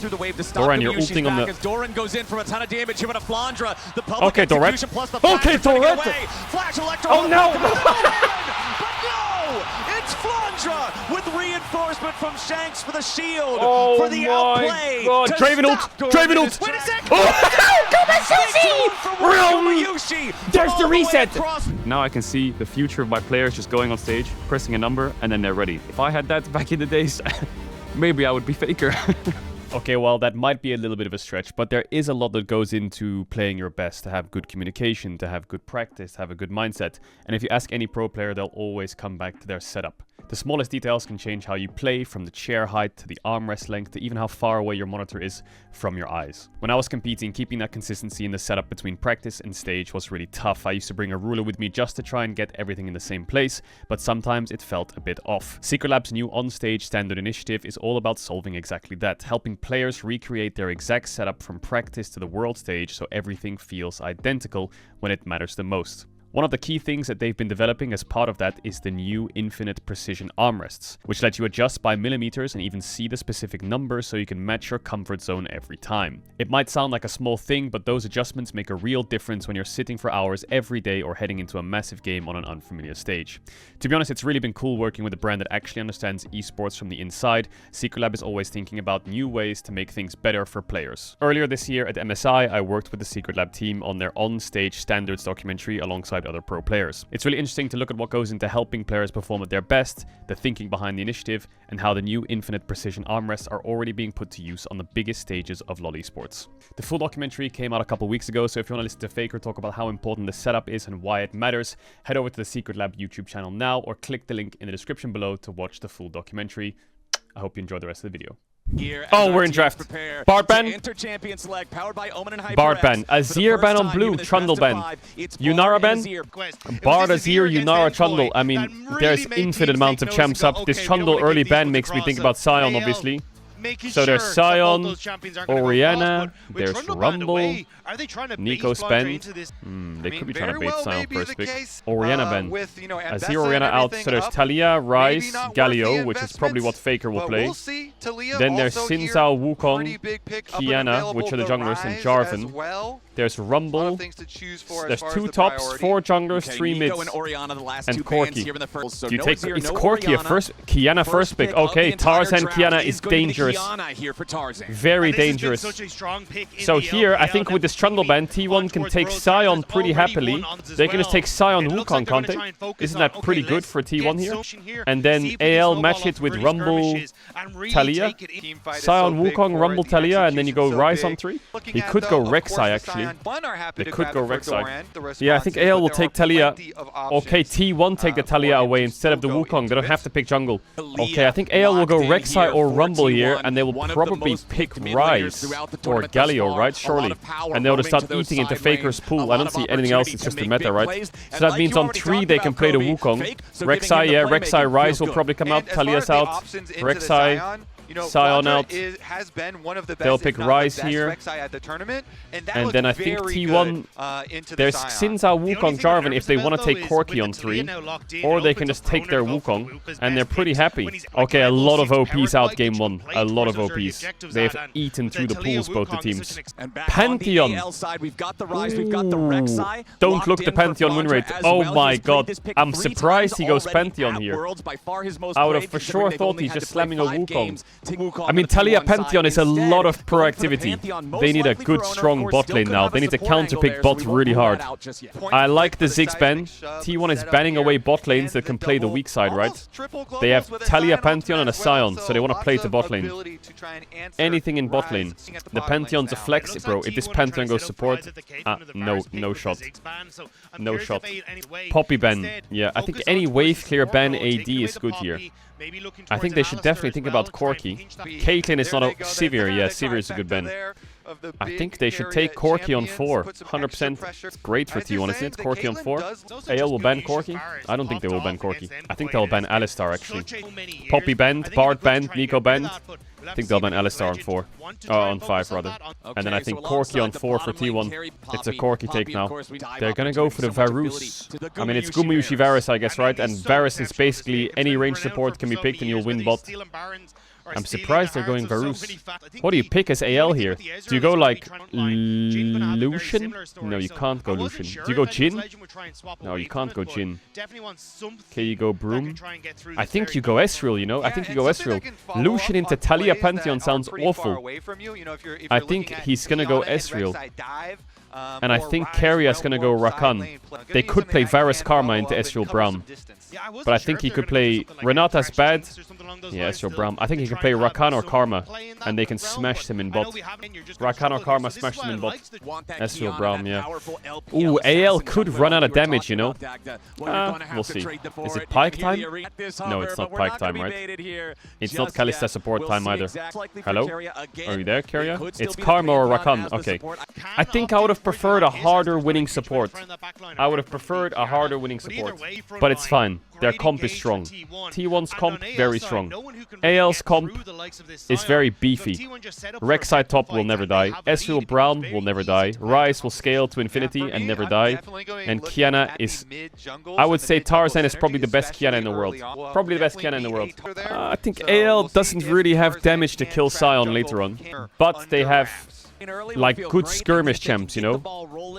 through the wave to stop Doran, you're ulting on the... as Doran goes in for a ton of damage here with a Flandra. The public okay, Doran. Plus the okay, Doran. Flash Electro. Oh, no. But no! It's Flandra with reinforcement from Shanks for the shield. Oh for the outplay. God. Draven ult. Draven ult. Wait a second. There's the reset. Now I can see the future of my players just going on stage, pressing a number, and then they're ready. If I had that back in the days, maybe I would be Faker. Okay, well, that might be a little bit of a stretch, but there is a lot that goes into playing your best, to have good communication, to have good practice, to have a good mindset. And if you ask any pro player, they'll always come back to their setup. The smallest details can change how you play, from the chair height to the armrest length to even how far away your monitor is from your eyes. When I was competing, keeping that consistency in the setup between practice and stage was really tough. I used to bring a ruler with me just to try and get everything in the same place, but sometimes it felt a bit off. Secret Lab's new on-stage standard initiative is all about solving exactly that, helping players recreate their exact setup from practice to the world stage so everything feels identical when it matters the most. One of the key things that they've been developing as part of that is the new infinite precision armrests, which let you adjust by millimeters and even see the specific numbers so you can match your comfort zone every time. It might sound like a small thing, but those adjustments make a real difference when you're sitting for hours every day or heading into a massive game on an unfamiliar stage. To be honest, it's really been cool working with a brand that actually understands esports from the inside. Secret Lab is always thinking about new ways to make things better for players. Earlier this year at MSI, I worked with the Secret Lab team on their on-stage standards documentary alongside other pro players. It's really interesting to look at what goes into helping players perform at their best, the thinking behind the initiative, and how the new infinite precision armrests are already being put to use on the biggest stages of LoL esports. The full documentary came out a couple weeks ago, so if you want to listen to Faker talk about how important the setup is and why it matters, head over to the Secret Lab YouTube channel now or click the link in the description below to watch the full documentary. I hope you enjoy the rest of the video. Oh, we're in draft. Bard ban. Bard ban. Azir ban on blue. Trundle ban. Yunara ban. Bard, Azir, Yunara, Trundle. I mean, there's infinite amounts of champs up. This Trundle early ban makes me think about Sion, obviously. So there's Sion, Orianna, there's Rumble, Nico spend. They could be trying to bait Sion first pick. Orianna ban. Azir, Orianna out. So there's Talia, Ryze, Galio, which is probably what Faker will play. Then there's Xin Zhao, Wukong, Qiyana, which are the junglers, and Jarvan. There's Rumble. There's 2 tops, 4 junglers, 3 mids, and Corki. Do you take? It's Corki a first? Qiyana first pick. Okay, Tarzan Qiyana is dangerous. Very dangerous. So here, I think with this Trundle ban, T1 can take Sion pretty happily. They can just take Sion Wukong, can't they? Isn't that pretty good for T1 here? And then AL match it with Rumble, Talia. Sion Wukong, Rumble, Talia, and then you go Ryze on 3. He could go Rek'Sai, actually. They could go Rek'Sai. Yeah, I think AL will take Talia. Okay, T1 take the Talia away instead of the Wukong. They don't have to pick jungle. Okay, I think AL will go Rek'Sai or Rumble here, and they will probably pick Ryze or Galio, right? Surely. And they'll just start eating into Faker's pool. I don't see anything else. It's just the meta, right? So that means on 3 they can play the Wukong. Rek'Sai, yeah, Rek'Sai, Ryze will probably come out. Talia's out. Rek'Sai. Sion out. They'll pick Ryze here. And then I think T1, there's Xin Zhao, Wukong, Jarvan if they want to take Corki on 3. Or they can just take their Wukong. And they're pretty happy. Okay, a lot of OPs out game 1. A lot of OPs. They've eaten through the pools, both the teams. Pantheon. Ooh. Don't look the Pantheon win rate. Oh my god. I'm surprised he goes Pantheon here. I would have for sure thought he's just slamming a Wukong. I mean, Talia Pantheon is a lot of proactivity. They need a good, strong bot lane now. They need to counterpick bot really hard. I like the Ziggs ban. T1 is banning away bot lanes that can play the weak side, right? They have Talia Pantheon and a Sion, so they want to play the bot lane. Anything in bot lane. The Pantheon's a flex, bro. If this Pantheon goes support, no shot. No shot. Poppy ban. Yeah, I think any wave clear ban AD is good here. I think they should definitely think about Corki. Caitlyn is not a Sivir. Yeah, Sivir is a good ban. I think they should take Corki on 4. 100%. It's great for T1, isn't it? Corki on 4. AL will ban Corki? I don't think they will ban Corki. I think they'll ban Alistar, actually. Poppy banned, Bard banned, Nico banned. I think they'll ban Alistar on 4. On 5, rather. And then I think Corki on 4 for T1. It's a Corki take now. They're gonna go for the Varus. I mean, it's Gumuyushi Varus, I guess, right? And Varus is basically any range support can be picked and you'll win bot. I'm surprised they're going Varus. What do you pick as AL here? Do you go like Lucian? No, you can't go Lucian. Do you go Jhin? No, you can't go Jhin. Okay, you go Broom. I think you go Ezreal, you know? I think you go Ezreal. Lucian into Talia Pantheon sounds awful. I think he's gonna go Ezreal. And I think Karia's gonna go Rakan. They could play Varus Karma into Ezreal Braum. But I think he could play... Renata's bad. Yeah, Ezreal Braum. I think he can play Rakan or Karma. And they can smash him in bot. Rakan or Karma smash him in bot. Ezreal Braum, yeah. Ooh, AL could run out of damage, you know? We'll see. Is it Pyke time? No, it's not Pyke time, right? It's not Kalista support time either. Hello? Are you there, Karia? It's Karma or Rakan. Okay. I think I would have preferred a harder winning support. I would have preferred a harder winning support. But it's fine. Their comp is strong. T1's comp, very strong. AL's comp is very beefy. Rek'Sai top will never die. Ezreal Braum will never die. Ryze will scale to infinity and never die. And Qiyana is... I would say Tarzan is probably the best Qiyana in the world. Probably the best Qiyana in the world. I think AL doesn't really have damage to kill Sion later on. But they have... like good skirmish champs, you know?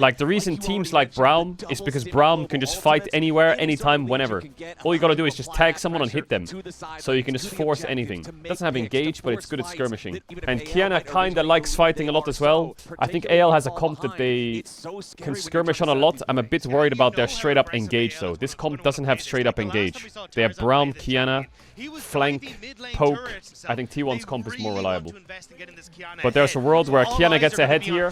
Like the reason teams like Braum is because Braum can just fight anywhere, anytime, whenever. All you gotta do is just tag someone and hit them. So you can just force anything. Doesn't have engage, but it's good at skirmishing. And Qiyana kinda likes fighting a lot as well. I think AL has a comp that they can skirmish on a lot. I'm a bit worried about their straight up engage though. This comp doesn't have straight up engage. They have Braum, Qiyana, flank, poke. I think T1's comp is more reliable. But there's a world where Qiyana gets ahead here,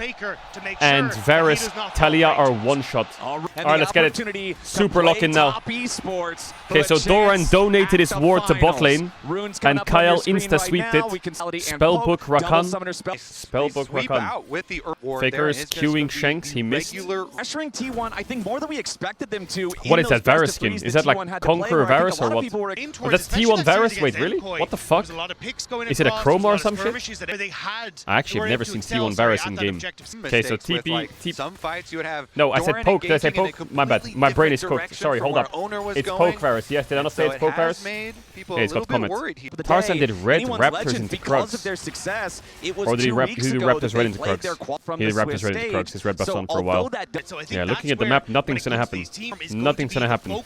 and Varus, Talia are one-shot. Alright, let's get it. Super lock-in now. Okay, so Doran donated his ward to bot lane, and Kyle insta-sweeped it. Spellbook Rakan. Spellbook Rakan. Faker is queuing Shanks, he missed. Pressuring T1, I think more than we expected them to. What is that Varus skin? Is that like Conqueror Varus or what? Oh, that's T1 Varus? Wait, really? What the fuck? Is it a chroma or some shit? I actually have never seen T1 Varus in game. Okay, so TP... No, I said poke. Did I say poke? My bad. My brain is cooked. Sorry, hold up. It's poke Varus. Yes, did I not say it's poke Varus? Okay, it's got comments. Tarzan did red Raptors into Krugs. Or did he do Raptors red into Krugs? He did Raptors red into Krugs. His red buff's on for a while. Yeah, looking at the map, nothing's gonna happen. Nothing's gonna happen.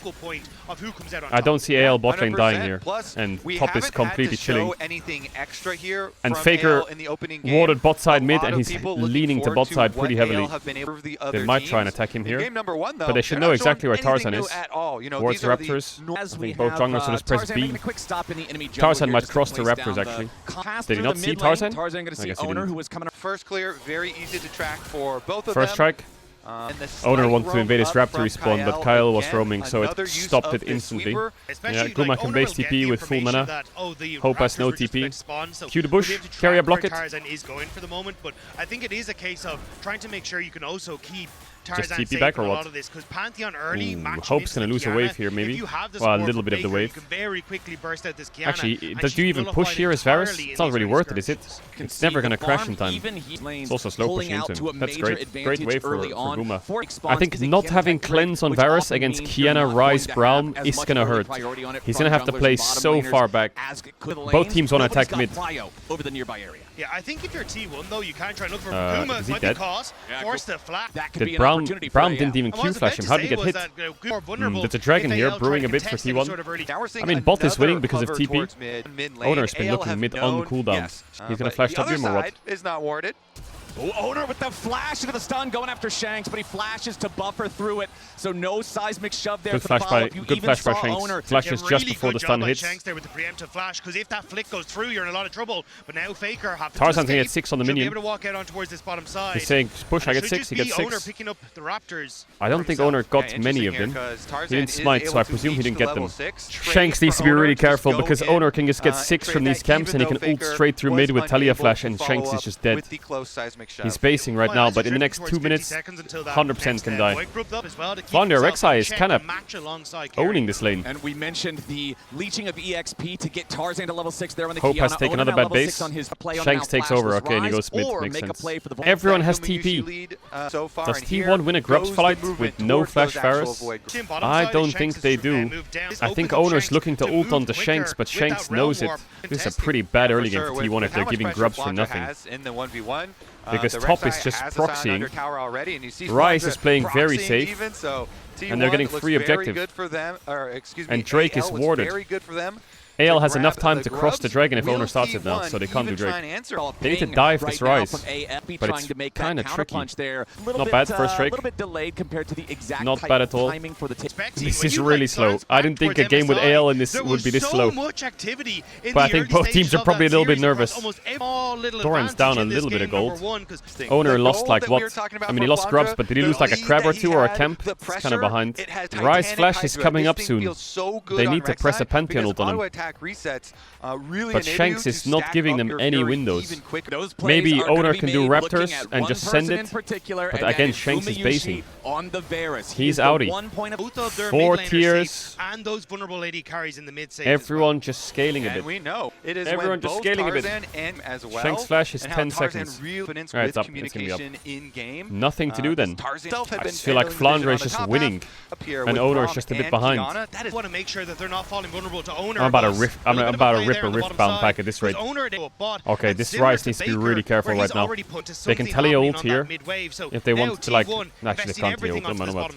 I don't see AL bot lane dying here. And top is completely chilling. And Faker warded bot side mid and he's leaning to bot side pretty heavily. They might try and attack him here. But they should know exactly where Tarzan is. Wards Raptors. I think both junglers will just press B. Tarzan might cross to Raptors actually. Did he not see Tarzan? I guess he didn't. First clear, very easy to track for both of them. First strike. Owner wanted to invade his Raptor respawn, but Kyle was roaming, so it stopped it instantly. Yeah, Guma can base TP with full mana. Hope has no TP. Cue the bush, carry a block it. Tarzan is going for the moment, but I think it is a case of trying to make sure you can also keep just TP back or what? Hope's gonna lose a wave here, maybe. Well, a little bit of the wave. Actually, do you even push here as Varus? It's not really worth it, is it? It's never gonna crash in time. It's also slow pushing into him. That's great. Great wave for Guma. I think not having cleanse on Varus against Qiyana, Ryze, Braum is gonna hurt. He's gonna have to play so far back. Both teams wanna attack mid. Yeah, I think if you're T1 though, you can try and look for Guma. Is he dead? Force the flat. Did Braum didn't even Q flash him. How did he get hit? There's a dragon here brewing a bit for T1. I mean, bot is winning because of TP. Owner's been looking mid on cooldown. He's gonna flash top him or what? Is not warded. Owner with the flash into the stun, going after Shanks, but he flashes to buffer through it, so no seismic shove there. Good flash by Shanks. Flashes just before the stun hits. Shanks there with the preemptive flash, because if that flick goes through, you're in a lot of trouble. But now Faker have to Tarzan's gonna get 6 on the minion. Be able to walk out on towards this bottom side. He's saying push, I get 6, he gets 6. Owner picking up the Raptors. I don't think Owner got many of them. He didn't smite, so I presume he didn't get them. Shanks needs to be really careful because Owner can just get 6 from these camps and he can ult straight through mid with Talia flash and Shanks is just dead. He's spacing right now, but in the next 2 minutes, 100% can die. Vander Rek'Sai is kind of owning this lane. And we mentioned the leeching of EXP to get Tarzan to level 6 there on the Hope has taken another bad base. Shanks takes over, okay, and he goes mid, makes sense. Everyone has TP. so far. Does T1 win a Grubs fight with no Flash Varus? I don't think they do. I think Owner's looking to ult onto Shanks, but Shanks knows it. This is a pretty bad early game for T1 if they're giving Grubs for nothing. Because top is just proxying. Ryze is playing very safe. And they're getting free objective. And Drake is warded. AL has enough time to cross the dragon if Owner starts it now, so they can't do Drake. They need to dive this Ryze, but it's kind of tricky. Not bad, first Drake. Not bad at all. This is really slow. I didn't think a game with AL in this would be this slow. But I think both teams are probably a little bit nervous. Doran's down a little bit of gold. Owner lost like what? I mean, he lost Grubs, but did he lose like a Crab or two or a Camp? It's kind of behind. Ryze Flash is coming up soon. They need to press a Pantheon ult on him. But Shanks is not giving them any windows. Maybe Owner can do Raptors and just send it, but again Shanks is basing. He's outie. 4 tiers. Everyone just scaling a bit. Everyone just scaling a bit. Shanks Flash is 10 seconds. Alright, it's up. It's gonna be up. Nothing to do then. I just feel like Flandre is just winning, and Owner is just a bit behind. I'm about to rip a Rift Bound pack at this rate. Okay, this Ryze needs to be really careful right now. They can Talia ult here if they want to, like... Actually, they can't Talia ult.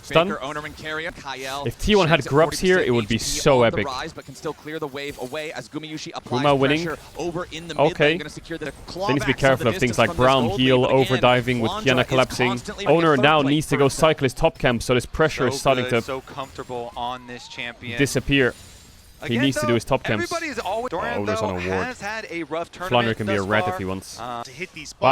Stun. If T1 had Grubs here, it would be so epic. Guma winning. Okay. They need to be careful of things like Brown heal, overdiving with Kiana collapsing. Owner now needs to go cycle his top camp, so this pressure is starting to disappear. He needs to do his top camps. Owner's on a ward. Flandre can be a rat if he wants. Wow,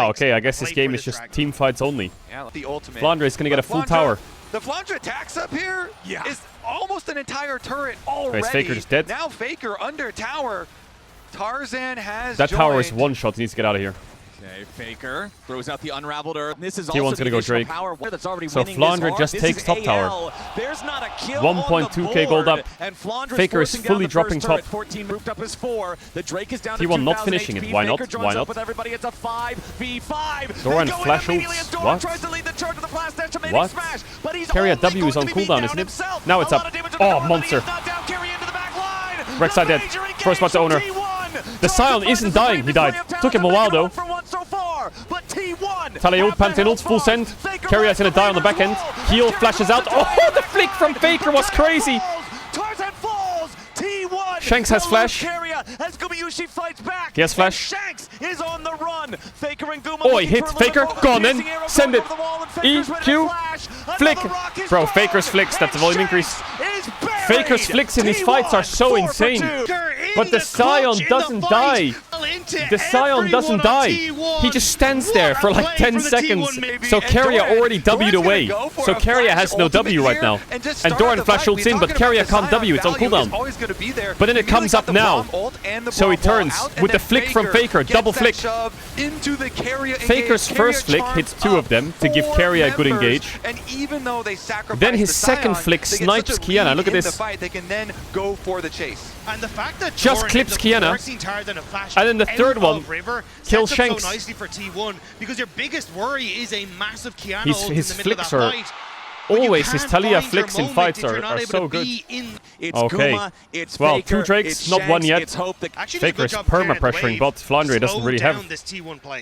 okay, I guess this game is just team fights only. Flandre is going to get a full tower. The Flandre attacks up here is almost an entire turret already. Okay, is Faker just dead? Now Faker under tower. Tarzan has that tower is one shot. He needs to get out of here. Okay, Faker throws out the unraveled earth. This is T1's gonna go Drake. So Flandre just takes top tower. 1.2k gold up. Faker is fully dropping top. T1 not finishing it. Why not? Why not? Doran flash ults. What? What? Carrier W is on cooldown, isn't it? Now it's up. Oh, monster. Rek'Sai dead. First spot to Owner. The Scion isn't dying. He died. Took him a while though. Talia ult, Pantheon ult, full send. Carrier's gonna die on the back end. Heal flashes out. Oh, the flick from Faker was crazy. Shanks has flash. He has flash. Oh, he hit Faker. Go on then. Send it. E, Q, flick. Bro, Faker's flicks. That's the volume increase. Faker's flicks in these fights are so insane. But the Scion doesn't die. The Scion doesn't die. He just stands there for like 10 seconds. So Carrier already W'd away. So Carrier has no W right now. And Doran flash ults in, but Carrier can't W. It's on cooldown. But then it comes up now. So he turns with the flick from Faker. Double flick. Faker's first flick hits 2 of them to give Carrier a good engage. Then his second flick snipes Kiana. Look at this. Just clips Kiana. And then the third one kills Shanks. His flicks are... Always his Talia flicks in fights are so good. Okay. Well, 2 Drakes, not 1 yet. Faker is perma-pressuring bot. Flandre doesn't really have...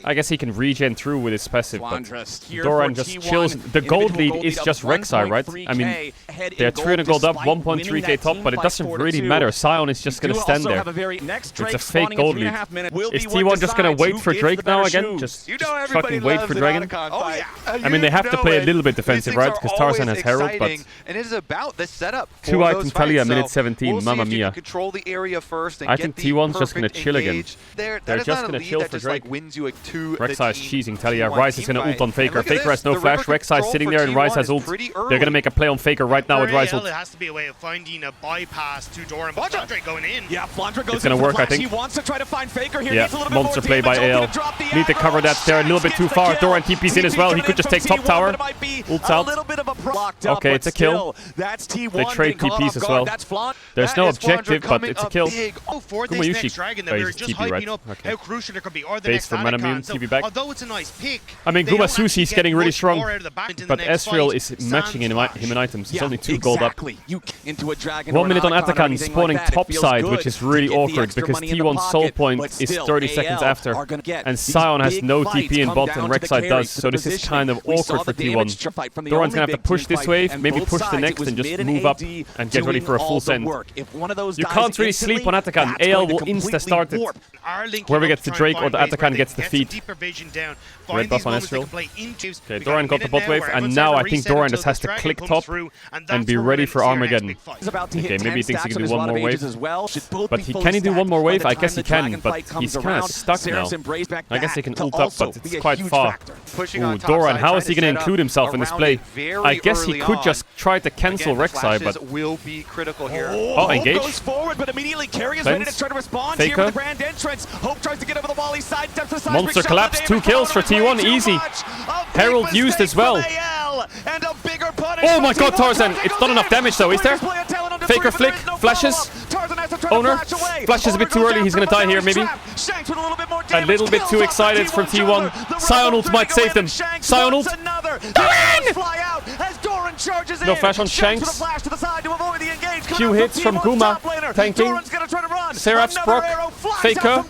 I guess he can regen through with his passive, but Doran just chills. The gold lead is just Rek'Sai, right? I mean, they're 300 gold up, 1.3k top, but it doesn't really matter. Scion is just gonna stand there. It's a fake gold lead. Is T1 just gonna wait for Drake now again? Just fucking wait for Dragon? I mean, they have to play a little bit defensive, right? Because Tarzan has Herald, but and it is about the setup 2 items Talia, minute 17, mamma mia. Control the area first and I think T1's just gonna chill again. They're just gonna chill for Drake. Rek'Sai is cheesing Talia. Ryze is gonna ult on Faker. Faker has no flash. Rek'Sai is sitting there and Ryze has ult. They're gonna make a play on Faker right now with Ryze ult. It has to be a way of finding a bypass to Doran, but Flandre going in. Yeah, Flandre goes it's gonna work, I think. He wants to try to find Faker here. Yeah, monster play by AL. Need to cover that. They're a little bit too far. Doran TP's in as well. He could just take top tower. Ults out. Okay, it's a kill. That's T1. They trade TPs as well. There's no objective, but it's a kill. For this next dragon that we were just hyping up how crucial it could be, or the Base next for mana immune, Atakan. So, TP back. although it's a nice pick, I mean, Guma Susi's getting really strong, but Ezreal is is matching him in items. He's only 2 gold up. Into a dragon 1 minute on Atakan, spawning topside, which is really awkward because T1's soul point is 30 seconds after, and Sion has no TP in bot and Rek'Sai does, so this is kind of awkward for T1. Doran's gonna have to push this wave, maybe push the next and just move up and get ready for a full send. You can't really sleep on Atakan. AL will insta-start it. Whoever gets the Drake or the Atakan gets the feed. Red buff on Ezreal. Okay, Doran got the bot wave, and now I think Doran just has to click top and be ready for Armageddon. Okay, maybe he thinks he can do one more wave. But can he do one more wave? I guess he can, but he's kind of stuck now. I guess he can ult up, but it's quite far. Ooh, Doran, how is he going to include himself in this play? I guess he could just try to cancel Rek'Sai, but... Oh, engage. Goes forward, but immediately Carry is ready to try to respond here with the grand entrance. Hope tries to get over the wall. He side steps aside. Monster collapse, 2 kills for T1, easy. Herald used as well. Oh my god, Tarzan! It's not enough damage though, is there? Faker flick, flashes. Owner, flashes a bit too early, he's gonna die here maybe. A little bit too excited from T1. Sion ult might save them. Sion ult. No flash on Shanks. Q hits from Guma. Tanking. Seraph's proc. Faker.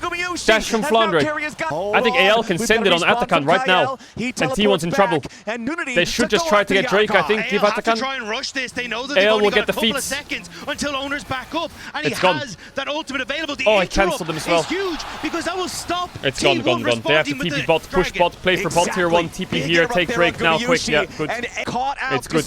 Dash from Flandre. I think AL can send it on Atakan right now. And T1's in trouble. They should just try to get Drake, I think. Give Atakan. AL will get the feats. Until Owner's back up, and it's gone. That ultimate available. Oh, I cancelled them as well. It's huge because that will stop. It's gone. They have to TP bot, push bot, play for bot tier 1, TP here, take Drake now, quick. Yeah, good. It's good.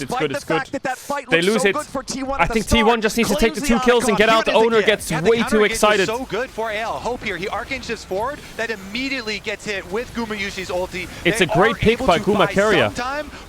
They lose it. I think T1 just needs to take the 2 kills and get out. The Owner gets way too excited. So good for AL. Hope here. He arcane shifts forward. That immediately gets hit with Guma Yushi's ulti. It's a great pick by Guma Carrier.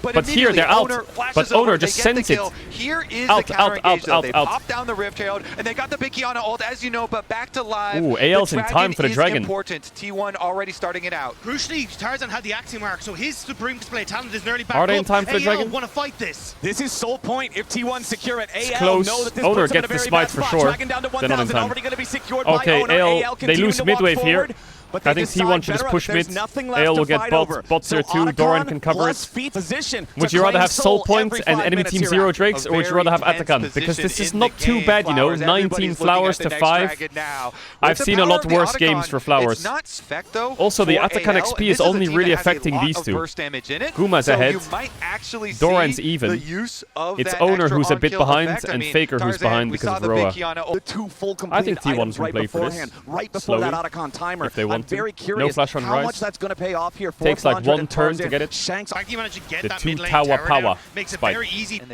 But here they're out. But Owner just sends it. Here is the counter engage though. They popped down the Rift Herald and they got the big Kiana ult, as you know, but back to live. Ooh, AL's in time for the dragon. Important. T1 already starting it out. Crucially, Tarzan had the Axiom Mark, so his supreme display talent is nearly back up. Are they in time for the dragon? Want to fight this. This is soul point. If T1 secure it, AL close. Know that this Owner gets the smite for sure. They're not in time. Okay, AL, they lose midwave here. I think T1 should just push mid. AL will get bot tier 2, Doran can cover it. Would you rather have soul points and enemy team 0 Drakes, or would you rather have Atakan? Because this is not too bad, you know, 19 flowers to 5. I've seen a lot worse games for flowers. Also, the Atakan XP is only really affecting these two. Guma's ahead, Doran's even. It's Owner who's a bit behind, and Faker who's behind because of Roa. I think T1's going to play for this, slowly, if they want. Very curious no flash on how much that's going to pay off here. Takes like 1 turn to get it. Shanks, the 2 tower power spike.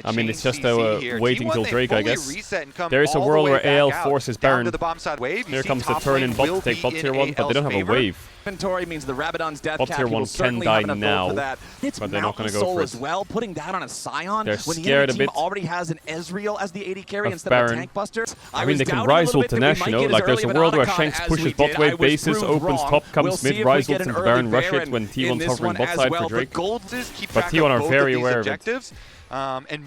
I mean, it's just waiting till Drake, I guess. There is a world where AL forces Baron. Here comes the turn in bot to take bot tier 1, but they don't have a wave. Inventory means the Rabadon's death bot tier 1 can die now, but they're not going to go for it. As well, putting that on a Sion. They're scared a bit. Already has an Ezreal as the AD carry instead Baron. of a tank buster. I mean, they can rise ult to Nash, you know, like there's a world where Shanks pushes bot wave bases, opens top, comes mid, rise ult, and Baron rush it when T1's hovering bot side for Drake. But T1 are very aware of it.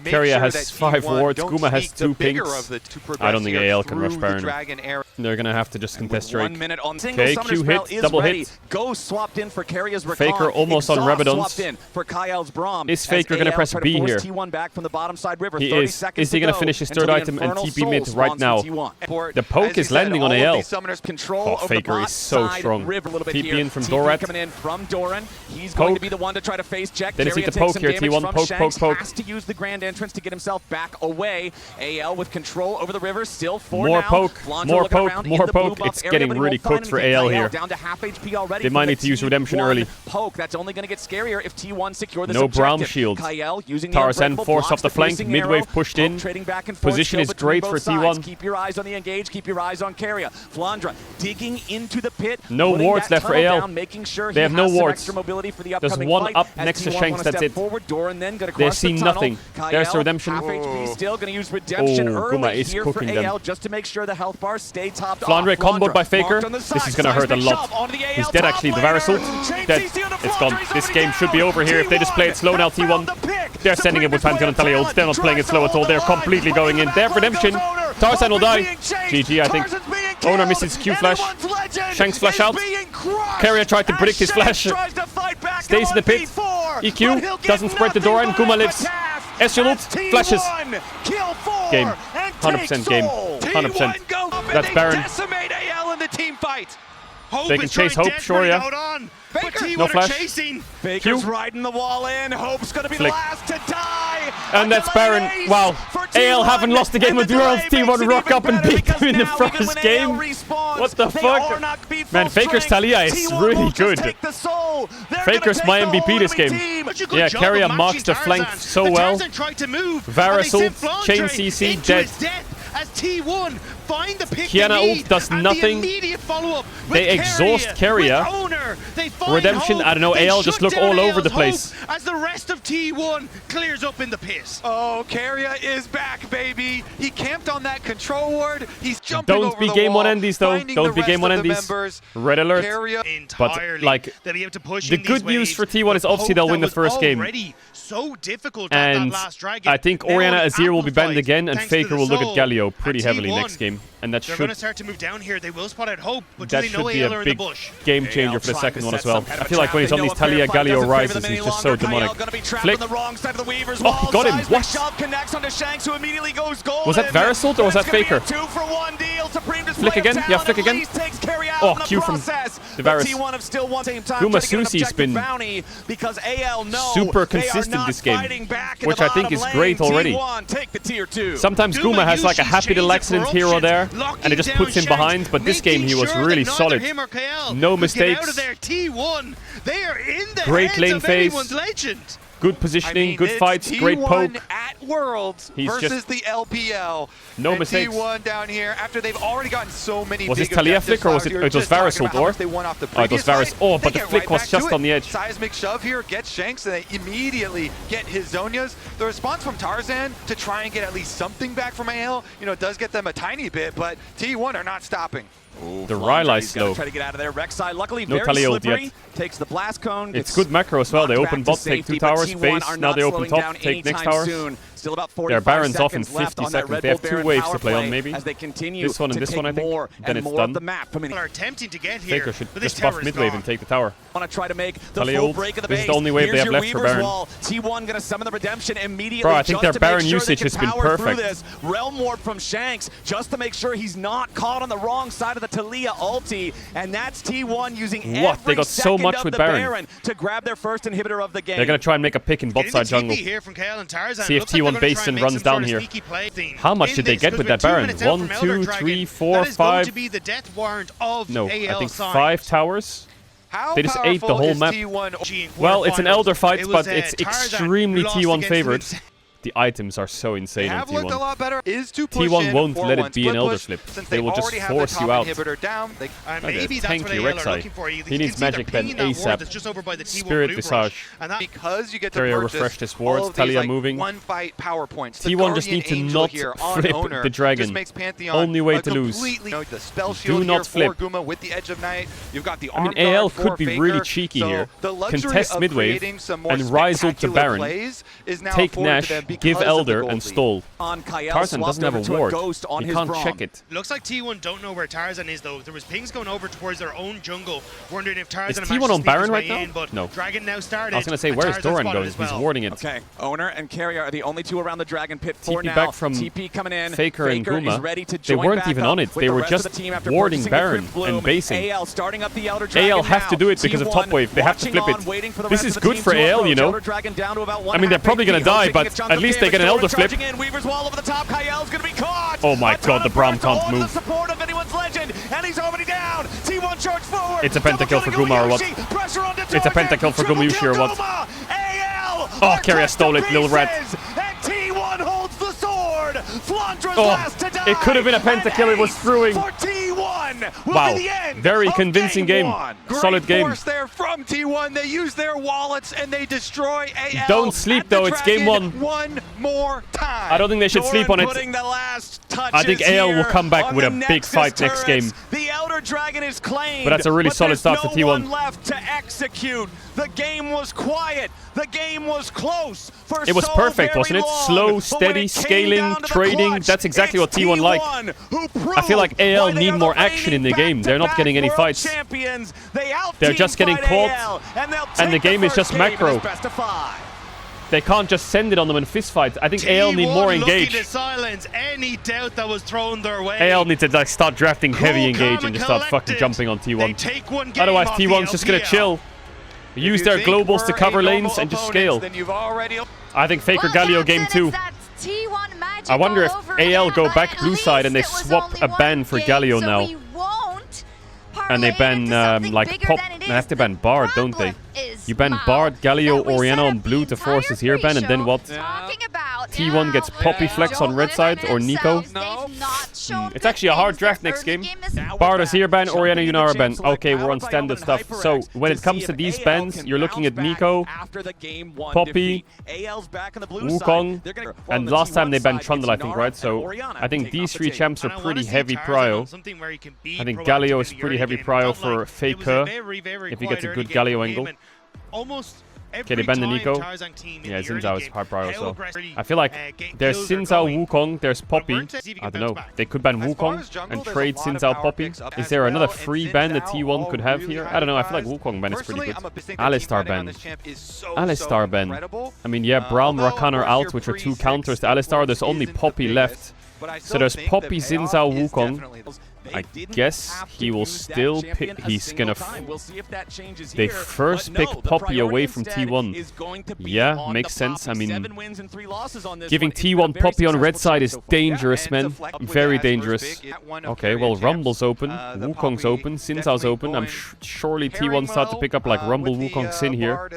Carrier has 5 wards, Guma has 2 pinks. I don't think AL can rush Baron. They're gonna have to just contest Drake. Okay, Q hit, double hit. Faker almost on Rabadon's. Is Faker gonna press B here? He is. Is he gonna finish his 3rd item and TP mid right now? The poke is landing on AL. Oh, Faker is so strong. TP in from Dorat. Poke. Then it's the poke here, T1. Poke. Use the grand entrance to get himself back away. AL with control over the river still for more now. Poke, more poke. It's getting really cooked for AL here. Down to half HP already. They might need to use redemption early. Poke, that's only going to get scarier if T1 secure this no Braum shield. Tarzan forced up the flank, midwave pushed in. Position is great for T1. Keep your eyes on the engage, keep your eyes on Carrier. Flandre digging into the pit. No wards left for AL. They have no wards. There's 1 up next to Shanks, that's it. They see nothing. There's the redemption. Still going to use redemption Guma is cooking them. Just to make sure the health bars stay topped off. Flandre comboed by Faker. This is going to hurt a lot. He's dead actually. The Varus ult. Dead. It's gone. This game should be over here if they just play it slow now, T1. They're sending it with Pantheon and Talia ult. They're not playing it slow at all. They're completely going in. They have redemption. Tarzan will die. GG, I think. Owner misses Q flash. Shanks flash out. Carrier tried to predict his flash. Stays in the pit. EQ doesn't spread the door and Guma lives. Ezreal ult. Flashes. Game. 100% game. 100%. That's Baron. Decimate AL in the team fight. They can chase Hope, sure, yeah. No flash. Faker's riding the wall in. Hope's gonna be Flick. last to die. And that's Baron. Wow. AL haven't lost a game of duels. T1 rock up and beat them in the first game. What the fuck? Man, Faker's Talia is really good. Faker's my MVP this game. Yeah, Carrier marks the flank so well. Varus ult, chain CC, dead. As T1 find the pick Kiana ult does nothing. They exhaust Carrier. Redemption, I don't know, AL just look all over the place. As the rest of T1 clears up in the piss. Oh, Carrier is back, baby. He camped on that control ward. He's jumping over the wall. Don't be game one endies though. Don't be game one endies. Red alert. But like, the good news for T1 is obviously they'll win the first game. So difficult and I think Orianna Azir will be banned again, and Faker will look at Galio pretty heavily next game, and that they're should. Going to start to move down here. They will spot out Hope, but that should be a big game changer for the second one as well. I feel like when he's on these Talia Galio rises, he's just so demonic. Flick. Oh, he got him. What? Was that Varus ult or was that Faker? Flick again? Yeah, flick again. Oh, Q from the Varus. Guma Susi's been super consistent this game, which I think is great already. Sometimes Guma has like a happy little accident here or there, and it just puts him behind, but this game he was really solid. No mistakes. Great lane phase. Good positioning, good fights, great poke. At Worlds versus the LPL. No mistakes. T1 down here after they've already gotten so many. Was this Talia flick or was it was Varus ult or? Oh, it was Varus. Oh, but the flick was just on the edge. Seismic shove here, gets Shanks, and they immediately get his Zhonya's. The response from Tarzan to try and get at least something back from AL, you know, does get them a tiny bit, but T1 are not stopping. Ooh, the Rylai slow. Try to get out of there. Rek'Sai, luckily, no Talia ult yet. Takes the blast cone. It's good macro as well. They open bot, take 2 towers, base. Now they open top, take next tower. Still about 45 their Baron's off in 50 seconds. They have 2 waves to play on, maybe. As they continue this one and this one, I think. Then it's done. Are attempting to get here, Faker should just buff mid wave and take the tower. Want to try to make the full break of the base. This is the only wave they have left for Baron. T1 gonna summon the redemption immediately. Bro, I think their Baron usage has been perfect. Realm Ward from Shanks just to make sure he's not caught on the wrong side of the Talia ulti, and that's T1 using they got so much with Baron to grab their first inhibitor of the game. They're gonna try and make a pick in bot side jungle. See if T1 base and runs down here. How much did they get with that Baron? 1, 2, 3, 4, 5. No, I think 5 towers. They just ate the whole map. Well, it's an Elder fight, but it's extremely T1 favored. The items are so insane on T1. A lot better. T1 won't let it be an Elder Slip. They will just force you out. Maybe that's what AL are looking for. He needs Magic Pen ASAP. Spirit Visage. Because you get to Carrier refreshed his wards. Talia moving. T1 just need to not flip the dragon. Only way to lose. Do not flip. I mean, AL could be really cheeky here. Contest mid wave and rise ult to Baron. Take Nash. Give Elder and stall. Tarzan doesn't have a ward. He can't check it. Looks like T1 don't know where Tarzan is though. There was pings going over towards their own jungle, wondering if Tarzan is T1 on Baron right now? But no. Dragon now started. I was gonna say, where's Doran going? He's warding it. Okay, Owner and Carrier are the only 2 around the Dragon pit for now. TP back from TP coming in. Faker and Guma. They weren't even on it. They were just warding Baron and basing. AL have to do it because of top wave. They have to flip it. This is good for AL, you know. I mean, they're probably gonna die, but at least they get an Elder flip. Oh my god, the Braum can't move. It's a pentakill for Guma or what? It's a pentakill for Guma Yushi or what? Oh, Carrier stole it, little rat. Oh, it could have been a pentakill, it was screwing. Wow, very convincing game. Solid game. There from T1. They use their wallets and they destroy AL. Don't sleep though, it's game 1. One more time. I don't think they should sleep on it. I think AL will come back with a big fight next game. third dragon is claimed. But that's a really solid start for T1. No T1. one left to execute. The game was quiet. The game was close. For it was so perfect, very wasn't it? long. Slow, steady, scaling, trading. Clutch, That's exactly what T1 like. I feel like AL need more action in the game. They're not getting any fights. They're just getting caught. And the game is just macro. They can't just send it on them in fist fights. I think AL need more engage. To silence any doubt that was thrown their way. AL need to like start drafting heavy engage and just start fucking jumping on T1. Otherwise, T1's just gonna chill. Use their globals to cover lanes and just scale. I think Faker Galio game 2. I wonder if AL go back blue side and they swap a ban for Galio now. And they ban like Pop. They have to ban Bard, don't they? You ban Bard, Galio, Orianna on blue to force his here ban, and then what? T1 gets Poppy Flex on red side or Nico. It's actually a hard draft next game. Bard is here ban, Orianna, Yunara ban. Okay, we're on standard stuff. So when it comes to these bans, you're looking at Nico, Poppy, Wukong, and last time they banned Trundle, I think, right? So I think these three champs are pretty heavy prio. I think Galio is pretty heavy prio for Faker if he gets a good Galio angle. Okay, they ban the Nico. Yeah, Xin Zhao is high prio, so I feel like there's Xin Zhao Wukong, there's Poppy. I don't know. They could ban Wukong and trade Xin Zhao Poppy. Is there another free ban that T1 could have here? I don't know. I feel like Wukong ban is pretty good. Alistar ban. Alistar ban. I mean, yeah, Braum, Rakan are out, which are two counters to Alistar. There's only Poppy left. So there's Poppy, Xin Zhao, Wukong. I guess he will still pick. He's gonna. They first pick Poppy away from T1. Yeah, makes sense. I mean, giving T1 Poppy on red side is dangerous, man. Very dangerous. Okay, well, Rumble's open. Wukong's open. Xin Zhao's open. I'm surely T1 start to pick up like Rumble, Wukong, Xin here.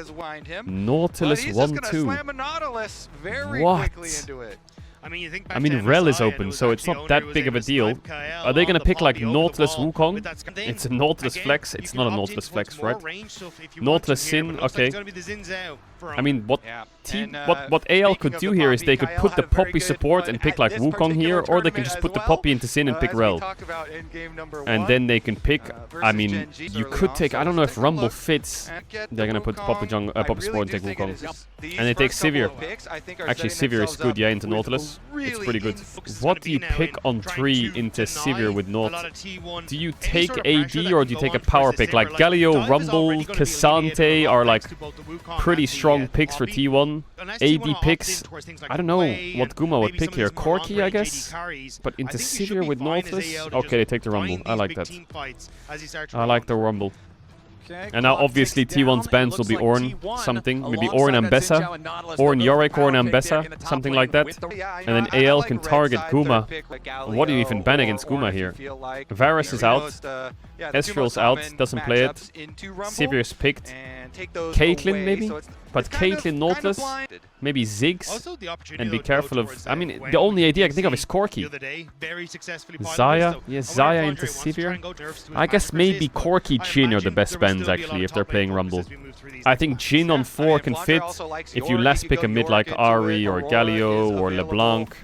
Nautilus 1-2. What? I mean, Rel is open, so it's not that big of a deal. Are they going to pick like Nautilus Wukong? It's a Nautilus Flex. It's not a Nautilus Flex, right? Nautilus Xin, okay. I mean, what AL could do here is they could put the Poppy support and pick like Wukong here, or they can just put the Poppy into Xin and pick Rel. And then they can pick, I mean, you could take, I don't know if Rumble fits. They're going to put Poppy support and take Wukong. And they take Sivir. Actually, Sivir is good, yeah, into Nautilus. It's pretty good. What do you pick on 3 into Sivir with Naut? Do you take AD or do you take a power pick? Like Galio, Rumble, Cassante are like pretty strong picks for T1. AD picks, I don't know what Guma would pick here. Corki, I guess? But into Sivir with Nautilus? Okay, they take the Rumble. I like that. I like the Rumble. And now obviously T1's bans will be Ornn something, maybe Ornn Ambessa, Ornn Yorick, Ornn Ambessa, something like that. And then AL can target Guma. What do you even ban against Guma here? Varus is out, Ezreal's out, doesn't play it, Sivir's picked, Caitlyn maybe? But Caitlyn, Nautilus, maybe Ziggs, and be careful of... I mean, the only idea I can think of is Corki. Xayah, yes, Xayah into Sivir. I guess maybe Corki, Jhin are the best bans actually if they're playing Rumble. I think Jhin on 4 can fit if you last pick a mid like Ahri or Galio or LeBlanc.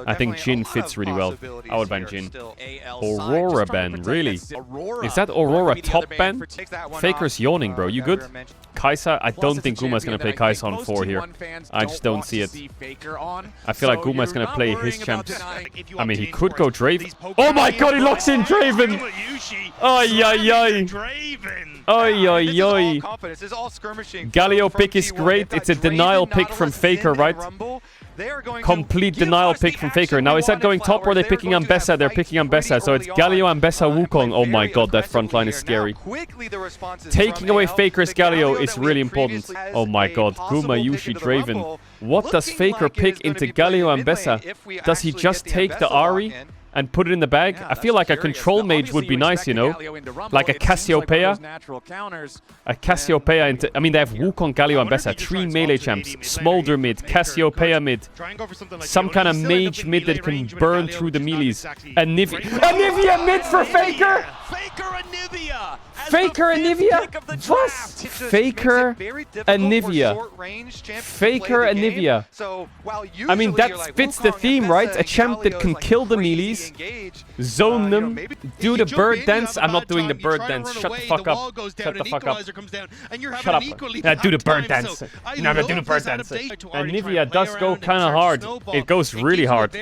I think Jhin fits really well. I would ban Jhin. Aurora ban, really? Is that Aurora top ban? Faker's yawning, bro. You good? Kai'Sa, I don't think Guma's gonna play Kai'Sa on 4 here. I just don't see it. I feel like Guma's gonna play his champs. I mean, he could go Draven. Oh my god, he locks in Draven! Ay, ay, ay. Ay, ay, ay. Galio pick is great. It's a denial pick from Faker, right? Complete denial pick from Faker. Now, is that going top or are they picking Ambessa? They're picking Ambessa. So it's Galio, Ambessa, Wukong. Oh my god, that front line is scary. Taking away Faker's Galio is really important. Oh my god, Guma, Yushi, Draven. What does Faker pick into Galio, Ambessa? Does he just take the Ahri and put it in the bag? I feel like a control mage would be nice, you know? Like a Cassiopeia. A Cassiopeia into... I mean, they have Wukong, Galio, and Ambessa. 3 melee champs. Smolder mid, Cassiopeia mid. Some kind of mage mid that can burn through the melees. A Nivea mid for Faker! Faker and Nivea. Faker and Nivea? Was? Faker and Nivea. Faker and Nivea. I mean, that fits the theme, right? A champ that can kill the melees, zone them, do the bird dance. I'm not doing the bird dance. Shut the fuck up. Shut the fuck up. Shut up. Do the bird dance. No, I'm not doing the bird dance. And Nivea does go kind of hard. It goes really hard.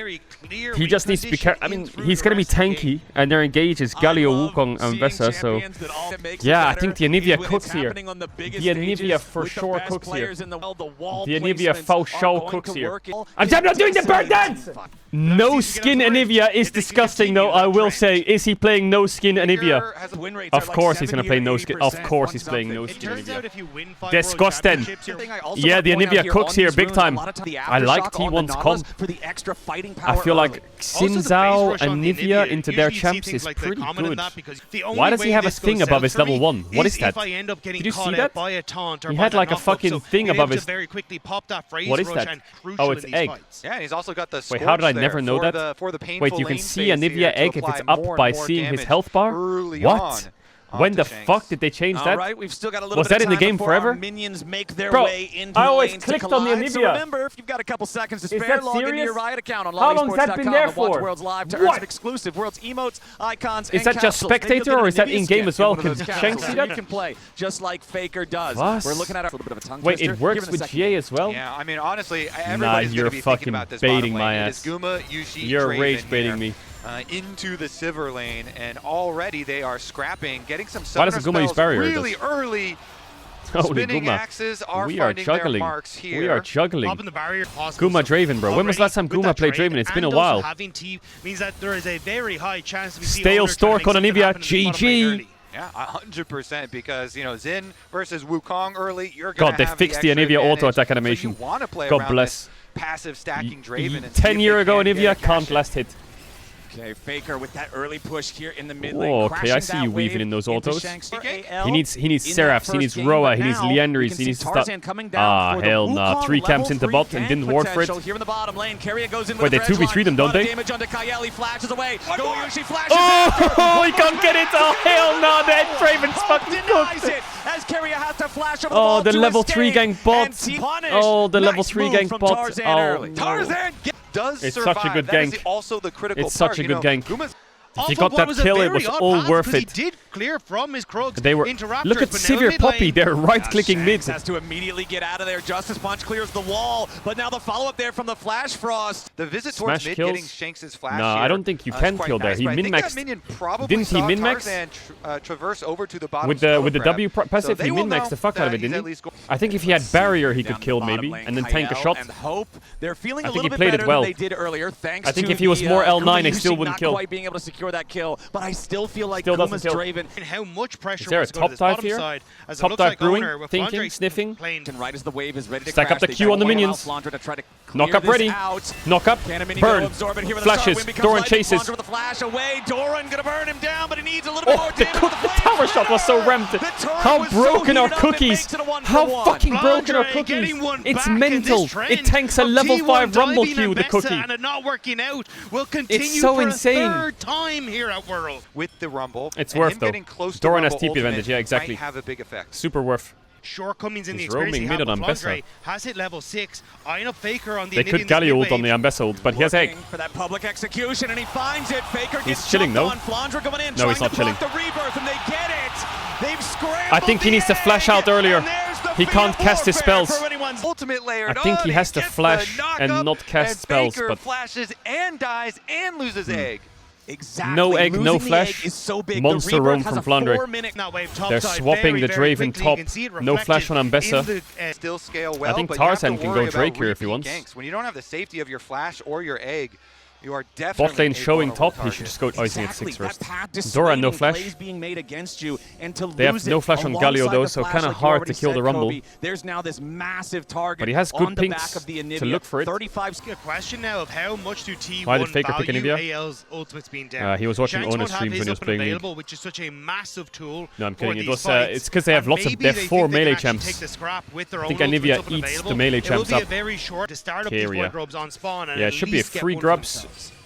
He just needs to be careful. I mean, he's going to be tanky, and their engage is Galio, Wukong, and Vesa, so... Yeah, I think the Nivea cooks here. The Nivea for sure cooks here. The Nivea faux show cooks here. I'm not doing the bird dance! No skin Anivia is disgusting, though, I will say. Is he playing no skin Anivia? Of course he's going to play no skin. Of course he's playing no skin Anivia. Disgusting. Yeah, the Anivia cooks here big time. I like T1's comp. I feel like Xin Zhao and Nivea into their champs is pretty good. Why does he have a thing above his level 1? What is that? Did you see that? He had like a fucking thing above his... What is that? Oh, it's egg. Yeah, and he's also got the... Wait, how did I never know that? Wait, you can see a Nivea egg if it's up by seeing his health bar? What? When the fuck did they change that? Right, we've still got a little was that in the game forever? Minions make their Bro, way into I always lane clicked to on the collide. Anivia. So remember, if you've got a couple seconds to spare, log into your Riot account on How long has that been there for? Watch Worlds Live to earn some exclusive Worlds emotes, icons, is that just spectator or is that in-game as well? Can Shanks see that? You can play just like Faker does. What? We're looking at a little bit of a tongue Wait, twister. it works with GA as well? Yeah, I mean, honestly, everybody's you're going to be thinking about this baiting bottom my lane. ass. It is Guma, Yushi, You're Draven rage baiting me. Into the Sivir lane, and already they are scrapping, getting some Why doesn't Guma use barrier? Really early. Holy Spinning Guma. axes are We are finding their juggling. marks here. We are juggling. Popping the barrier Guma Draven, bro. When was the last time Guma played Draven? It's been a while. Having T means that there is a very high chance we see Stale Stork on Anivia. GG. Yeah, 100%, because, you know, Xin versus Wukong early, you're going God, they fixed the Anivia auto-attack animation. So you want to play God around bless. this passive stacking Draven. And 10 years ago, Anivia can't last hit. Okay, Faker with that early push here in the mid lane. Oh, okay, I see you weaving in those autos. He needs Seraphs, he needs Roa, he needs Liandry's, he needs to start. Ah, hell nah. 3 camps into bot and didn't ward for it. Here in the bottom lane, goes in wait, they 2v3 them, don't they? Damage onto Caedrel, he flashes away. Oh, he can't get it. Oh, hell nah, that Draven's fucking cooked. As Keria has to flash over oh, the level 3 gank bot. Oh, the level 3 gank bot. Oh, Tarzan does it's survive. such a good that gank. Is also the critical it's such a good gank. If you got that kill, it was all worth it. He did clear from his Krugs. They were. Look at Sivir Poppy. They're right-clicking mid. Has to immediately get out of there. Justice Punch clears the wall, but now the follow-up there from the Flash Frost. The visit towards mid getting Shanks' flash. No, I don't think you can kill there. He min-maxed. Didn't he min-max? Traverse over to the bottom with the W passive, he min-maxed the fuck out of it, didn't he? I think if he had barrier, he could kill maybe, and then tank a shot. I think he played it well. I think if he was more L9, he still wouldn't kill. Quite being able to secure that kill, but I still feel like Guma's Draven. And how much pressure is there a top dive here? Top dive brewing, thinking, sniffing. And right as the wave is ready to stack up the Q on the minions. Knock up ready. Knock up. Burn. Flashes. Doran chases. Doran gonna burn him down, but he needs a little bit more damage. The tower shot was so ramped. How broken are cookies? How fucking broken are cookies? It's mental. It tanks a level 5 Rumble Q, the cookie. And it not working out will continue it's so for insane. a third time here at World. With the Rumble. It's worth though. Doran has TP advantage, yeah, exactly. Have a big effect. Super worth. Shortcomings in the He's experience roaming mid on Ambessa. has hit level 6. Eyeing up Faker on the They could Galio ult on the Ambessa ult, but he has egg. For that public execution, and he finds it. Faker he's chilling, no? No, he's not chilling. The rebirth, and they get it. They've scrambled. I think he needs to flash out earlier. He can't cast his spells. Ultimate layer. I think he has to flash and not cast spells, but flashes and dies and loses egg. Exactly. No egg, no flash. Is so big. Monster roam from Flandre. They're swapping the Draven top. No flash on Ambessa. Still scale well, I think Tarzan can go Drake here if he wants. Ganks. When you don't have the safety of your flash or your egg, you are definitely bot lane showing top. He should just go. Oh, he's going to 6 first. Doran no flash. They have no flash on Galio though, so kind of hard to kill the Rumble. There's now this massive target. But he has good pinks to look for it. 35. A question now of how much do T1 Why did Faker pick Anivia? AL's ultimates being down. He was watching Shanks Ona's streams when he was playing mid. Which is such a massive tool. No, I'm kidding. It was. It's because they have lots of. They have 4 melee champs. I think Anivia eats the melee champs up. It will be a very short to start up these grubs on spawn. Yeah, it should be a free grubs.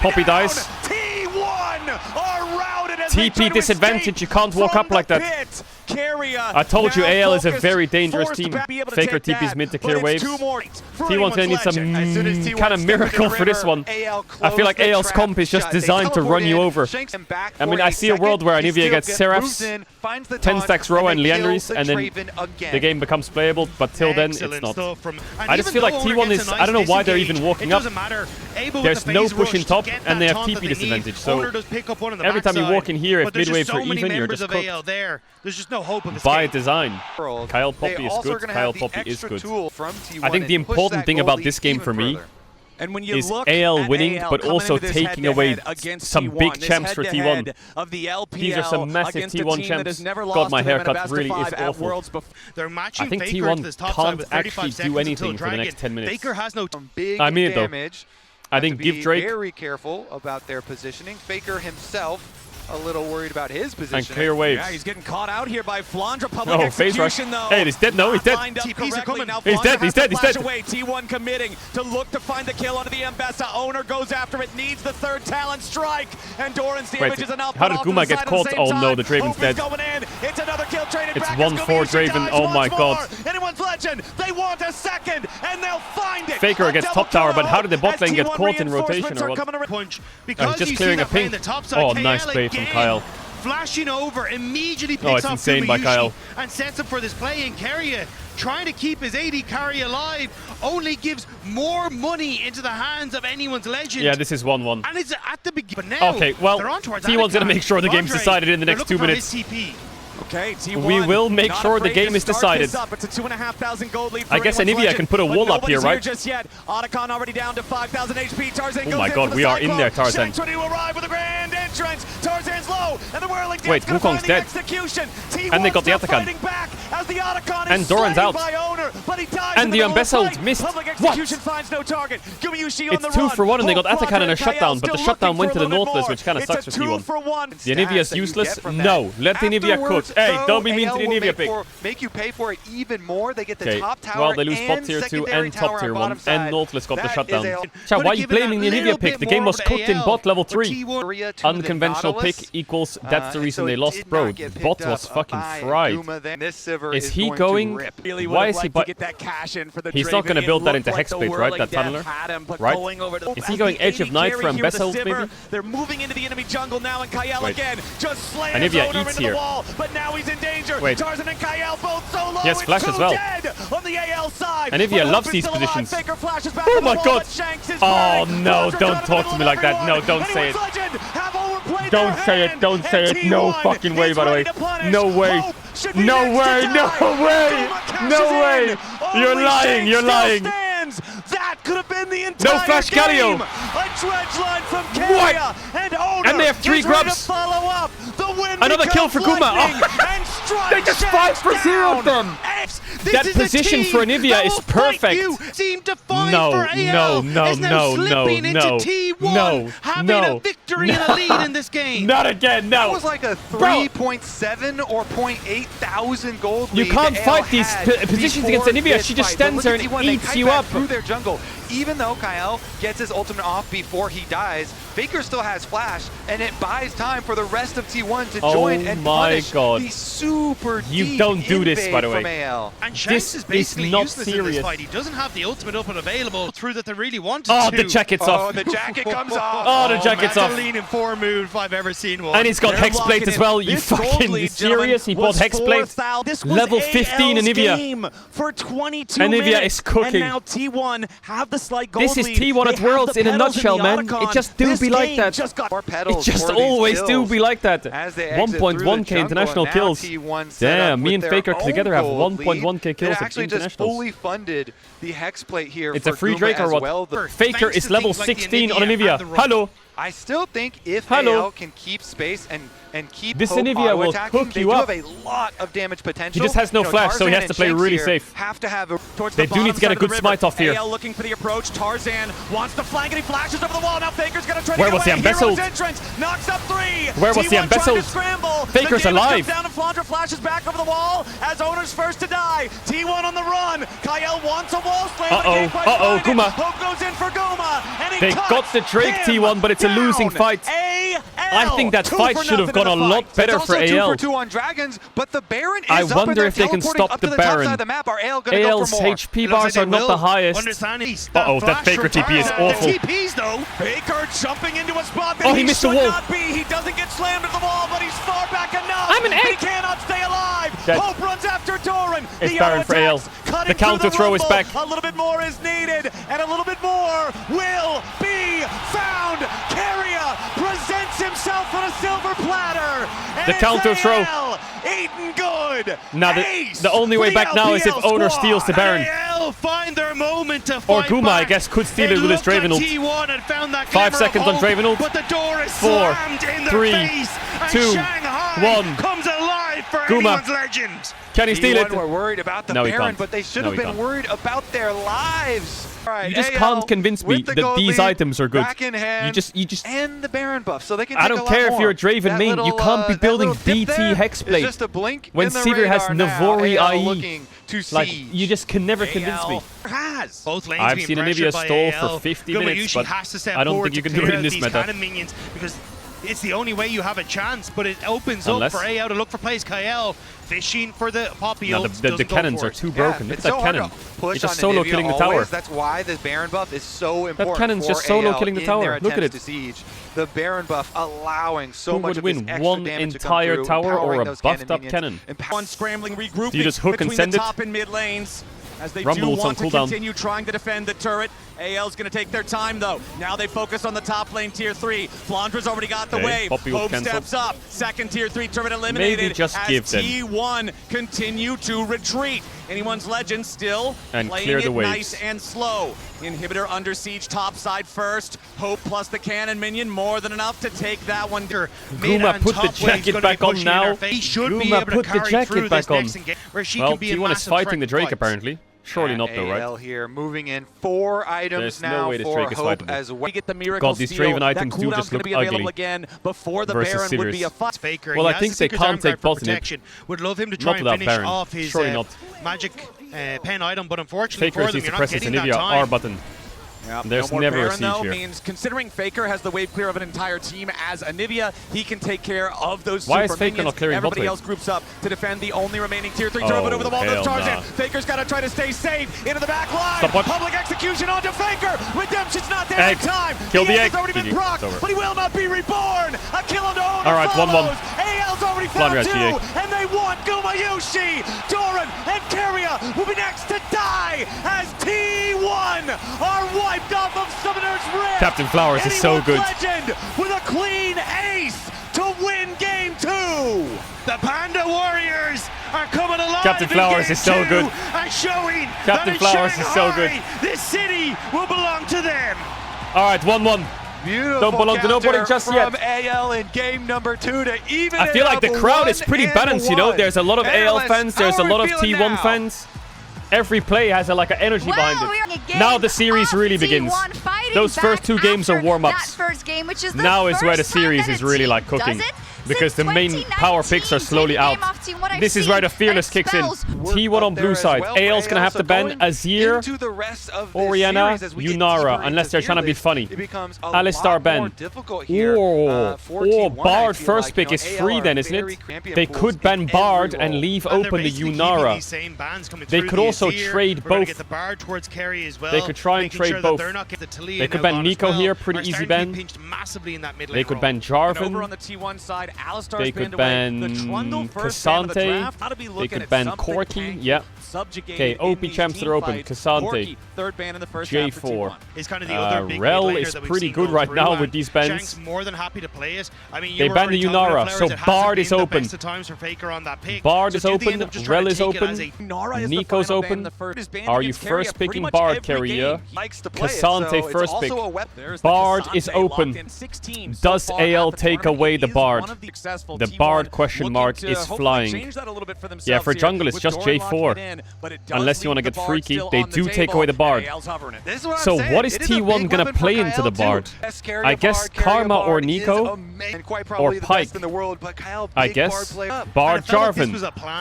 Poppy dies. T1 are routed as TP disadvantage, you can't walk up like that. I told you AL is a very dangerous team. Faker TP's mid to clear waves. T1's gonna need some kind of miracle for this one. I feel like AL's comp is just designed to run you over. I mean, I see a world where Anivia gets Seraphs, 10 stacks Roa and Leandris, and then the game becomes playable, but till then, it's not. I just feel like T1 is, I don't know why they're even walking up. There's no push in top, and they have TP disadvantage, so every time you walk in here, if mid-wave for even, you're just cooked. There's just no hope of escape. By design. Kyle Poppy is good, Kyle Poppy is good. I think the important thing about this game for me is AL winning, but also taking away some big champs for T1. These are some massive T1 champs. God, my haircut really is awful. I think T1 can't actually do anything for the next 10 minutes. I mean it though. I think give Drake. Very careful about their positioning. Faker himself a little worried about his position. And clear waves. Yeah, he's getting caught out here by Flandra. Public execution, though. Hey, he's dead. No, he's dead. TPs are coming. Now he's dead. He's dead. He's dead. Away. T1 committing to look to find the kill onto the Mbessa. Owner goes after it. Needs the third talent strike. And Doran's damage is enough. How did Guma get caught? Oh no, the Draven's dead. Going in. It's another kill. It's 1-4 Draven. Oh my god. Anyone's legend. They want a second, and they'll find it. Faker against top tower, but how did the bot lane get caught in rotation or what? Because he's just clearing a ping. Oh, nice play from Kyle. Flashing over, immediately picks up insane by Kyle. And sets up for this play in Keria, trying to keep his AD carry alive, only gives more money into the hands of anyone's legend. Yeah, this is 1-1. And it's at the beginning. But now, okay, well, T1's gonna make sure the game's decided in the next 2 minutes. Okay, T1, we will make sure the game is decided. It's a 2,500 gold lead for I guess Anivia can put a wall up here, right? Just yet. Otacon already down to 5,000 HP. Tarzan oh my god, we are in there, Tarzan. Shanks ready to arrive with a grand entrance. Tarzan's low, and the whirling wait, Wukong's dead. And they got the Otacon. And Doran's out. Owner, and the Mbessa ult missed. What? Finds no target. It's 2 for 1 and they got Otacon and a shutdown, but the shutdown went to the Nautilus, which kind of sucks for T1. The Anivia's useless? No, let the Anivia cook. Hey, don't be mean to the Anivia pick. Make you pay for it even more. They get the top tower. Well, they lose bot tier 2 and top tier 1, and Nautilus got the shutdown. Chat, why are you blaming the Anivia pick? The game was cooked in bot level 3. Unconventional pick equals that's the reason they lost. Bro, bot was fucking fried. Is he going? Why is he? He's not going to build that into Hexblade, right? That tunneler, right? Is he going Edge of Night from Mbessa maybe? They're moving into the enemy jungle now, and Kyle again just slams Anivia Owner eats into here. the wall, but now he's in danger. Wait. Tarzan and Kyle both so low. He has flash as well. On the AL side. Anivia loves these positions. Oh my god. Oh no, don't talk to me like that. No, don't say it. Don't say it, don't say it. No fucking way, by the way. No way. No way, no way. No way. You're lying, you're lying. That could have been the entire no flash Galio. A dredge line from Keria, and they have 3 grubs. Another kill for Guma. Oh. They just 5 for 0 them. That position for Anivia is perfect. No. A victory and a lead in this game. Not again, no. That was like a 3.7 or 0.8 thousand gold lead. You can't fight these positions against Anivia. She just stands there and eats you up. Through their jungle. Even though Kyle gets his ultimate off before he dies, Faker still has flash, and it buys time for the rest of T1 to join and punish the super deep You don't do this, by the way. And Shanks is basically useless in this fight. He doesn't have the ultimate up and available through that they really wanted to. Oh, the jacket's off. Oh, the jacket comes off. Oh, the jacket's off. That's a lean-in 4 move if I've ever seen one. And he's got Hexblade as well. You fucking serious? He bought Hexblade. Level 15 Anivia. For 22 Anivia is cooking. And now T1 have the slight gold This is T1 at Worlds in a nutshell, man. It just do be like that. It just always do be like that. 1.1k international kills. Damn, me and Faker together have 1.1k kills at actually just fully funded the Hexplate here. It's a free Drake or what? Faker is level 16 on Anivia. Hello. I still think if AL can keep space and keep this Anivia will hook you up. They do have a lot of damage potential. He just has no flash, so he has to play really safe. They do need to get a good smite off here. AL looking for the approach. Tarzan wants to flank and he flashes over the wall. Now Faker's gonna try to Where was the Mbessa? Knocks up 3. Where was the Mbessa? Faker's alive. Down and Flandra flashes back over the wall as Owner's first to die. T1 on the run. Kyle wants a wall slam. Guma. Hope goes in for Guma. And they got the Drake T1, but it's a losing fight. I think that fight should have gone a lot better for It's AL. also 2 for 2 on Dragons, but the Baron is I up wonder and if they can teleporting stop up to the top Baron. side of the map. Are AL gonna go AL's for more? HP bars are not the highest. Uh-oh, that Faker TP is awful. The TPs though. Faker jumping into a spot that Oh, he missed the should wall. not be. He doesn't get slammed to the wall, but he's far back enough. I'm an He egg. cannot stay alive. Dead. Hope runs after Doran. It's The Baron auto for AL. attacks, cutting The counter through throw is rumble. back. A little bit more is needed, and a little bit more will be found. Carrier presents himself on a silver platter. And The counter it's throw. AL eating good. Now the only way back now is if LPL Owner squad. steals the Baron. AL find their moment to Or fight Guma, I back. guess, could steal They it with his looked at Draven ult. T1 and found that 5 glimmer of seconds on hope, Draven ult. but the door is 4, slammed in their 3, face, and 2, Shanghai 1. comes alive for Guma. anyone's legend. Can he steal it? T1 were worried about the No, he Baron, can't. but they should No, have he been can't. worried about their lives. All right, You just AL can't convince me with the that gold these lead, items are good. back in hand, You just. and the Baron buff, so they can I take don't a lot care if more. you're a Draven That main, you little, can't be that building little dip BT there Hexblade. is just a blink When in the Seaver has radar now. Navori AL IE. looking to Like, siege. you just can never convince me. Has. Both lanes I've being seen pressured Anivia by stall AL. for 50 Guma minutes, usually but has to step I don't forward think you to can do it clear in out this these meta. cannon minions, because it's the only way you have a chance, but it opens Unless- up for AL to look for plays. Kael fishing for the poppy No, ult, the doesn't go cannons for are it. too broken. Look at it's that so hard cannon. to push It's just on solo Anivia killing the always. tower. That's why this Baron buff is so important. cannon's for just solo AL killing the in tower. their Look at attempts it. to siege. The Baron buff allowing so Who much would of this win, extra one damage to come entire through, tower or empowering a those buffed up minions, cannon? One scrambling regrouping Do you just hook and between send the it? top and mid lanes. As they Rumble do ult's on want to cooldown. continue trying to defend the turret. AL's going to take their time, though. Now they focus on the top lane, tier 3. Flandra's already got the Okay, wave. Poppy ult Hope cancelled. steps up. Second tier 3 turret eliminated. Maybe just as give them. T1 continue to retreat. Anyone's Legend still And playing clear the it waves. nice and slow. Inhibitor under siege, top side first. Hope plus the cannon minion, more than enough to take that one. Mid Guma, and put the top lane's jacket gonna be back on pushing in now. her face. He should be Guma, able to put the carry jacket through back this on. next engage, where she Well, can be a T1 is massive fighting threat the Drake, fights. apparently. Surely not, though, AL right? here moving in 4 items There's no now way this for Drake is Hope fightable. as well. We get the miracle God, these steal. Draven That items do cooldown's just gonna look be available ugly again before the versus Baron would be a Sivers. fight. Faker. Well, He I has think the they Seeker's can't arm take guard for bot in it. protection. Would love him to Not try and without finish Baron. off his Surely not. magic pen item, but unfortunately Faker for them, needs you're to not press his getting that Anivia R time. button. Yep, There's no more never a Baron, siege though, here. means considering Faker has the wave clear of an entire team as Anivia, he can take care of those Why super is Faker minions. not clearing bot Everybody lane? else groups up to defend the only remaining tier 3 Oh, turret over the wall. There's hell Tarzan. nah. Faker's got to try to stay safe into the back line. Stop what? Public execution onto Faker. Redemption's not there Egg. in time. Kill the egg. Has already been GG. procced, It's over. but he will not be reborn. A kill onto Owner. All right, 1-1. follows. AL's already found Flandre 2, has GA. and they want Gumayushi. Doran and Carrier will be next to die as T1 are wiped off of Summoner's Rift. Captain Flowers is so Anyone's good. Legend with a clean ace to win game 2. The Panda Warriors are coming alive. Captain in Flowers game is so 2 good. And showing Captain that in Flowers is so good. Shanghai, this city will belong to them. All right, 1-1. Beautiful Don't belong to nobody counter just from yet. AL in game number 2 to even I feel it like the up crowd is pretty 1-1. balanced, you know. There's a lot of AL Analysts, fans, there's how a are lot we of feeling T1 now? fans. Every play has like an energy behind it. Now the series really begins. Those first 2 games are warm-ups. Now is where the series is really like cooking. Because the main power picks are slowly out. This is where the Fearless kicks in. T1 on blue side. AL's gonna have to ban Azir, Orianna, Yunara, unless they're trying to be funny. Alistar ban. Bard first pick is free then, isn't it? They could ban Bard and leave open the Yunara. They could also trade both. They could try and trade both. They could ban Nico here, pretty easy ban. They could ban Jarvan. Over on the T1 side, Alistar's They banned could away. ban The Trundle first ban of the Cassante. draft. Gotta be They looking could at ban something Corki. tanky, Yeah. subjugated Okay, in OP these champs team are open. fights. Cassante. Corki, third ban in the first half for J4. T1. Is kind of the other big Rel mid laner is that we've pretty seen good go right through, now and with these bans. Shank's more than happy to play it. I mean, They you were banned the already talking Yunara, about so Flowers. It hasn't Bard been is the open. best of times for Faker on that pick. Bard So is do they end open, up just trying Rel to is take it open. as a- Nara is the Nico's final ban open. in the first. Is banned Are you against Carrier first pretty picking much Bard, every Carrier? game. Likes to play it, Cassante so it's first also pick. a weapon. There's the Bard Cassante is open. locked in 16 so Does far at AL the take tournament. away He the is Bard? one of the successful The T1 Bard question looking mark to is hopefully flying. change that a little bit for Yeah, themselves for here jungle it's with just J4. Unless you want to get freaky, they do take away the Bard. So what is T1 going to play into the Bard? I guess Karma or Nico or Pike. I guess Bard Jarvan.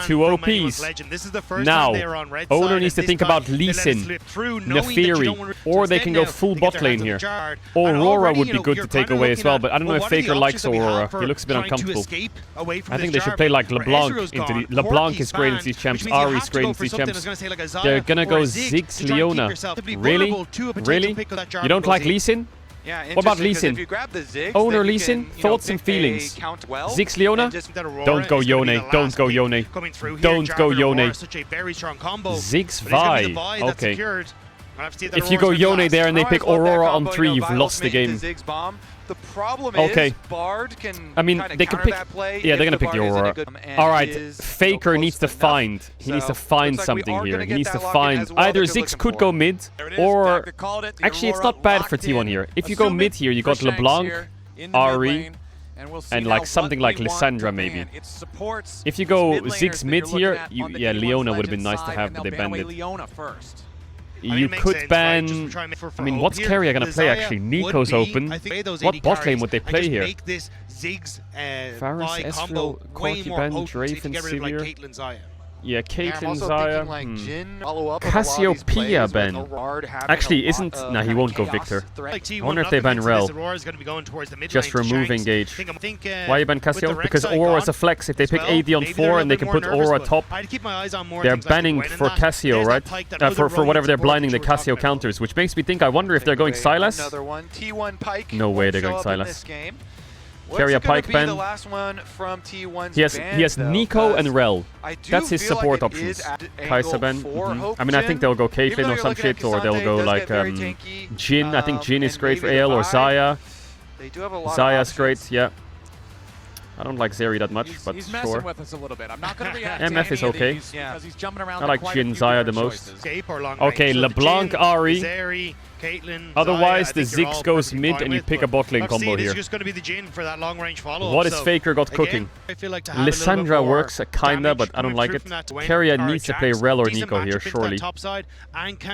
2 OPs. Now, Owner needs to think about Lee Sin, Neferi, or they can go full bot lane here. Aurora would be good to take away as well, but I don't know if Faker likes Aurora. He looks a bit uncomfortable. I think they should play like LeBlanc into the... LeBlanc is great into these champs, Ahri's great into these champs. They're gonna go Ziggs, Leona. Really? Really? You don't like Lee Sin? What about Lee Sin? Owner Lee Sin? Thoughts and feelings? Ziggs Leona? Don't go Yone. Don't go Yone. Don't go Yone. Ziggs Vi. Okay. If you go Yone there and they pick Aurora on 3, you've lost the game. The problem is Bard can I mean, they can pick... Yeah, they're going to pick the Aurora. Alright, Faker needs to find. He needs to find something here. He needs to find... Either Ziggs could go mid, or... Actually, it's not bad for T1 here. If you go mid here, you got LeBlanc, Ahri, and like something like Lissandra maybe. If you go Ziggs mid here, yeah, Leona would have been nice to have, but they banned it. You could ban... I mean, what's Keria going to play, actually? Nico's open. What bot lane would they play here? Varus, Ezreal, Corki Ben, Draven, Sivir. Yeah, Caitlyn, Xayah. Cassiopeia Ben. Actually, isn't... Nah, he won't go Victor. I wonder if they ban Rel. Just remove engage. Why you ban Cassio? Because Aura's a flex. If they pick AD on 4 and they can put Aura top, they're banning for Cassio, right? For whatever they're blinding the Cassio counters, which makes me think, I wonder if they're going Sylas? No way they're going Sylas. Keria Pike ban. He has Nico and Rel. That's his support options. Kai'Sa ban. I mean, I think they'll go Caitlyn or some shit, or they'll go like Jhin. I think Jhin is great for AL, or Xayah. Xayah's great, yeah. I don't like Zeri that much, but he's sure. messing with us a little bit. I'm not going to react MF is okay. He's jumping around I like Jhin, Xayah the most. Okay, LeBlanc, Ahri. Caitlyn, Otherwise, the Ziggs goes mid and you pick a bot lane combo here. It's just going to be the Jhin for that long range follow. What is Faker got cooking? Lissandra works kinda, but I don't like it. Keria needs to play Rel or Nico here, surely.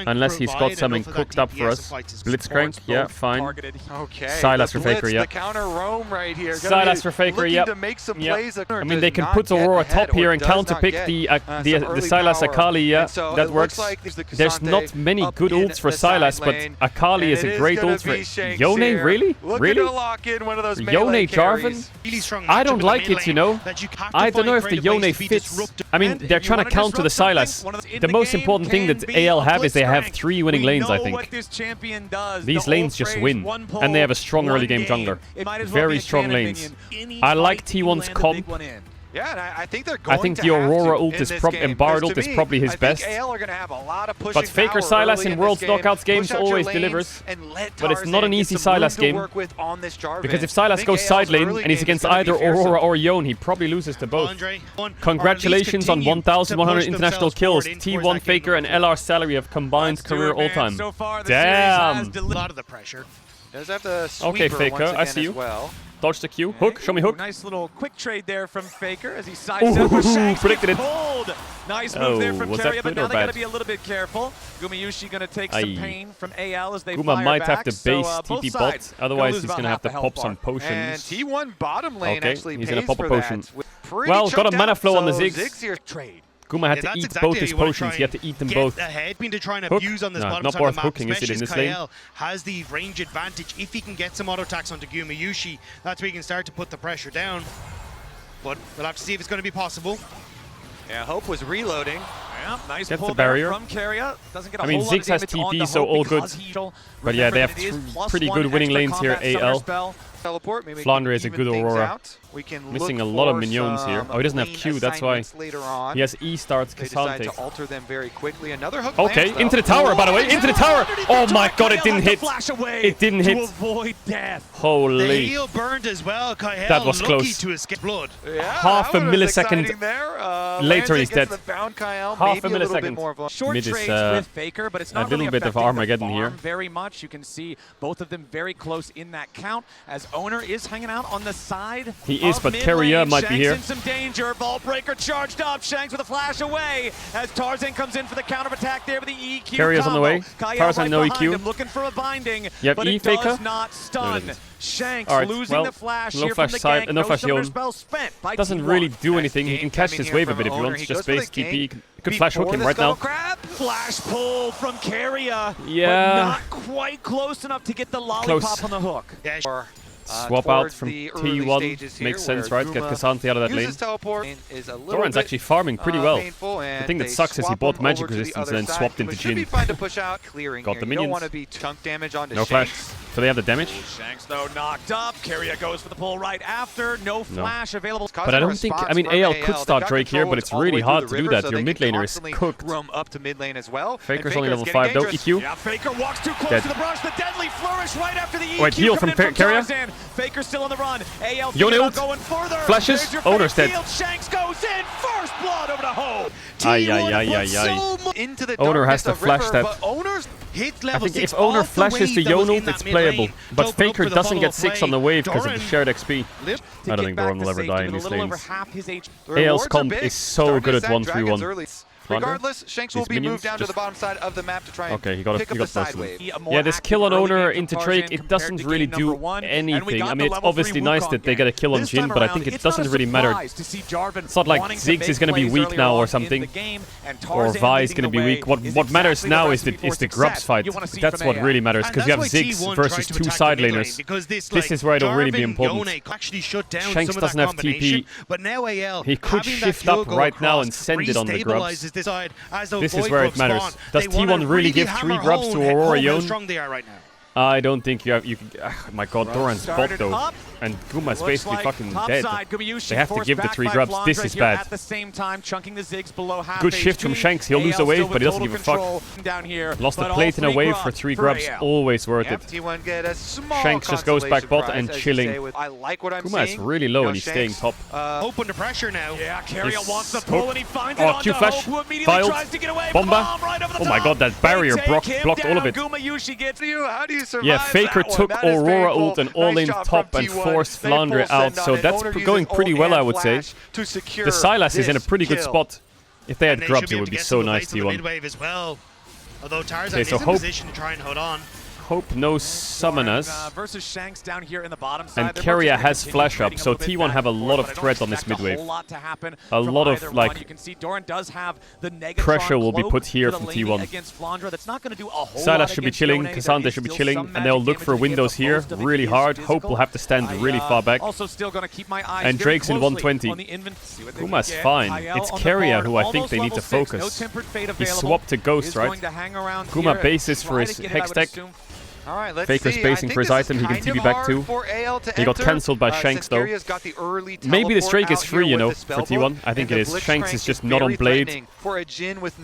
Unless he's got something cooked up for us. Blitzcrank, yeah, fine. Sylas for Faker, yeah. Sylas for Faker, yeah. I mean, they can put Aurora top here and counterpick the Sylas Akali, yeah. That works. There's not many good ults for Sylas, but Akali is a great ult for... Yone, really? Really? Yone Jarvan? I don't like it, you know. I don't know if the Yone fits. I mean, they're trying to counter the Sylas. The most important thing that AL have is they have 3 winning lanes, I think. These lanes just win. And they have a strong early game jungler. Very strong lanes. I like T1's comp. Yeah, and I think they're I think the Aurora ult is and Bard ult is probably his best. But Faker Sylas in Worlds Knockouts games always delivers. But it's not an easy Sylas game. Because if Sylas goes side lane and he's against either Aurora or Yone, he probably loses to both. Congratulations on 1,100 international kills. T1 Faker and LR Salary have combined career all-time. Damn! Okay, Faker, I see you. Dodge the Q. Hook. Show me hook. Nice little quick trade there from Faker as he sidestepped for Shanks. Predicted it. Nice move there from Keria, but now they got to be a little bit careful. Gumayushi going to take some pain from AL as they Guma might back. have to base TP bot, otherwise he's going to have to pop some potions. And T1 bottom lane actually he's going to pop a potion. Well, got a mana flow on the Ziggs here. Trade. Guma had to eat both his potions. He had to eat them both. Hook? No, not worth hooking, is it, in this lane? Has the range advantage. If he can get some auto attacks onto Gumayushi, that's where he can start to put the pressure down. But we'll have to see if it's going to be possible. Yeah, Hope was reloading. Yeah, nice Gets pull the barrier. From Keria. Doesn't get a I mean, whole lot of Ziggs has TP, so all good. But yeah, they have pretty good winning lanes here, AL. Flandre is a good Aurora. Missing a lot of minions here. Oh, he doesn't have Q, that's why. He has E starts Cassante. Okay, into the tower, by the way, into the tower! Oh my god, it didn't hit! It didn't hit! Holy. That was close. Half a millisecond later he's dead. Half a millisecond. Mid is a little bit of Armageddon here. Very much. You can see both of them very close in that count as Owner is hanging out on the side. He is, but Carrier might be here. Shanks in some danger. Vault Breaker charged up. Shanks with a flash away as Tarzan comes in for the counterattack there with the EQ. Carrier's on the way. Kael Tarzan right no behind EQ. him, looking for a binding, You have but E it Faker? does not stun. No, it Shanks Alright, losing well, the flash no here flash from the side, gank. no flash summoner Yon. spell spent by Doesn't T1. really do anything. He can catch Coming his here wave a from bit if he Owner. wants. He Just goes for the base TP. gank Could flash hook before him the right now. Skull Crab. Flash pull from Carrier, Yeah. but not quite close enough to get the lollipop Close. on the hook. Yeah, Swap out from T1. Makes sense, right? Get Cassante out of that lane. Doran's actually farming pretty well. The thing that sucks is he bought magic resistance and then swapped into Jhin. Got the minions. want to be chunk damage onto No flash. So they have the damage. Shanks though knocked up. Carrier goes for the pull right after. No flash available. But I don't think, I mean, AL could start Drake here, but it's really hard to do that. Your mid laner is cooked. Roam up to mid lane as well. Faker's only level 5 though. EQ. Yeah, Faker walks too close Dead. to the brush. The deadly flourish right after the EQ. Wait, heal coming from in Carrier? Tarzan. Faker still on the run. AL Yone ult. going further. Flashes. There's your Owner's fake dead. field. Shanks goes in. First blood over to home. Ay, T1 ay, ay, put ay, ay. so much Into the Owner has darkness to of flash River, that. but Owner's hit I level think 6 if Owner off the flashes the wave that was Yone in ult, that it's mid playable. lane. But Open up Faker for the doesn't follow-up get 6 on the play. wave because of the Doran shared XP. to I don't get think back Doran to will ever safety die in with these a little over lanes. half his HP. AL's comp is so good at 1-3-1. Regardless, Shanks will These be minions moved down to just- the bottom side of the map to try and Okay, he got pick up the most side of them. wave. Yeah, this kill on Owner into Drake, it doesn't really do anything. I mean, it's obviously nice that they get a kill on Jhin, but I think it doesn't really matter. It's not like Ziggs is going to be weak now or something, or Vi is going to be weak. What matters now is the Grubs fight. That's what really matters, because you have Ziggs versus 2 side laners. This is where it'll really be important. Shanks doesn't have TP. He could shift up right now and send it on the Grubs. This is where it matters. Does T1 really give 3 grubs to Aurora Yone? I don't think you have. You can. My God, Doran's bot though, and Guma's basically fucking dead. They have to give the 3 grubs. This is bad. At the same time, chunking the Ziggs below half Good shift from HP. Shanks. He'll lose a wave, but he doesn't total give a fuck. control down here, Lost but a all plate in a 3 wave for 3 grubs. AL. Always worth it. T1 get a small Shanks just goes back bot consolation and prize, as you chilling. say, with- I like what I'm Guma is seeing. really low You know, and he's staying Shanks, top. Hope under pressure now. Yeah, Carrier He's wants the pull hooked. and he finds Oh, it on Q the flash. Hope, who immediately Filed. tries to get away. Bomba. Bomb right over the Oh my top. God, that barrier They take blocked him all of down. it. Gumayushi gets How do you survive Yeah, Faker that one? took That is Aurora painful. ult and all Nice in shot top from and T1. forced They Flandre full send out, on so it. that's Owner uses going pretty ult well, and I would say. flash to secure The Sylas is in a this pretty good kill. spot. If they had And they grubs, should be it able would to be get so to the nice, base of the T1. mid-wave as well. Although Tarzan Okay, is so in Hope- position to try and hold on. Hope no summoners. versus Shanks down here in the bottom side. And They're Carrier both gonna has continue flash up, trading a so little bit T1 back have a and lot forth, of but I don't threat on this expect mid-wave. A whole lot to happen A from lot of, either like, one. You can see Doran does have the Negatron pressure will be cloak put here for the from laning T1. against Flandre. That's not going to do a whole Sylas lot should be against chilling, Yone. Cassandra There is should be still chilling, some and they'll magic look for damage to give, windows but here most of it really is hard. Hope physical. will have to stand really far back. Also still going to keep my eyes And very Drake's in closely 120. on the see what they Guma's can get. fine. Kael It's on the Carrier board, who I think almost they need to level 6. No focus. tempered fate He available. swapped to Ghost, Is right? going to hang around Guma here, bases for try his to get it, Hex I would tech. assume. All right, let's Faker's see. spacing for his item. He can TP back too. He got cancelled by Shanks though. Maybe the Drake is free, you know, for T1. I think it is. Shanks is just not on Blade.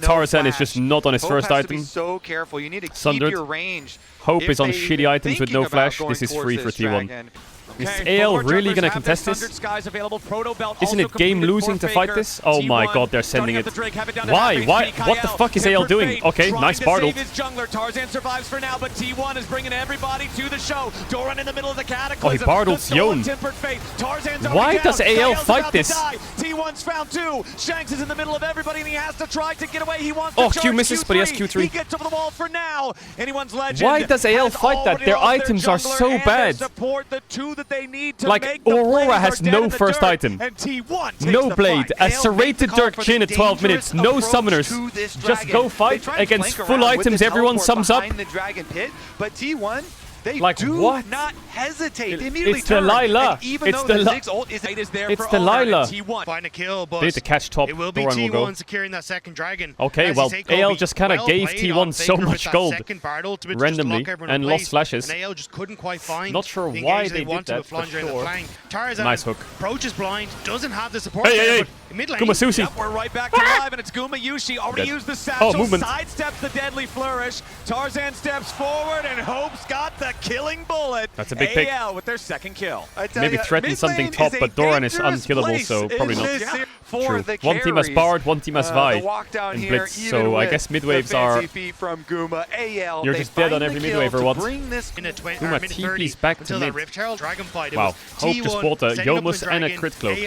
Tarzan is just not on his first item. So careful. You need to keep Sundered. your range. Hope If is on they shitty even items with no thinking about flash. going This is towards free for this T1. dragon. Is Okay, AL both really junglers gonna have contest their this? Sundered Skies available. Proto Belt Isn't also it game completed losing for to fight Faker. this? Oh my T1 God, they're sending starting it. up the Drake, have it down to Why? half Why? HP. What the Kael, fuck is AL tempered doing? fate, Okay, trying nice to Bartle. save his jungler. Tarzan survives for now, but T1 is bringing everybody to the show. Doran in the middle of the cataclysm. Oh, he Bartles The stolen Yone. tempered fate. Tarzan's Why already down. does AL Kael's fight about to this? die. T1's found 2. Shanks is in the middle of everybody, and he has to try to get away. He wants Oh, to Q charge misses, but he has Q3. He gets over the wall for now. Anyone's legend. Why does AL has fight that? already Their lost items their are jungler so and their bad. support, the 2 that they need to Like, make the Aurora plays has are dead no in the first dirt, item. and T1 takes No the Blade, fight. a AL makes the serrated call Dirk for Jhin the at 12 minutes, dangerous no approach summoners. to this Just dragon. go They fight try and against flank full around with items, the everyone teleport sums up. behind the dragon pit, but T1, they Like, do what? not hesitate. They immediately It's turn, Delilah. and even It's though the Deli- Ziggs ult is there It's for Owner and Delilah. T1. Find a kill, but They need to catch top. it will be Doran will go. T1 securing that second dragon. Okay, As well, you say, AL Kobe, just kinda well gave played T1 on so Faker much with that gold second Bartle to just randomly lock everyone and in lost place, flashes. And AL just couldn't quite find Not sure the why engage they did wanted that, with but Flandre in the sure. flank. Tarzan Nice hook. approaches blind, doesn't have the support. Hey, hey, there, hey. but mid lane, Guma Susi. Yep, we're right back to live, and it's Gumayushi. Already Dead. used the satchel, Oh, movement. sidesteps the deadly flourish. Tarzan steps forward, and Hope's got the the killing bullet. That's a big pick. AL with their second kill. Maybe threaten something top, but Doran is unkillable, so probably not. True. One team has Bard, one team has Vi in Blitz, so I guess mid-waves are... You're just dead on every mid-wave or what? Guma TP's back to mid. Wow. Hope just bought a Yomus and a crit cloak.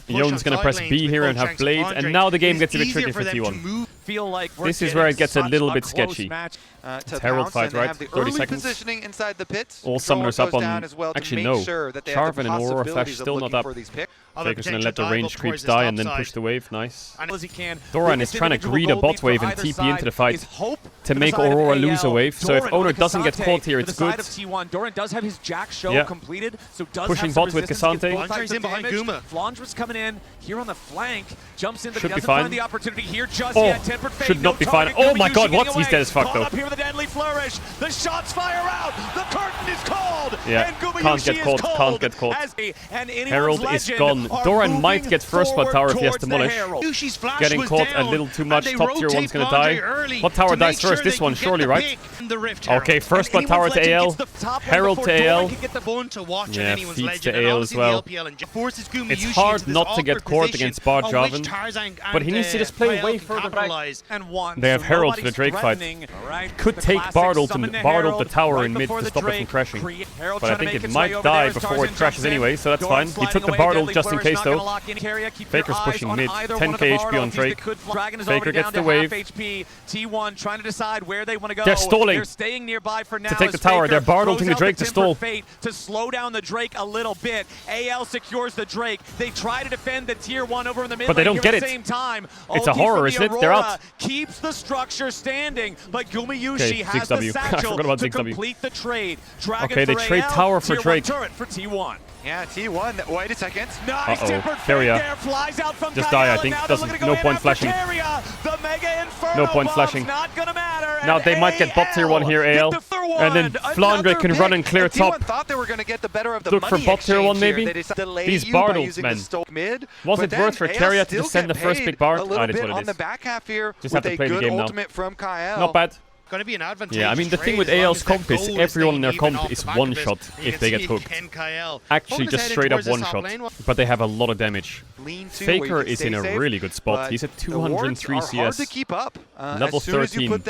Yone's gonna press B here and have Blade, and now the game gets a bit tricky for T1. This is where it gets a little bit sketchy. It's Herald fight, right? 30 seconds. All summoners up on... Actually, no. Charvin and Aurora Flash still not up. Faker's gonna let the range creeps die and then push the wave. Nice. Doran is trying to greed a bot wave and TP into the fight to make Aurora lose a wave. So if Owner doesn't get caught here, it's good. Doran does have his Jack show completed, so does pushing bot with Cassante. Flandra's in behind Guma. Flandra's coming in here on the flank. Jumps in, but should he be doesn't fine. find the opportunity here just yet. Tempered fate, should not be fine. Oh my god, what? He's dead as fuck though. Up here with a deadly flourish. The shots fire out. The curtain is called. Yeah, and can't get caught. Can't get caught. Herald is gone. Doran might get first blood tower if he has Demolish. Getting caught a little too much. Top tier one's gonna die. What tower dies first? This one, surely, right? Okay, first blood tower to AL. Herald to AL. Yeah, feeds to AL as well. It's hard not to get caught against Bard Jarvan, but he needs to just play way further back. They have Herald for the Drake fight. Could take Bard ult the tower in mid to stop it from crashing. But I think it might die before it crashes anyway, so that's fine. He took the Bard ult just in case though. Faker's pushing mid. 10k HP on Drake. Faker gets the wave. T1 trying to decide where they want to go. They're stalling. They're staying nearby for now. To take the tower. They're Bard ulting the Drake to stall. To slow down the Drake a little bit. AL secures the Drake. They try to defend the tier 1 over in the mid lane, but they don't get it. At the same time. It's a horror, isn't it? They're out. Keeps the structure standing, but Gumayushi has the satchel to complete the trade. Okay, they trade tower for Drake. Turret for T1. Yeah, T1. Wait a second. Nice tempered Keria. there, flies out from Just Caedrel, die, I think. No point flashing. No point flashing. Not gonna matter. Now they might get bot tier 1 here, AL. And then Flandre can run and clear top. Thought they were going to get the better of the look for bot tier 1 maybe. These Bard ults, man. Was it worth for Keria to just send the first big Bard? That is what it is. Just have to play the game now. Not bad. Going to be an advantage. Yeah, I mean the thing with AL's comp is everyone in their comp is one shot if they get hooked. Actually just straight up one shot. But they have a lot of damage. Faker is in a really good spot. He's at 203 CS. Level 13.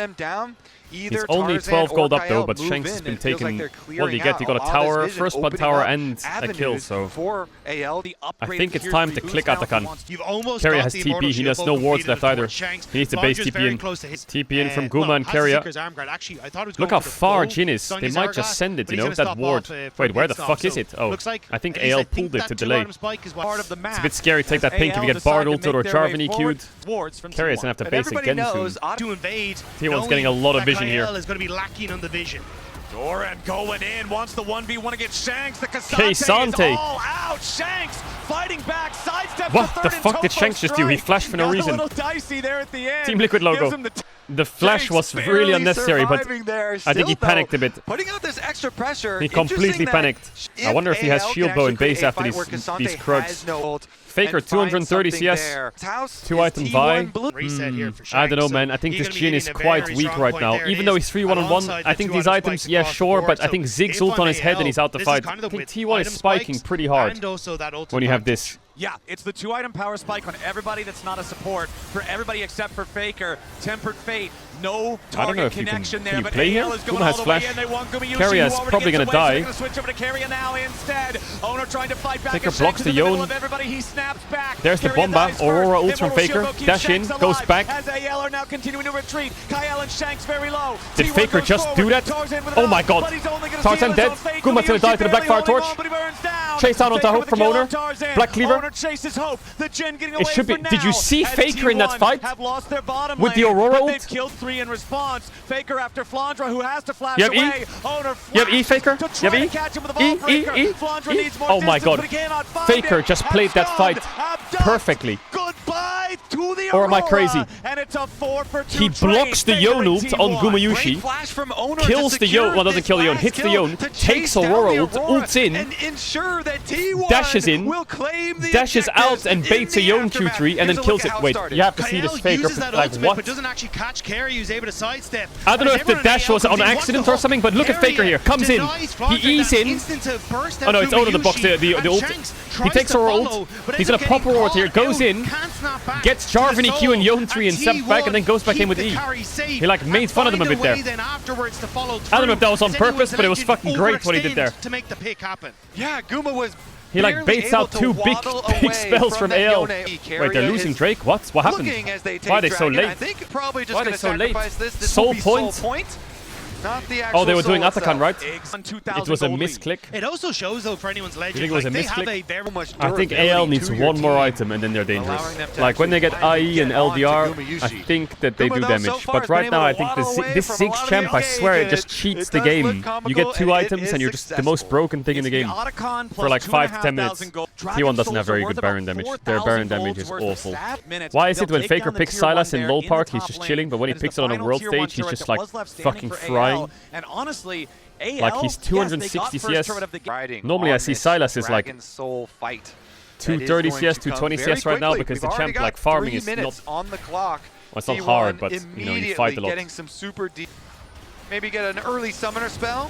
He's only 12 gold up though, but Shanks has been taken. What did he get? He got a tower, first blood tower, and a kill, so I think it's time to click Atakan. Keria has TP, he has no wards left either. He needs to base TP in. TP in from Guma and Keria. Look how far Jhin is. They might just send it, you know, that ward. Wait, where the fuck is it? Oh, I think AL pulled it to delay. It's a bit scary to take that pink if you get Bard ulted or Jarvan EQ'd. Keria's gonna have to base again soon. T1's getting a lot of vision here. Is going to be lacking on the vision. Doran going in, wants the 1v1 against Shanks. The Caedrel is all out. Shanks fighting back, sidestep. What the fuck did Shanks just do? He flashed for no reason. A little dicey there at the end. Team Liquid logo. The flash was really unnecessary, but I think he panicked a bit. Putting out this extra pressure. He completely panicked. I wonder if he has shield bow in base after these Krugs. Faker 230 CS, 2 item Vi. I don't know, man. I think this Jhin is quite weak right now. Even though he's 3 1-on-1, I think these items, yeah, sure, but I think Zig's ult on his head and he's out the fight. I think T1 is spiking pretty hard when you have this. Yeah, it's the 2-item power spike on everybody that's not a support, for everybody except for Faker. Tempered Fate, no target connection there, but AL is going all the way in. They want Keria is probably going to die. Gonna switch over to Keria now instead. Owner trying to fight back. Faker blocks the Yone. He snaps back. There's the Bomba. Aurora ults from Faker. Dash in, goes back. As AL are now continuing to retreat. Kael and Shanks very low. Did Faker just do that? Oh my god. Tarzan dead. Guma's going to die to the Blackfire Torch. Chase down onto Hope from Owner. Black Cleaver. It should be. Did you see Faker in that fight? With the Aurora ult? They've killed 3 in response. Faker after Flandra, who has to flash away. You have E, Faker? You have E? E? Flandra needs more Oh my god. distance, Faker just played that fight perfectly. Goodbye. way to the Or am I crazy? And it's a 4 for 2 He blocks the Yone ult on Gumayushi, kills the Yone, well, doesn't kill the Yone, hits the Yone, takes Aurora ult, ults in, dashes in, dashes out and baits a Yone Q3 and then kills it. Wait, you have to see this Faker, like what? Doesn't actually catch Carry, he was able to sidestep. I don't know if the dash was on accident or something, but look at Faker here, comes in, he eats in. Oh no, it's out of the box, the ult. He takes Aurora ult, he's gonna pop Aurora here, goes in, gets Jarvan EQ and Yone 3 and steps back and then goes back in with E. He like made fun of them a bit there. I don't know if that was on purpose, but it was fucking great what he did there. To make the pick happen. Yeah, Guma was he like baits out two big spells from AL. Wait, they're losing Drake? What happened? Why are they so late? Why are they so late? Soul point? Oh, they were doing Atakan, right? It was a misclick. It also shows, though, for anyone's legend, you think it was a misclick? I think AL needs one more item and then they're dangerous. Like when they get IE and LDR, I think that they do damage. But right now, I think this Ziggs champ, I swear, it just cheats the game. You get 2 items and you're just the most broken thing in the game for like 5 to 10 minutes. T1 doesn't have very good Baron damage. Their Baron damage is awful. Why is it when Faker picks Sylas in LoL Park, he's just chilling, but when he picks it on a world stage, he's just like fucking frying? And honestly, AL, like he's 260 CS. Normally I see Sylas is like 230 CS, 220 CS right now because the champ like farming is not on the clock. Well, it's not hard, but you know, you fight a lot. Getting some super deep. Maybe get an early summoner spell.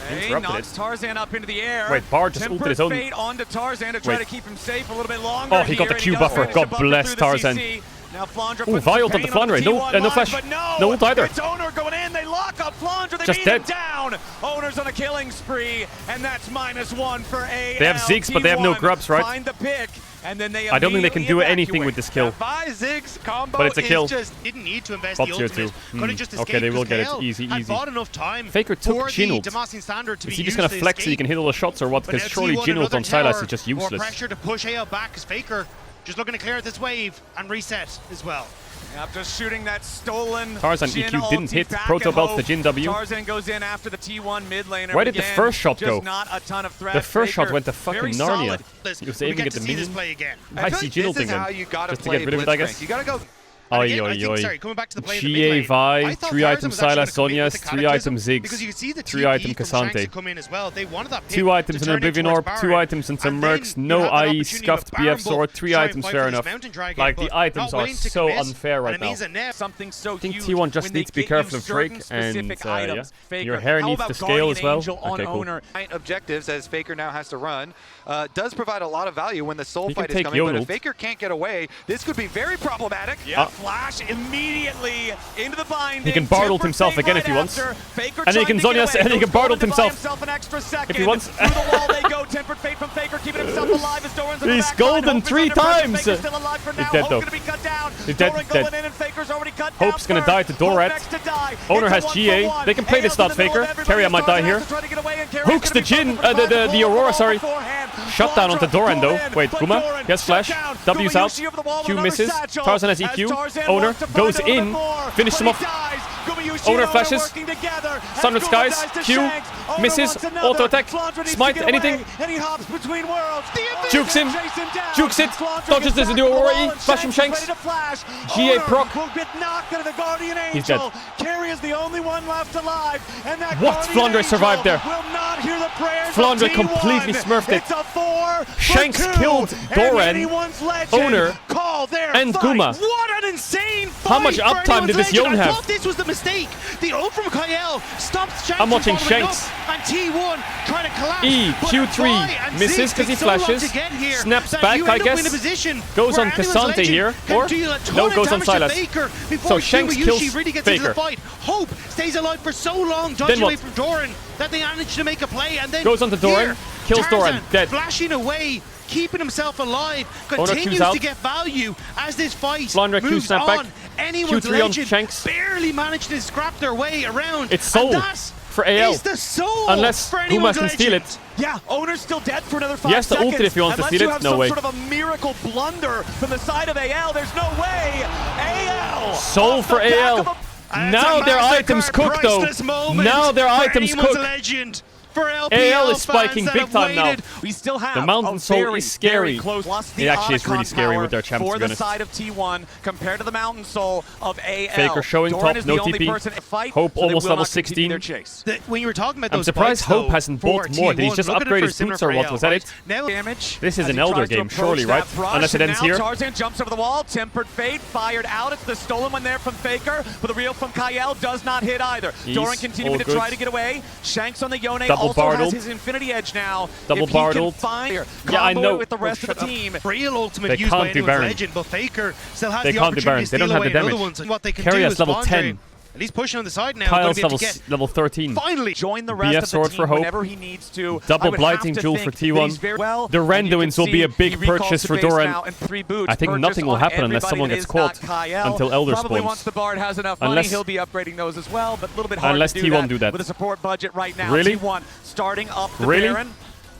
He knocks Tarzan up into the air. Wait, Bard just ulted his own. Fate onto Tarzan to try to keep him safe a little bit longer. Oh, he got the Q buffer. God bless Tarzan. Now Flandre Ooh, Vi ult on the Flandre. No flash. No ult either. It's Owner going in. They lock up Flandre. They just beat him down. Owner's on a killing spree, and that's -1 for AL. They have Ziggs, but they have no grubs, right? Find the pick, and then they I don't think they can do anything with this kill. But it's a kill. Didn't need to invest the ultimate. Okay, they will get it. Easy. Faker took Jhin ult. Is he just gonna flex so he can hit all the shots or what? Because surely Jhin ult on Sylas is just useless. Pressure to push AL back as Faker just looking to clear this wave and reset as well. After shooting that stolen Tarzan EQ didn't hit. Proto belts the Jhin W. Tarzan goes in after the T1 mid laner. Where did the first shot go? Not a ton of threat. The first shot went to fucking Narnia. He was aiming at the minion. I see Jhin ulting them. Just to get rid of it, I guess. You gotta go. Oi. GA Vi, 3 item Sylas Zhonya's, 3 item Ziggs, 3 item Cassante. 2 items in Oblivion Orb, 2 items in some Mercs, no IE, scuffed BF Sword, 3 items fair enough. Like the items are so unfair right now. I think T1 just needs to be careful of Drake and your hair needs to scale as well. Okay, cool. Objectives as Faker now has to run does provide a lot of value when the soul fight is coming, but if Faker can't get away, this could be very problematic. Flash immediately into the binding. He can Bard ult himself again if he wants. And he can Zhonya's and he can Bard ult himself if he wants. Through the wall they go. Tempered Fate from Faker keeping himself alive as Doran's He's golden 3 times. He's dead though. He's dead. Hope's gonna die to Dorat. Owner has GA. They can play this start Faker. Carrier might die here. Hooks the Jhin, the Aurora, sorry. Shut down onto Doran though. Wait, Guma gets flash. W's out. Q misses. Tarzan has EQ. Owner goes in. Finish him off. Owner flashes. Sunred Skies. Q misses. Auto attack. Smite. Anything. Jukes him. Jukes it. Dodges this into Aurora E. Flash from Shanks. GA proc. He's dead. What? Flandre survived there. Flandre completely smurfed it. Shanks killed Doran, Owner, and Guma. What an insane fight! How much uptime did this Yone have? I thought this was the mistake. The ult from Caedrel stops Shanks. I'm watching Shanks. And T1 trying to collapse. E, Q3 misses because he flashes. Snaps back, I guess. Goes on Cassante here. Or no, goes on Sylas. So Shanks kills Faker. Hope stays alive for so long, dodging away from Doran, that they managed to make a play and then goes on to Doran, kills Doran, dead. Flashing away, keeping himself alive, continues to get value as this fight moves on. Anyone's legend barely managed to scrap their way around. It's soul for AL. Unless Guma can steal it. Yeah, Owner's still dead for another 5 seconds. Yes, the ult if he wants to steal it. No way. Sort of a miracle blunder from the side of AL. There's no way. AL. Soul for AL. Now their items cooked though. Now their items cooked. for LPL AL is spiking big time now. We still have the Mountain Soul is scary. It actually is really scary with their champs, for to be the honest. side of T1 compared to the Mountain Soul of AL. Faker showing Doran top, no TP. Hope almost level 16. When you were talking about I'm those surprised spikes, Hope hasn't bought more. Did he just upgrade his boots or what? Was that it? Now, This is an Elder game, surely, right? Unless it ends here. Tarzan jumps over the wall. Tempered Fate fired out. It's the stolen one there from Faker, but the real from Caedrel does not hit either. Doran continuing to try to get away. Shanks on the Yone also has his Infinity Edge now. Double Bartled. Yeah, I know. With the rest of the team. Real ultimate used by anyone's legend, but Faker still has the opportunity to steal away another one. What they can do is level 10. And he's pushing on the side now. Kyle's level 13. Finally join the rest of the team whenever he needs to. Double Blighting Jewel for T1. The Randuins will be a big purchase for Doran. I think nothing will happen unless someone gets caught until Elder Probably spawns. once the Bard has enough money, he'll be upgrading those as well, but a little bit hard unless to do T1 do that. with a support budget right now. Really? T1 starting up the Really? Baron.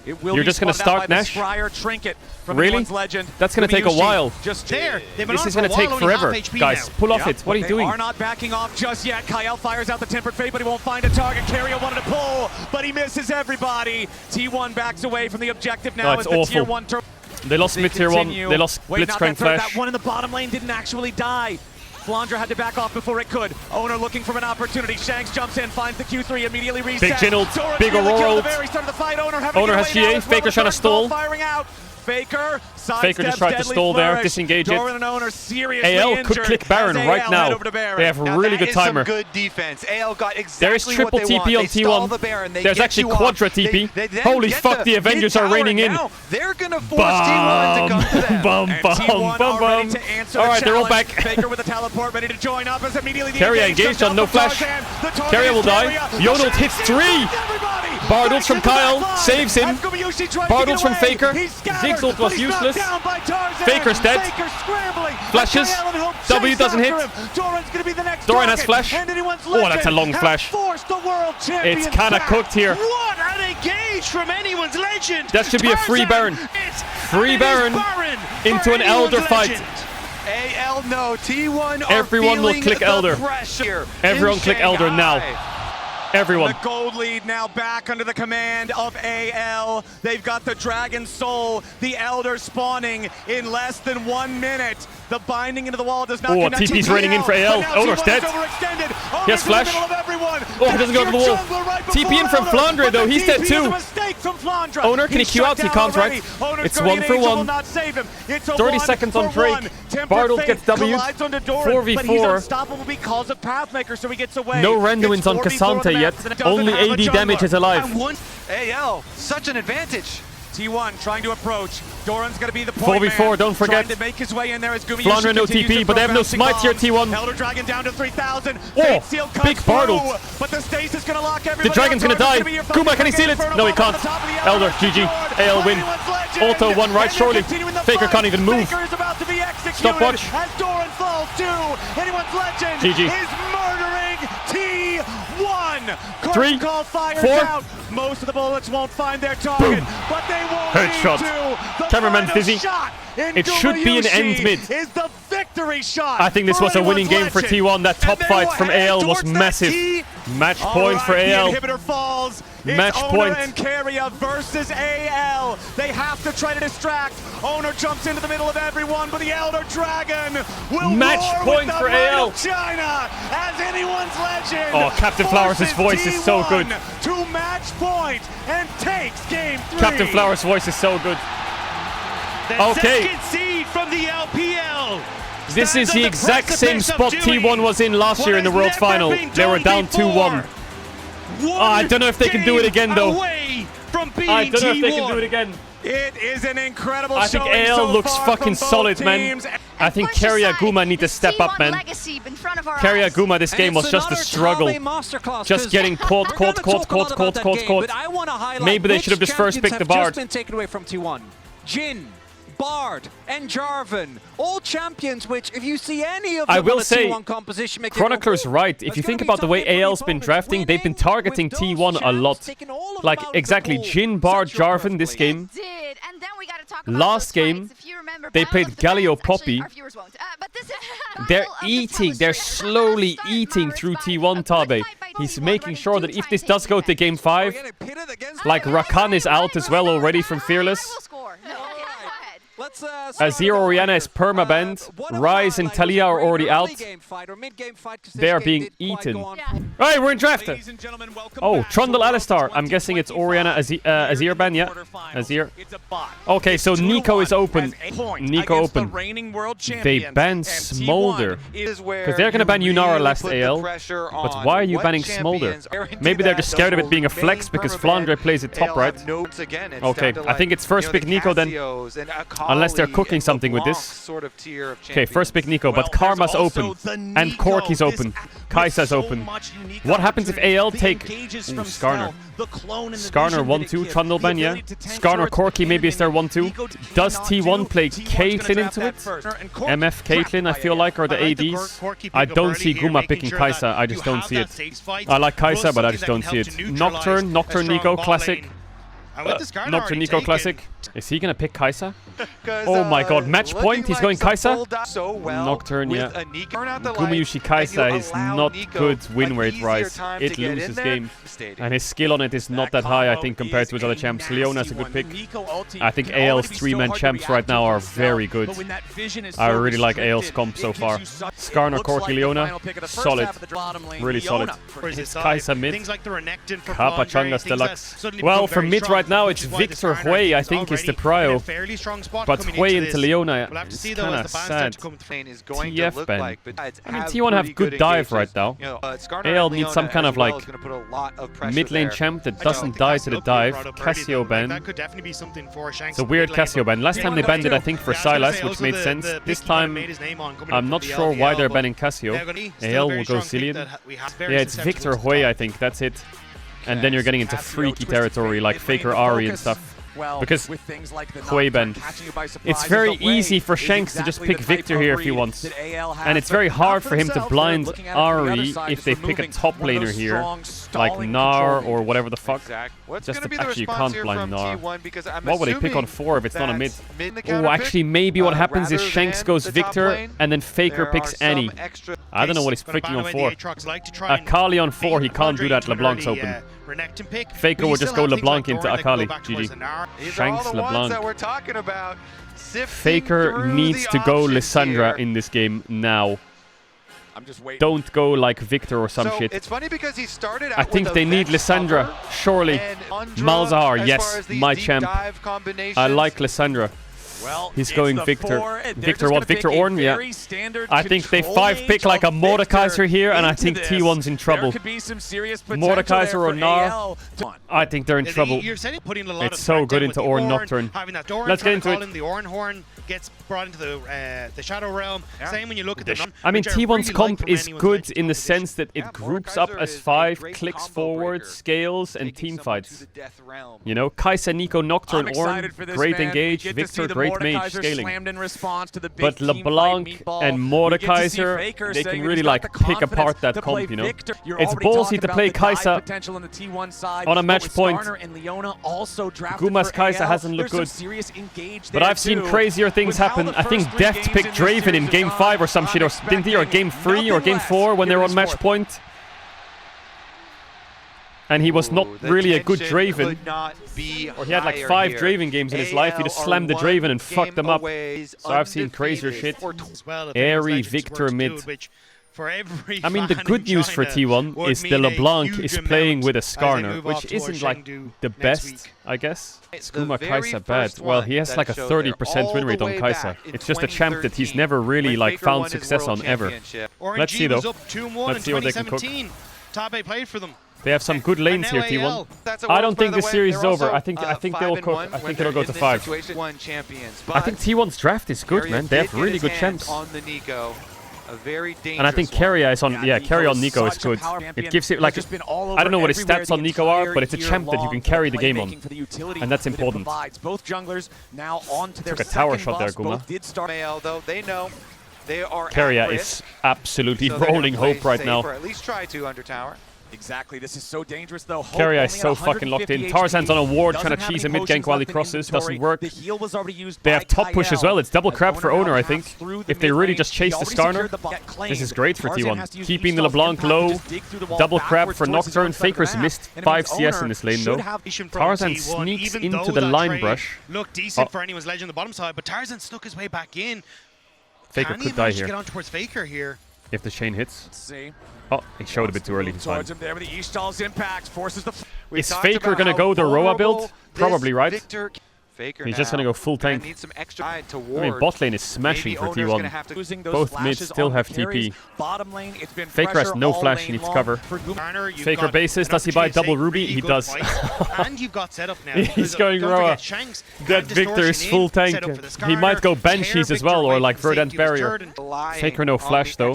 It will You're be just going to start Nash? Trinket from Really? Legend. That's going to take a while. Just there. This is going to take forever. Guys, pull off it. What are you doing? They are not backing off just yet. Caedrel fires out the Tempered Fate, but he won't find a target. Caedrel wanted to pull, but he misses everybody. T1 backs away from the objective now. It's awful. Tier 1 They lost mid-tier 1. They lost Blitzcrank Flash. That one in the bottom lane didn't actually die. Flandra had to back off before it could. Owner looking for an opportunity. Shanks jumps in, finds the Q3, immediately resets. Big Jin ult, big Aurora ult. Owner has GA, Faker trying to stall. Faker just tried to stall there, disengage it. AL could click Baron right now. They have a really good timer. Good defense. AL got exactly there is triple TP on T1. There's actually quadra TP. Holy fuck, the Avengers are raining in. They're gonna force T1 to come to them. Bum. Alright, they're all back. Faker with a teleport ready to join up as immediately the Keria engaged on no flash. Keria will die. Yone ult hits 3. Bard ult from Kyle saves him. Bard ult from Faker. Ziggs ult was useless. Faker's dead. Flashes. W doesn't hit. Doran has flash. Oh, that's a long flash. It's kind of cooked here. What an engage from anyone's legend. That should be a free Baron. Free Baron into an Elder fight. AL no, T1 Everyone will click Elder. Everyone click Elder now. Everyone. The gold lead now back under the command of AL. They've got the Dragon Soul, the Elder spawning in less than 1 minute. The binding into the wall does not connect. TP's raining in for AL. Owner's dead. He has flash. Oh, he doesn't go to the wall. TP in from Flandre though, he's dead too. Owner, can he queue out? He can't, right? It's 1 for 1. 30 seconds on Drake. Bardult gets W. 4v4. No Randuins on Cassante yet. Only AD damage is alive. AL, such an advantage. T1 trying to approach. Doran's going to be the point 4v4, man. don't forget. Trying to make his way in there as Flandre no TP, but they have no smite here, T1. Elder Dragon down to 3,000. Oh, big Bardult. But the stasis is going to lock everybody. The Dragon's going to die. Kuma, can he seal it? No, he can't. Elder, GG. AL win. Auto 1 right, surely. Faker can't even move. Stopwatch. As Doran falls too. Anyone's legend GG. is murdering T1. 3, 4. Most of the bullets won't find their target, but they won't Headshot. Cameraman's dizzy. It should be an end mid. Is the victory shot. I think this was a winning game for T1. That top fight from AL was massive. Match point for AL. Inhibitor falls. Match point. And Keria versus AL. They have to try to distract. Owner jumps into the middle of everyone, but the Elder Dragon will match point for AL. China as anyone's legend. Oh, Captain Flowers' voice is so good. To match point and takes game 3. Captain Flowers' voice is so good. Okay. Second seed from the LPL. This is the exact same spot T1 was in last year in the World Final. They were down 2-1. I don't know if they can do it again though. I don't know if they can do it again. It is an incredible I think AL looks fucking solid, man. I think Keria Guma need to step up, man. Keria Guma, this game was just a struggle. Just getting caught. Maybe they should have just first picked the Bard. Jin, Bard, and Jarvan, all champions which, if you see any of them I will on say, T1 composition, make Chronicler's right. If you think about the way AL's been drafting, they've been targeting T1 a lot. Like, exactly, Jin, Bard, Jarvan this game. Last game, they played Galio Poppy. They're eating, they're slowly eating through T1 Tabe. He's making sure that if this does go to game 5, hit it against. Like Rakan is out as well already from Fearless. Azir Orianna is perma-banned. Ryze and Talia are already out. They are being eaten. Hey, we're in draft. Oh, Trundle Alistar. I'm guessing it's Orianna Azir ban, yeah. Azir. Okay, so Nico is open. Nico open. They banned Smolder. Because they're going to ban Yunara last AL. But why are you banning Smolder? Maybe they're just scared of it being a flex because Flandre plays it top, right? Okay, I think it's first pick Nico then. Unless they're cooking something with this. Okay, first pick Nico, but Karma's open. And Corki's open. Kai'Sa's open. What happens if AL take... Ooh, Skarner. Skarner 1-2, Trundle ban, yeah. Skarner Corki maybe is their 1-2. Does T1 play Caitlyn into it? MF Caitlyn, I feel like, are the ADs. I don't see Guma picking Kai'Sa, I just don't see it. I like Kai'Sa, but I just don't see it. Nocturne Nico, classic. Nocturne Nico, classic. Is he gonna pick Kai'Sa? Oh my god, match point, he's going Kai'Sa? Nocturne, yeah. Gumayushi Kai'Sa is not good win rate-wise. It loses game. And his skill on it is not that high, I think, compared to his other champs. Leona's a good pick. I think AL's 3-man champs right now are very good. I really like AL's comp so far. Skarner, Corki, Leona, solid. Really solid. It's Kai'Sa mid. Kappa, Chungas, Deluxe. Well, for mid right now, it's Victor Hui, I think, is the prio. But Hui into Leona is kind of sad. TF ban. I mean, T1 have good dive right now. AL needs some kind of like mid lane champ that doesn't die to the dive. Cassio ban. It's a weird Cassio ban. Last time they banned it, I think, for Sylas, which made sense. This time, I'm not sure why they're banning Cassio. AL will go Zillion. Yeah, it's Victor Hui, I think. That's it. And then you're getting into freaky territory like Faker Ahri and stuff. Because Hui ban. It's very easy for Shanks to just pick Victor here if he wants. And it's very hard for him to blind Ahri if they pick a top laner here. Like Gnar or whatever the fuck. Actually, you can't blind Gnar. What would they pick on 4 if it's not a mid? Oh, actually, maybe what happens is Shanks goes Victor and then Faker picks Annie. I don't know what he's picking on 4. Akali on 4, he can't do that. LeBlanc's open. Faker will just go LeBlanc into Akali. GG. Shanks, LeBlanc. Faker needs to go Lissandra in this game now. Don't go like Victor or some shit. It's funny because he started out I think they need Lissandra, surely. Malzahar, yes, my champ. I like Lissandra. He's going Victor. Victor what? Victor Ornn? Yeah. I think they 5-pick like a Mordekaiser here, and I think T1's in trouble. Mordekaiser or Gnar? I think they're in trouble. It's so good into Ornn Nocturne. Let's get into it. The Ornn Horn gets brought into the Shadow Realm. Same when you look at the... I mean, T1's comp is good in the sense that it groups up as 5, clicks forward, scales, and team fights. You know, Kai'Sa, Nico, Nocturne, Ornn, great engage, Victor, great mage, scaling. But LeBlanc and Mordekaiser, they can really like pick apart that comp, you know. It's ballsy to play Kai'Sa on a match point. Guma's Kai'Sa hasn't looked good. But I've seen crazier things happen. I think Deft picked Draven in Game 5 or some shit, or didn't he? Or Game 3 or Game 4 when they were on match point. And he was not really a good Draven. Or he had like 5 Draven games in his life. He just slammed the Draven and fucked them up. So I've seen crazier shit. Airy, Victor mid. I mean, the good news for T1 is the LeBlanc is playing with a Skarner, which isn't like the best, I guess. Is Guma Kai'Sa bad? Well, he has like a 30% win rate on Kai'Sa. It's just a champ that he's never really like found success on ever. Let's see though. Let's see what they can cook. They have some good lanes here, T1. I don't think this series is over. I think they will cook. I think it'll go to 5. I think T1's draft is good, man. They have really good champs. And I think Keria is on, yeah, Keria on Nico is good. It gives it like, I don't know what his stats on Nico are, but it's a champ that you can carry the game on. And that's important. Took a tower shot there, Guma. Keria is absolutely rolling hope right now. Exactly, this is so dangerous though. Keria is so fucking locked in. Tarzan's on a ward trying to cheese a mid gank while he crosses. Doesn't work. They have top push as well. It's double crab for Owner, I think. If they really just chase the Skarner, this is great for T1. Keeping the LeBlanc low. Double crab for Nocturne. Faker's missed 5 CS in this lane though. Tarzan sneaks into the line brush. Look decent for anyone's ledge on the bottom side, but Tarzan snuck his way back in. Faker could die here. Get on towards Faker here. If the chain hits. Let's see. Oh, he showed a bit too early. He's fine. There with the Ishtal's impact forces the. Is Faker gonna go the Roa build? Probably, right? Faker He's just gonna go full tank. Need some extra I mean, bot lane is smashing for T1. Both mids still have TP. Bottom lane, it's been Faker has no flash, he needs cover. Faker bases, does he buy double Ruby? He does. And you've got setup now. He's going Roa. That Victor is full tank. He might go Banshees as well, or like Verdant Barrier. Faker no flash though.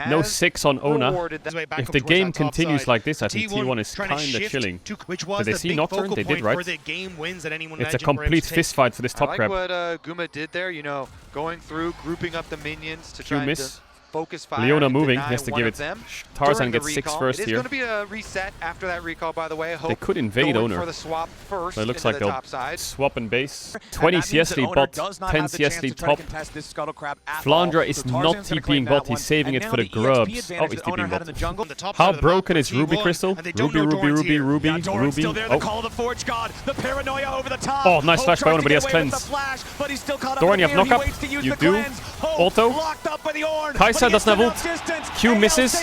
No 6 on Ona. If the game continues like this, I think T1 is kinda chilling. Did they see Nocturne? They did, right? It's a complete fist fight for this top crab. I like what Guma did there, you know, going through, grouping up the minions to try to focus fire. Leona moving, he has to give it. Tarzan gets 6 first here. It's going to be a reset after that recall, by the way. They could invade Owner. For the swap first, so it looks like they'll swap and base. 20 CS lead bot, 10 CS lead top. Flandra is not TPing bot, he's saving it for the grubs. Oh, he's TPing bot. How broken is Ruby Crystal? Ruby. Oh, nice flash by Owner, but he has cleanse. Doran, you have knockup? You do. Auto. Kaisa doesn't have ult. Q misses.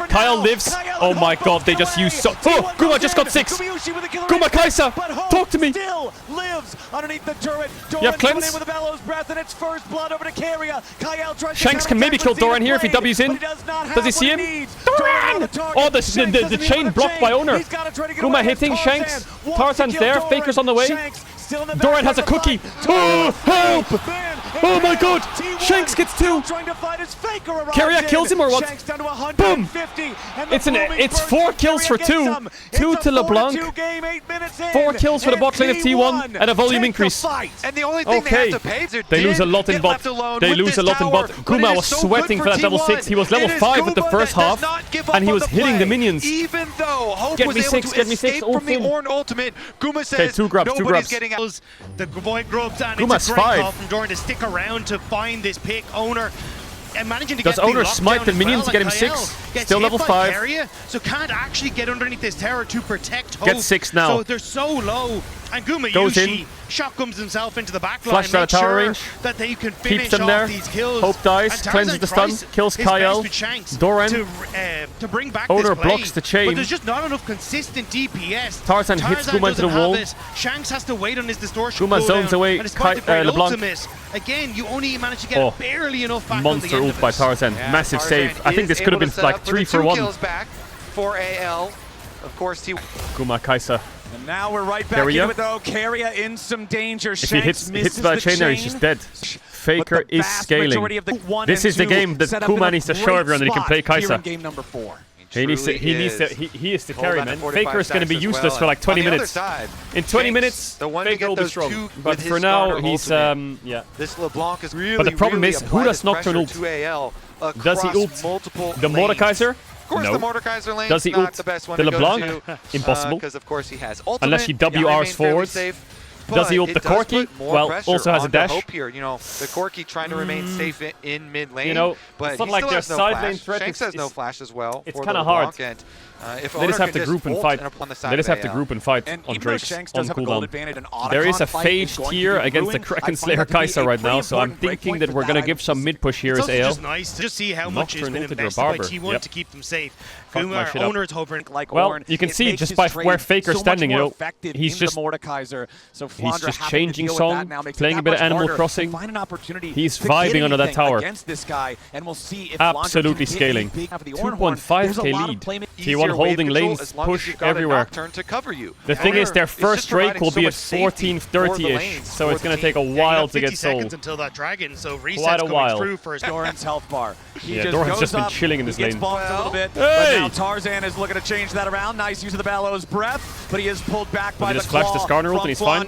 Kyle lives. Oh my god, they just used so. Oh, Guma just got 6. Guma Kaisa, talk to me. You have cleanse. Shanks can maybe kill Doran here if he W's in. Does he see him? Doran! Oh, the chain blocked by Owner. Guma hitting Shanks. Tarzan's there. Faker's on the way. Doran has a cookie. Oh, help! Oh my god! Shanks gets 2. Keria kills him or what? Boom! It's 4 kills for 2. 2 to LeBlanc. 4 kills for the bot lane of T1 and a volume increase. Okay. They lose a lot in bot. They lose a lot in bot. Guma was sweating for that level 6. He was level 5 at the first half and he was hitting the minions. Get me 6, get me 6. Okay, 2 grubs, 2 grubs. The void grubs and Guma's it's a great 5. call from Doran to stick around to find this pick. Owner and managing to Does get Owner smite the minions to get him 6? Still level 5. Keria, so can't actually get underneath this tower to protect Hope. Get 6 now. So they're so low. And Guma goes Yushi in. Shotguns himself into the back line. Flashes out of tower range. That they can finish Keeps them off there. these kills. Hope dies. Cleanses the stun. Kills Kyle. Doran. To bring back Owner this play, blocks the chain. But there's just not enough consistent DPS. Tarzan hits Guma into the wall. Shanks has to wait on his distortion. Guma zones away. LeBlanc. Again, you only managed to get barely enough back. Monster ult by Tarzan. Massive save. I think this could have been like 3 for 1. For AL. Of course, Guma Kaisa. And now we're right back into it though. Keria in some danger. If he hits by the chain there, he's just dead. Faker is scaling. This is the game that Kuma needs to show everyone that he can play Kaisa. Game number 4. He is the carry, man. Faker is going to be useless for like 20 minutes. In 20 minutes, Faker will be strong. But for now, he's, yeah. This LeBlanc is really, but the problem is, who does Nocturne ult? Does he ult the Mordekaiser? Of course, the Mordekaiser lane does he ult the LeBlanc? Impossible. Because of course he has ultimate. Unless he WRs forwards. Does he ult the Corki? Well, also has a dash. Hope here, you know, the Corki trying to remain safe in mid lane. You know, but it's not like their side lane threat. Shanks has no flash as well. It's kind of hard. They just have to group and fight. They just have to group and fight on Drake's on cooldown. There is a phage tier against the Kraken Slayer Kaisa right now, so I'm thinking that we're going to give some mid push here as AL. It's just nice to just see how much has been invested by T1 to keep them safe. Owner is hovering like well, you can see just by where Faker's standing, you know, he's just changing song, playing a bit of Animal Crossing. He's vibing under that tower. Absolutely scaling. 2.5k lead. T1 holding lanes, push everywhere. The thing is, their first Drake will be at 14:30ish, so it's going to take a while to get sold. Until that dragon, so quite a while. For his Doran's health bar. Yeah, Doran's just been chilling in this lane. Hey! Now Tarzan is looking to change that around. Nice use of the Bellow's breath, but he is pulled back by the claw the Skarner ult and he's fine.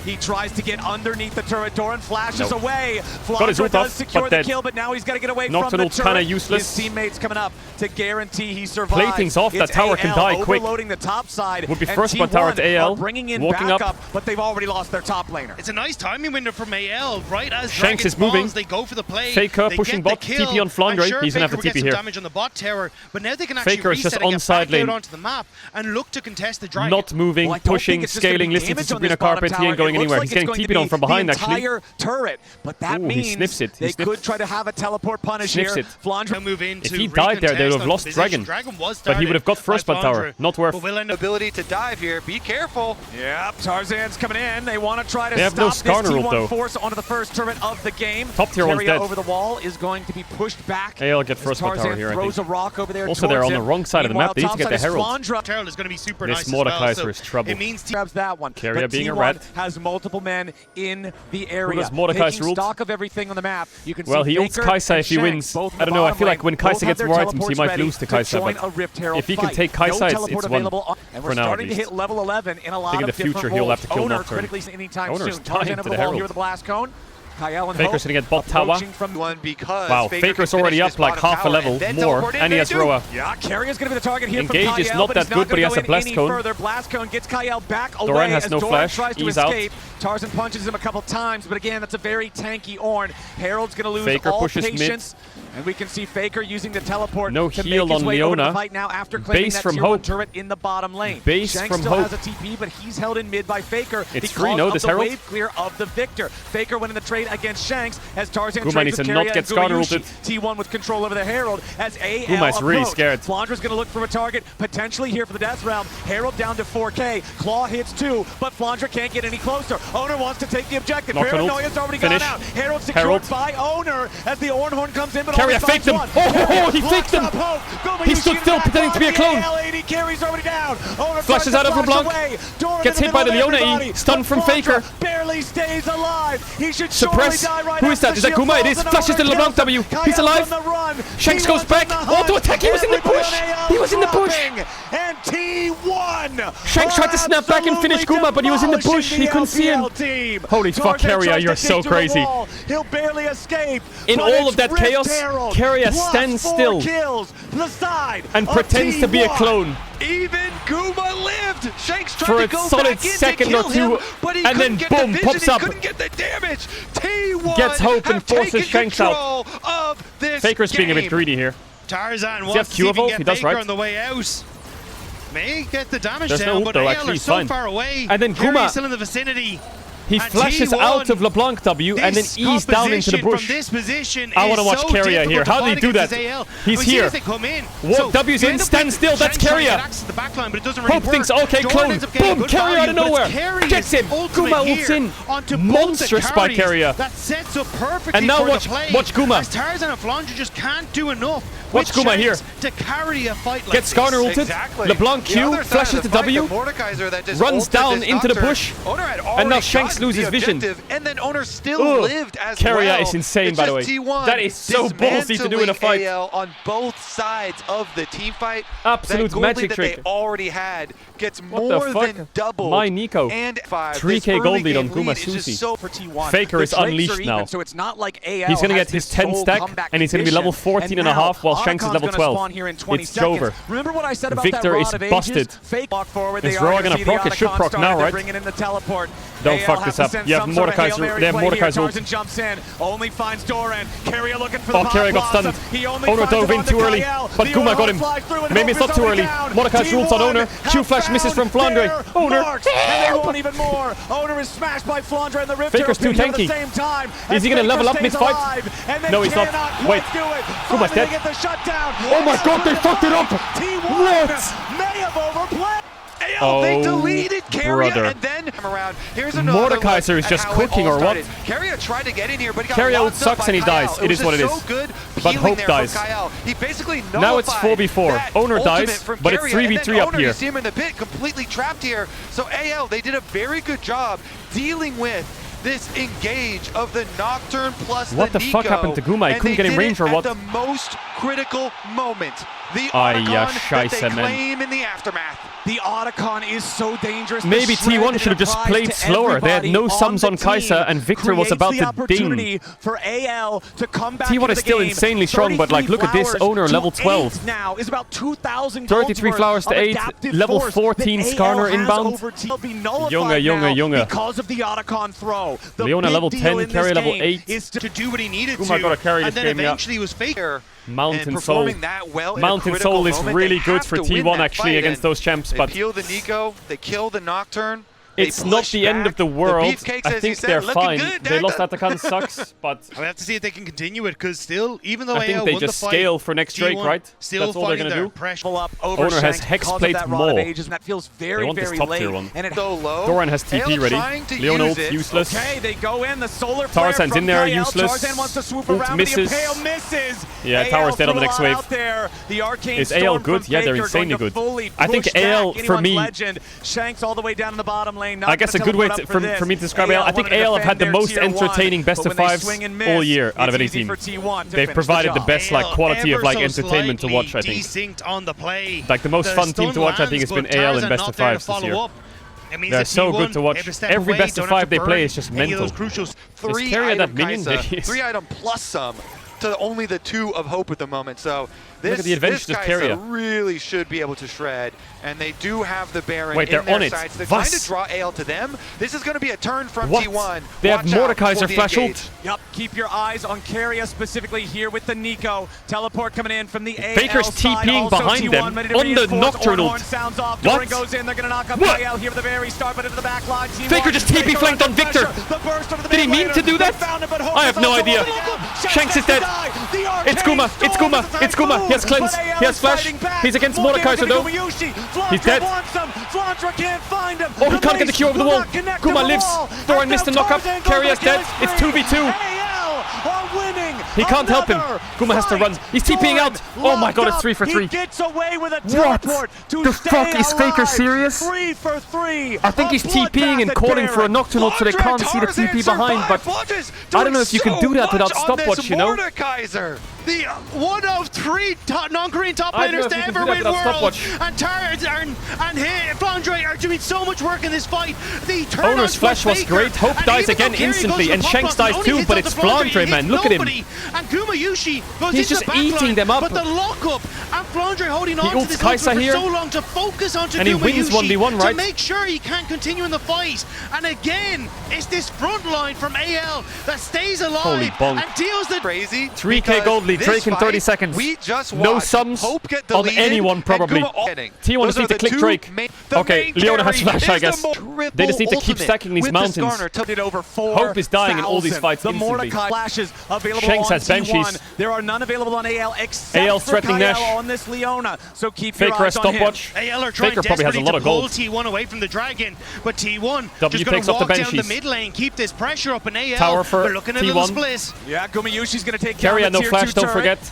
He tries to get underneath the turret. Doran flashes away. Got his ult does off, secure the kill, but now he's got to get away from the turret. Kind of useless. His teammates coming up to guarantee he survives. Plating's off that that tower can die quick. The top side. Would be first blood tower to AL. Bringing in walking up, but they've already lost their top laner. It's a nice timing window from AL, right as Shanks is moving. They go for the play. Faker pushing bot. TP on Flandre. Sure, he's gonna have the TP here. Damage on the bot tower, but now they can actually Faker is just on get side back lane. out onto the map and look to contest the dragon. Not moving, pushing, scaling, listening to Sabrina Carpet. He ain't going anywhere. He's getting TP'd on from behind actually. Turret, but that means he sniffs it. They could try to have a teleport punish here. Flandre move in. If he died there, they would have lost Dragon. But he would have got first blood tower. Not worth. Ability to dive here. Be careful. Yep, Tarzan's coming in. They want to try to stop this T1 though. Force onto the first turret of the game. Top tier one's dead. Over the wall is going to be pushed back. AL get first blood tower here, I throws think. a rock over there. Also, they're on the wrong side of the map. They need to get the Herald. Herald is going to be super nice. This Mordekaiser is trouble. It means grabs that one. Keria being a rat rat. has multiple men in the area. Who does Mordekaiser rule? Stock of everything on the map. You can well, see he ults Kaisa if he wins. I don't know. I feel like when Kaisa gets more items, he might lose to Kaisa. But if he can take Kaisa, it's one. And we're starting to hit level 11 in a lot of different future, he'll have to kill Owner Nocturne. critically anytime Owner's soon. dying to the Herald. Here with the blast cone. Faker's gonna get bot tower. Wow, Faker's already up like half a level more, and he has Roa. Yeah, Keria's gonna be the target here. Engage is not that good, but he has a blast cone. Blast cone gets Kael back away. Doran has no flash. Tries to He's escape. out. Tarzan punches him a couple times, but again, that's a very tanky Ornn. Herald's gonna lose Faker all pushes patience. And we can see Faker using the teleport no to heal make his on way over to Leona. the fight now after claiming Base that from tier Hope. 1 turret in the bottom lane. Base Shanks from still Hope. has a TP, but he's held in mid by Faker It's because free, no, of this the Herald? wave clear of the Victor. Faker winning the trade against Shanks as Tarzan Guma trades needs with to Keria not get and Skarner Gumayushi. ulted. T1 with control over the Herald as AL Guma's really scared. Flandra's going to look for a target, potentially here for the death round. Herald down to 4K. Claw hits 2, but Flandra can't get any closer. Owner wants to take the objective. Paranoia's already gone out. Herald secured by Owner as the Ornhorn comes in, but Keria faked him. Oh, he faked him. He stood still pretending to be a clone. Carries already down. Flashes out of LeBlanc. Gets hit by the Leona E. Stun from Faker. Barely stays alive. He should suppress. Die right. Who is that? Is that Guma? It is. Flashes to LeBlanc W. He's alive. Shanks goes back. Auto attack. He was in the bush. He was in the bush. And T1. Shanks tried to snap back and finish Guma, but he was in the bush. He couldn't see him. Holy fuck, Keria, you're so crazy. He'll barely escape. In all of that chaos, Keria stands still and pretends to be a clone. Even Guma lived. Shanks tried for to a go solid back in second to or two, him, but he and then get boom, the pops up. He couldn't get the damage. T1 gets Hope and forces taken Shanks out. Of this Faker's game. being a bit greedy here. Tarzan wants to see if he can get Faker on the way out. May get the damage There's down, no ult, but though, AL actually, are he's so fine. far away. And then Guma still in the vicinity. He flashes out of LeBlanc W and then ease down into the bush. This position I want to watch Keria here. How did he do that? He's here. W's in, stand still. That's Keria. Hope thinks, okay, clone. Boom, Keria out of nowhere. Gets him. Guma ults in. Monstrous by Keria. That sets up perfectly. And now watch Guma. Tarzan and Flandre just can't do enough. Watch Guma here. To carry a fight like Gets Skarner ulted. Exactly. LeBlanc Q flashes the W. Runs down into the bush. And now Shanks loses vision. And then Owner still lived as well. Keria is insane, by the way. That is so ballsy to do in a fight. AL on both sides of the team fight. Absolute that magic that trick. They already had gets What more the fuck? than double. My Nico. And 3K gold lead on Guma Susi. So for T1. Faker is unleashed now. So it's not like AL he's going to get his 10 stack, and he's going to be level 14 and a half, while Shanks is level 12. It's over. Remember what I said about Victor that is busted. Fake walk forward. Is Roa going to proc? It should proc now, right? Bringing in the teleport. Don't fuck this up. You have Mordekaiser. They have Mordekaiser ult. Tarzan jumps in, only finds Doran. Keria looking for the Keria got stunned. Owner dove in too early, but Guma got him. Maybe it's not too early. Mordekaiser ults on Owner. Q flash misses from Flandre. Owner. And they want even more. Owner is smashed by Flandre in the Rift. Faker's too tanky. Is he going to level up mid-fight? No, he's not. Wait. Guma's dead. Oh my god, they fucked it up. What? May have overplayed. Oh, they deleted Keria brother. and then around. Here's another Mordekaiser is just cooking or what? Keria tried to get in here, but he got Keria locked up sucks by and he Kael. dies. It is what it is. So good But Hope dies. He basically now it's 4v4. Owner dies, but it's 3v3 up here. You see him in the pit, completely trapped here. So AL, they did a very good job dealing with this engage of the Nocturne plus what the Nico, fuck happened to Guma? He couldn't get in range or what? At the most critical moment. The ja, Otacon that scheiße, they man. claim in the aftermath. The Otacon is so dangerous. Maybe T1 should have just played slower. They had no sums on Kai'Sa, and Victor was about to ding. For AL to come back T1 is still insanely strong, but like, look at this owner, level 12. Now is about 2,000 33 flowers to 8, level 14 Skarner inbound. Junge. Because of the Otacon throw. Leona level 10, carry level 8. Is to do what he needed Kuma got to carry and this then game, yeah. eventually was faker. Mountain Soul. Well Mountain Soul is really good for T1 actually against those champs, but they peel the Nico, they kill the Nocturne. It's not the end of the world. I think they're fine. They lost Otacon sucks, but I have to see if they can continue it, because still, even though I think they just scale for next Drake, right? That's all they're gonna do. Owner has Hexplate Maul. That feels very, they want this top tier one. And so low. Doran has TP ready. Leona ult useless. Okay, they go in. The solar flare Tarzan's from in there, KL. useless. Tarzan wants to swoop Ult around, misses. but the Impale misses. Yeah, AL Tower's dead on the next wave. out there. The Arcane Is AL Storm good? from Yeah, they're Faker insanely going to good. fully I think push AL, back for me, legend. Shanks all the way down in the bottom lane. I guess a good way for me to describe AL. I think AL have had the most entertaining best of fives all year out of any team. They've provided the best like quality of like entertainment to watch, I think. On the play. Like the most fun team to watch, I think, has been AL in best of fives this year. They're so good to watch. Every best of five they play is just mental. Is Keria that minion? 3 item plus some to only the 2 of hope at the moment. So Look at the advantage of Kai'Sa really should be able to shred, and they do have the Baron Wait, in they're on their it. sights. They're trying to draw AL to them. This is going to be a turn from What? T1. They have Mordekaiser flash ult. Yep, keep your eyes on Keria specifically here with the Nico. Teleport coming in from the AL Faker's side. TPing Also behind T1 them ready to on the reinforce. Nocturnal. Horn sounds off. What? Doran goes in. They're going to knock up What? AL here at the very start, but into the back line. T1. Faker just TP flanked on Victor. Did he mean to do that? I have no idea. Shanks is dead. It's Kuma. It's Kuma. It's Kuma. He has cleanse. He has flash. He's against Mordekaiser though. He's dead. Oh, he can't get the Q over the wall. Kuma lives. Doran missed the knockup. Keria's dead. It's 2v2. He can't help him. Kuma has to run. He's TPing out. Oh my god, it's 3 for 3. He gets away with a What? teleport to The stay fuck is Faker alive. serious? 3 for 3. I think he's TPing and calling for a Nocturnal so they can't see the TP behind, but I don't know if you can do that without stopwatch, you know? The one of 3 non-Korean top I don't know laners if to you can ever do that win without Worlds, stopwatch. and Flandre are doing so much work in this fight. The Owner's flash was great. Hope dies again instantly, and Shanks dies too, but it's Flandre, man. Look at him. And Gumayushi goes He's just eating them up. But the lockup and Flandre holding on to ults this Kai'Sa for here, so long to focus onto and he wins Gumayushi 1v1, right? to make sure he can continue in the fight. And again, it's this front line from AL that stays alive Holy bonk. and deals the crazy. 3k gold lead, Drake in 30 seconds. We just No sums on anyone probably. T1 just need to click Drake. Okay, Leona has flash, I guess. They just need to keep stacking these mountains. Hope is dying in all these fights the instantly. Mordecai flashes available Shanks on has Banshees. T1. There are none available on AL except AL for threatening Kyle Nash. on this Leona. So keep Faker your eyes has on him. stopwatch. AL are trying Faker probably has a lot of pull gold. T1 away from the Dragon, but T1 W just going takes to off the walk down the Banshees. mid lane, keep this pressure up in AL. Tower for They're looking at a little T1. split. Yeah, Gumayushi's going to take down Keria the no tier flash, 2 don't turret. forget.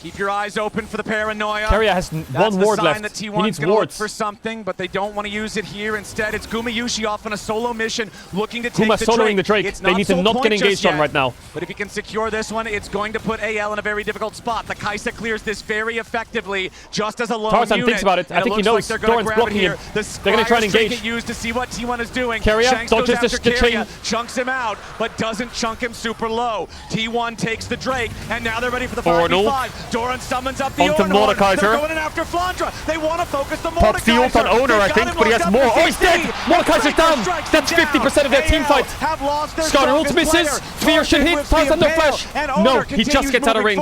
Keep your eyes open for the paranoia. Keria has one ward left. That He T1's needs gonna look wards. for something, but they don't want to use it here. Instead, it's Gumayushi off on a solo mission, looking to take Kuma the soloing the Drake. Drake. It's They need to soul not point get engaged just on yet. right now. But if he can secure this one, it's going to put AL in a very difficult spot. The Kai'Sa clears this very effectively, just as a lone Tarzan unit. thinks about it. I And think he looks like knows. they're gonna Doran's grab it blocking here. him. The They're gonna try and Scryer's Drake engage. get used to see what T1 is doing. Keria Shanks dodges goes after the chain. Keria, chunks him out, but doesn't chunk him super low. T1 takes the Drake, and now they're ready for the Forward 5v5. Doran summons up the Onto Ornhorn. Mordekaiser. They're going in after Flandre. They want to focus the Pops the ult on Mordekaiser. Owner, I think, but he has more. Oh, he's dead! Mordekaiser's down! That's 50% of their team fight. Skarner ult misses. Fear should hit. Tarzan no flash. No, he just gets out of range.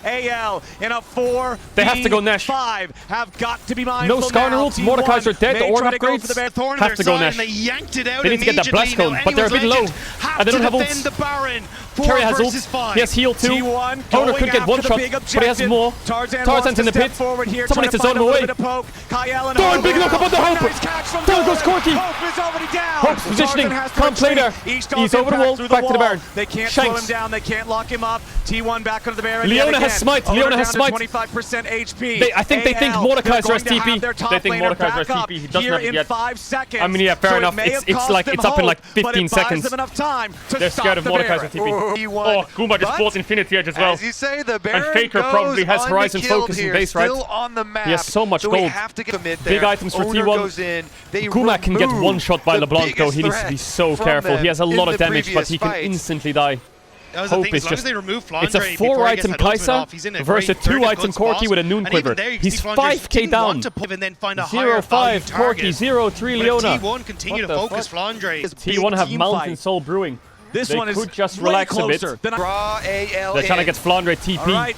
AL in a 4. They have to go Nash. 5 have got to be mindful. No Skarner ult. Mordekaiser dead. The Ornn upgrades. Have to go Nash. They yanked it out. They need to get that blast cone, but they're a bit low. And they don't have ults. Keria has ult. He has heal too. Owner could get one shot, but he has more. Tarzan's in the pit. Someone needs to zone him away. Doran, big look up on the Hope. Down goes Corky. Hope's positioning. Can't play there. He's over the wall. Back to the Baron. They can't slow Shanks. him down. They can't lock him up. T1 back onto the Baron. Leona has smite. Leona has smite. 25% HP. I think they think Mordekaiser has TP. They think Mordekaiser has TP. He doesn't have it yet. 5 seconds. I mean, yeah, fair enough. It's up in like 15 seconds. Enough time to They're scared of Mordekaiser TP. Oh, Kuma just bought Infinity Edge as well. As you say, the And Baron Faker probably has Horizon Focus in base, right? On the map, he has so much gold. Big items for T1. Guma can get one shot by LeBlanc though. He needs to be so careful. He has a lot of damage, but he can instantly die. Hope is just... It's a 4-item Kai'Sa versus a 2-item Corki with a Noon Quiver. He's 5k down. 0-5 Corki, 0-3 Leona. T1 continue to focus Flandre. T1 have Mountain Soul brewing. They could just relax a bit. They're trying to get Flandre TP. Alright,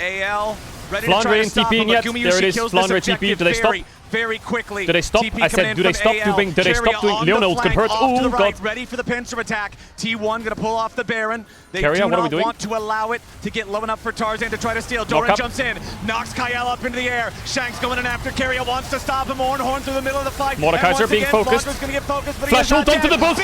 AL ready Flandre to try to ain't stop him, TPing yet. but There it is. Flandre TP. Do they stop? Very quickly. Do they stop? TP I said, do they stop doing? Do they stop doing? Leona ult could hurt. Oh god! Ready for the pincer attack. T1 gonna pull off the Baron. They Keria, do what are we not doing? want to allow it to get low enough for Tarzan to try to steal. Doran jumps in, knocks Kael up into the air. Shanks going in after Keria, wants to stop him. Ornhorn through the middle of the fight. Mordekaiser being focused. Gonna get focused, but Flash ult onto the boost.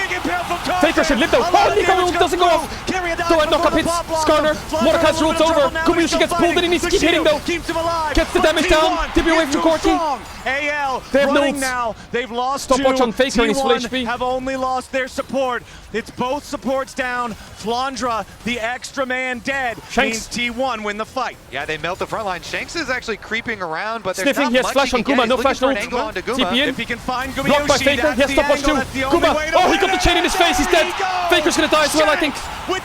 Faker should live though. Oh, Nico ult doesn't go off. Doran knock up hits. Skarner. Mordekaiser ult's over. Gumayushi gets pulled and he needs to keep hitting though. Keeps him alive. Gets the damage down. Tibby away from Corki. AL they have running no now. They've lost Stopwatch on Faker and he's full HP. Have only lost their support. It's both supports down. Flandre, the extra man dead. Shanks. Means T1 win the fight. Yeah, they melt the front line. Shanks is actually creeping around, but there's Sniffing, not he has much flash he on can Guma, get. no He's flash looking for ult. an angle onto Guma. TP in. If he can find Blocked by Gumayushi, Faker, he has stopwatch too. Guma, oh he got the chain in his face, he's dead. Faker's gonna die as well, I think.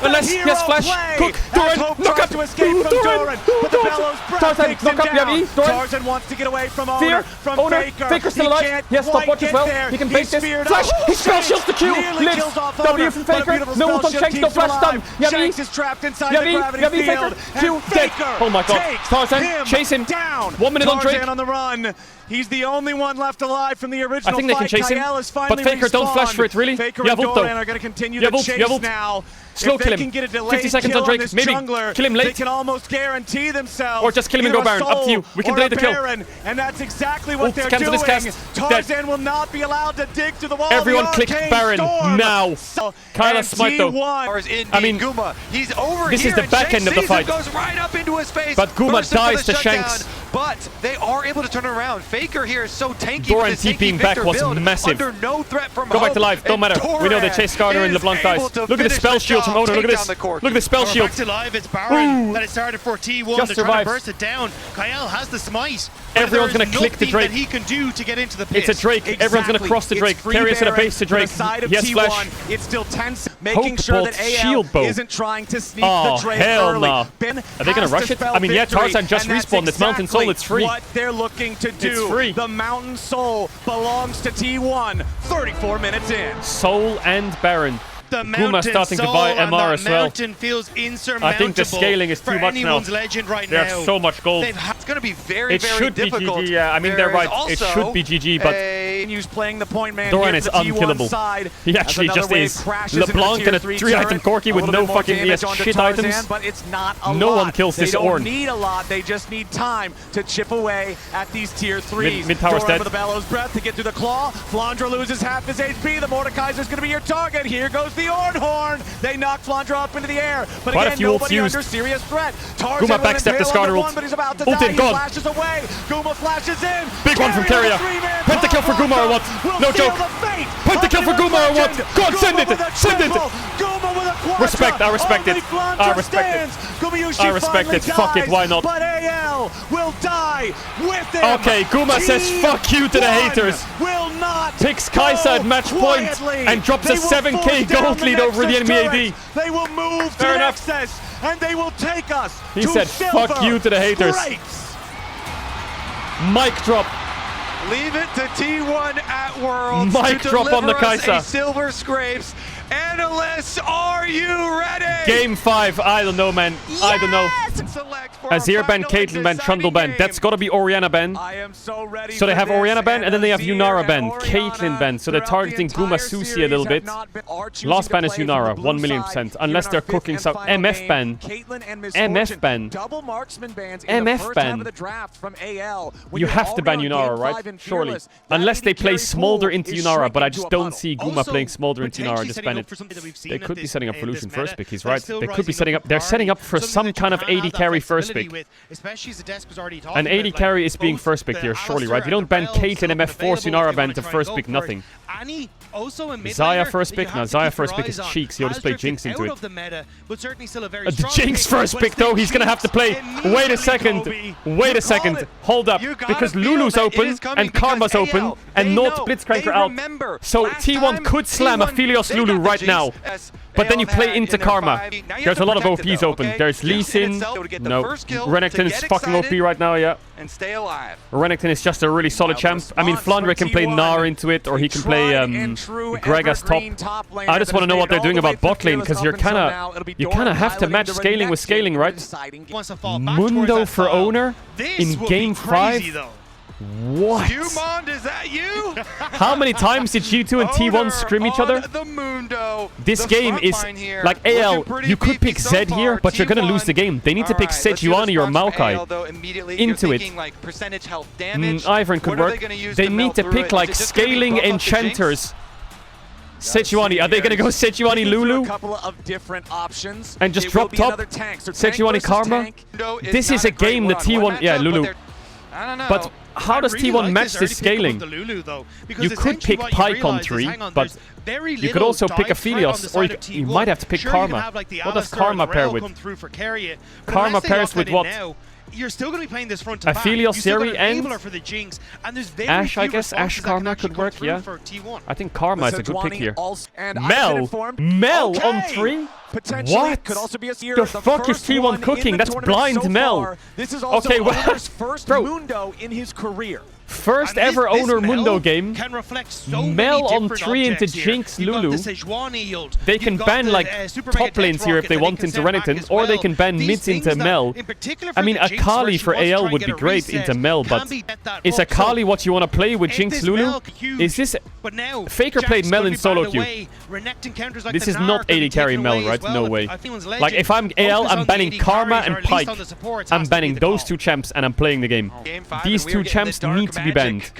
Unless he has flash. Cook, Doran, knock up. Doran, but the bellows Tarzan, knock up, Yavi. Tarzan wants to get away from Owner. Faker. Faker's still alive. He has stopwatch as well. He can bait this. Flash, he spell shields the Q. Lives. W from Faker. No ult on Shanks, no flash stun. Shanks is trapped inside the gravity field. Q dead. Oh my god. Tarzan, chase him. Down. 1 minute on Drake. Tarzan on the run. He's the only one left alive from the original I think they can chase him, but Faker don't flash for it, really. Faker you and have ult though. Doran are going to continue to chase now. Slow if kill they him. Can get a 50 seconds on Drake. Maybe jungler, kill him late. They can almost guarantee themselves. Or just kill him and go Baron. Up to you. We can delay the kill. Baron, and that's exactly what they're cancel doing. This cast. Tarzan will not be allowed to dig through the wall. Everyone click Baron now. Kyla smite though. I mean, Guma, he's over this here is the back end of the fight. Goes right up into his face. But Guma dies to Shanks. But they are able to turn it around. Faker here is so tanky. Doran TPing back was massive. Under no threat from Go back to life. Don't matter. We know they chase Skarner and LeBlanc dies. Look at the spell shield from Owner. Look at this. Look at the spell shield. Back to live. It's Baron that it started for T1. Just They're trying to burst it down. Kael has the smite. Everyone's going to click the Drake. That he can do to get into the pit. It's a Drake. Exactly. Everyone's going to cross the Drake. Carry us to the base to Drake. He has flash. It's still tense, making sure that AL isn't trying to sneak the Drake hell early. Nah. Are they going to rush it? I mean, yeah, Tarzan just respawned. It's Mountain Soul. It's free. What they're looking to do. It's free. The Mountain Soul belongs to T1. 34 minutes in. Soul and Baron. The Guma starting to buy MR as well. Feels insurmountable. I think the scaling is too much now. Legend right they have so much gold. It's going to be very difficult. Be GG, yeah. I mean, they're right. It should be GG, but playing the point man Doran is unkillable. Side, he actually just is. LeBlanc and a 3-item Corki with no fucking shit items. But it's not a no lot. one kills this Ornn. They don't need a lot. They just need time to chip away at these tier 3s. Mid tower's dead. With the bellows breath to get through the claw. Flandre loses half his HP. The Mordekaiser's going to be your target. Here goes the Ornhorn. They knock Flandre up into the air, but quite again, nobody under serious threat. Guma backstep the Skarner ult. But he's about to die. He gone. flashes away. Guma flashes in. Big one from Keria. Pentakill for Guma or what? No joke. Pentakill for Guma or what? Go on, send it. Send it. Respect. I respect it. I respect it. I respect it. Fuck it. Why not? But AL will die with him. Okay, Guma says fuck you to the haters. Will not picks Kai'Sa at match point and drops a 7k gold lead over the enemy AD. They will move to Nexus and they will take us. He said fuck you to the haters. Mic drop. Leave it to T1 at Worlds Mic drop on the Kai'Sa. Silver Scrapes. Analysts, are you ready? Game 5. I don't know, man. Yes! I don't know. Azir ban, final Caitlyn ban, Trundle ban. That's gotta be Orianna ban. I am so ready. So they have Orianna ban and then they have Azir Yunara ban, and Caitlyn ban. So they're targeting Guma Susi a little bit. Last ban is Yunara, 1,000,000%. Unless they're cooking some MF ban. MF ban. Double marksman bans MF ban. You have to ban Yunara, right? Surely. Unless they play Smolder into Yunara, but I just don't see Guma playing Smolder into Yunara. Just ban it. They could be setting up for Lucian first pick. He's right. They could be setting up. They're setting up for some kind of AD carry first pick. An AD carry is being first pick here, surely, right? You don't ban Caitlyn MF4 Yunara ban to first pick nothing. Also a mid Xayah laner first that you pick? have No, to keep Xayah first your pick eyes is on. cheeks. He ought to play Jinx into out it. of the meta, but certainly still a very The strong Jinx pick. first pick though, he's gonna have to play. Wait a second. Wait a second. Hold up. Because Lulu's open and Karma's open and North Blitzcranker out. So T1 could slam Aphelios Lulu right now. But then you play into Karma. There's a lot of OPs open. There's Lee Sin. No. Renekton is fucking OP right now, yeah. And stay alive. Renekton is just a really solid champ. I mean, Flandre can play Gnar into it, or he can play Greg as top. I just want to know what they're doing about bot lane, because you kind of have to match scaling with scaling, right? Mundo for owner in game 5. What? Dumond, is that you? How many times did G2 and T1 scrim each other? The Mundo. This game is like AL. You could pick Zed here, but you're gonna lose the game. They need to pick Sejuani or Maokai into it. Ivern could work. They need to pick like scaling enchanters. Sejuani, are they gonna go Sejuani Lulu? A couple of different options. And just drop top? Sejuani Karma? This is a game that T1... Yeah, Lulu. But how does T1 match this scaling? You could pick Pyke on 3, but you could also pick Aphelios, or you might have to pick Karma. What does Karma pair with? Karma pairs with what? You're still going to be playing this front to back. Aphelios, Seri, and for the Jinx, and there's Ash, I guess. Ash Karma could work, yeah. I think Karma is a good pick here. Mel on 3? What? The fuck is T1 cooking? That's blind Mel. This is also Owner's first Mundo in his career. First ever Owner Mundo game. Mel on 3 into Jinx Lulu. They can ban like top lanes here if they want into Renekton, or they can ban mids into Mel. I mean, Akali for AL would be great into Mel, but is Akali what you want to play with Jinx Lulu? Is this... Faker played Mel in solo queue. This is not 80 carry Mel, right? No way. Like, if I'm AL, I'm banning Karma and Pyke. I'm banning those two champs and I'm playing the game. These two champs need to be banned.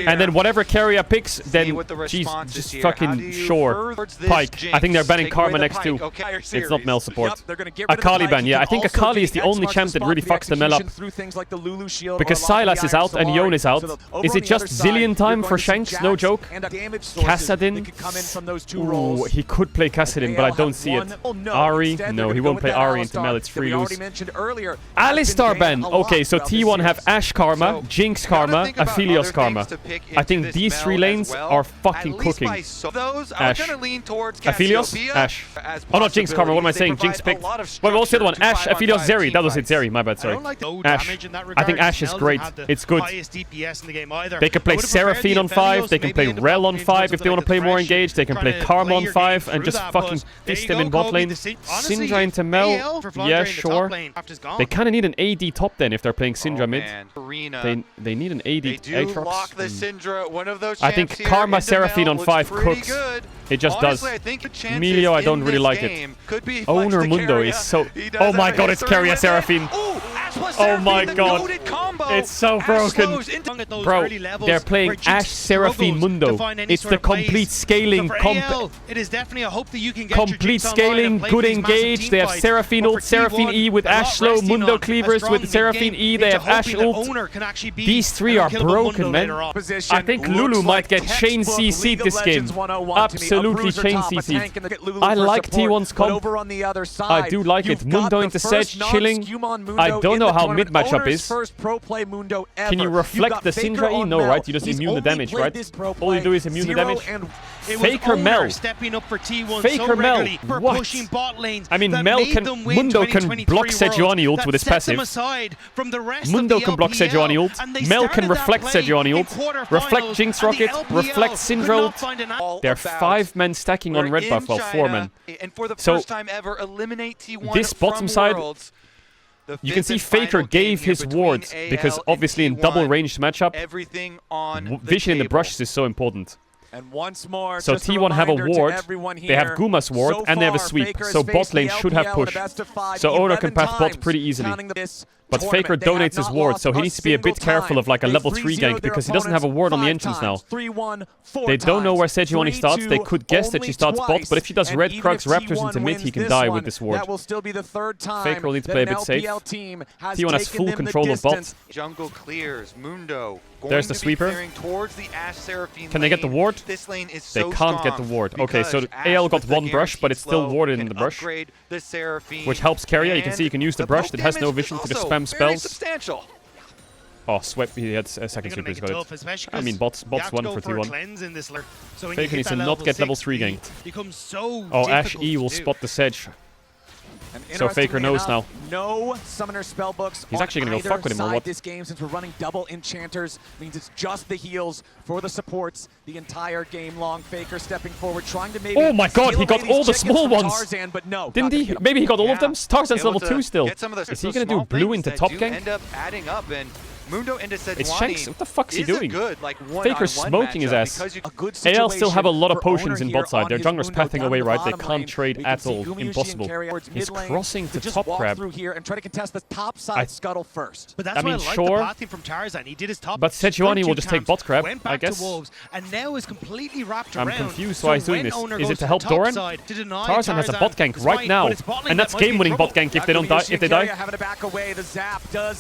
And then whatever carrier picks, then jeez, just fucking sure. Pyke. I think they're banning Karma next too. It's not Mel support. Akali ban, yeah. I think Akali is the only champ that really fucks the Mel up. Because Sylas is out and Yone is out. Is it just Zillion time for Shanks? No joke. Kassadin? Ooh, he could play Kassadin, but I don't see it. Ari? No, he won't play Ari into Mel. It's free lose. Alistar ban. Okay, so T1 have Ash Karma, Jinx Karma, Aphelios Karma. I think these 3 lanes are fucking cooking. Ash. Aphelios? Ash. Oh, not Jinx Karma. What am I saying? Jinx picked. Wait, what was the other one? Ash, Aphelios, Zeri. That was it, Zeri. My bad, sorry. Ash. I think Ash is great. It's good. They can play Seraphine on 5. They can play Rel on 5 if they want to play more engaged. They can play Karma on 5 and just fucking fist them in bot lane. Syndra into Mel. Yeah, sure. They kind of need an AD top then if they're playing Syndra mid. They need an AD Aatrox. I think Karma Seraphine on 5 cooks. It just does. Melio, I don't really like it. Owner Mundo is so... Oh my god, it's Carrier Seraphine. Oh my god. It's so broken. Bro, they're playing Ash Seraphine Mundo. It's the complete scaling. It is definitely a hope that you can get complete scaling, good engage. They have Seraphine ult, Seraphine E with Ash slow, Mundo cleavers with Seraphine E. They have Ash ult. These 3 are broken, man. I think Lulu might get chain CC'd this game. Absolutely chain CC'd. I like T1's comp. I do like it. Mundo into Sedge, chilling. I don't know how mid matchup is. Can you reflect the Syndra E? No, right? You just immune the damage, right? All you do is immune the damage. Faker Mel. Faker Mel. What? I mean, Mundo can block Sejuani ult with his passive. Mundo can block Sejuani ult. Mel can reflect Sejuani ult. Reflect Jinx Rocket. Reflect Syndra ult. They're 5 men stacking on red buff, well 4 men. So, this bottom side... You can see Faker gave his ward because obviously in double ranged matchup, vision in the brushes is so important. So T1 have a ward, they have Guma's ward, and they have a sweep. So bot lane should have push. So Owner can path bot pretty easily. But Faker donates his ward, so he needs to be a bit careful of like a level 3 gank because he doesn't have a ward on the entrance now. They don't know where Sejuani starts. They could guess that she starts bot, but if she does red Krugs Raptors into mid, he can die with this ward. Faker will need to play a bit safe. T1 has full control of bot. Jungle clears. Mundo. There's the sweeper. Can they get the ward? They can't get the ward. Okay, so AL got one brush, but it's still warded in the brush, which helps Keria. You can see you can use the brush that has no vision to just spam spells. Oh, sweat. He had a second sweeper. He's got it. I mean, bots won for T1. Faker needs to not get level 3 ganked. Oh, Ashe E will spot the Sedge. So Faker knows now. No summoner spellbooks. He's actually gonna go fuck with him or what? This game, since we're running double enchanters, means it's just the heals for the supports the entire game long. Faker stepping forward, trying to maybe. Oh my God! He got all the small ones. Tarzan, but no, didn't he? Maybe he got all of them. Tarzan's level 2 still. Is he gonna do blue into top gank? End up adding up and Mundo into Sejuani. It's Shanks. What the fuck's he doing? Like Faker's smoking his ass. AL still have a lot of potions in bot side. Their jungler's pathing away, right? They can't trade at all. Impossible. He's crossing to top crab. Here and try to contest the top side scuttle first. But that's I mean, sure. From Tarzan. He did his top. But Sejuani will just take bot crab, I guess. And now is completely wrapped I'm confused why he's doing this. Is it to help Doran? Tarzan has a bot gank right now, and that's game-winning bot gank if they don't die. If they die,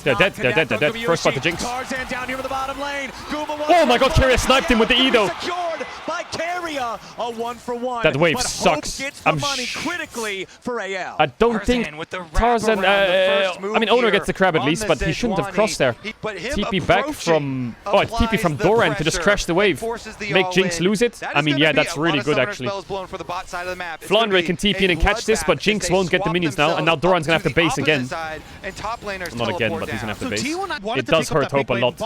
they're dead. They're dead. First part to Jinx. Down here in the bottom lane. Oh my God, Keria sniped him with the Edo. Secured by Keria. A 1-for-1. That wave sucks. I'm critically for AL. I don't think Tarzan. I mean, Owner gets the crab at least, but he shouldn't have crossed there. TP back from. Oh, TP from Doran to just crash the wave. Make Jinx lose it. I mean, yeah, that's really good actually. Flandre can TP in and catch this, but Jinx won't get the minions now, and now Doran's gonna have to base again. Not again, but he's gonna have to base. It does hurt Hope a lot.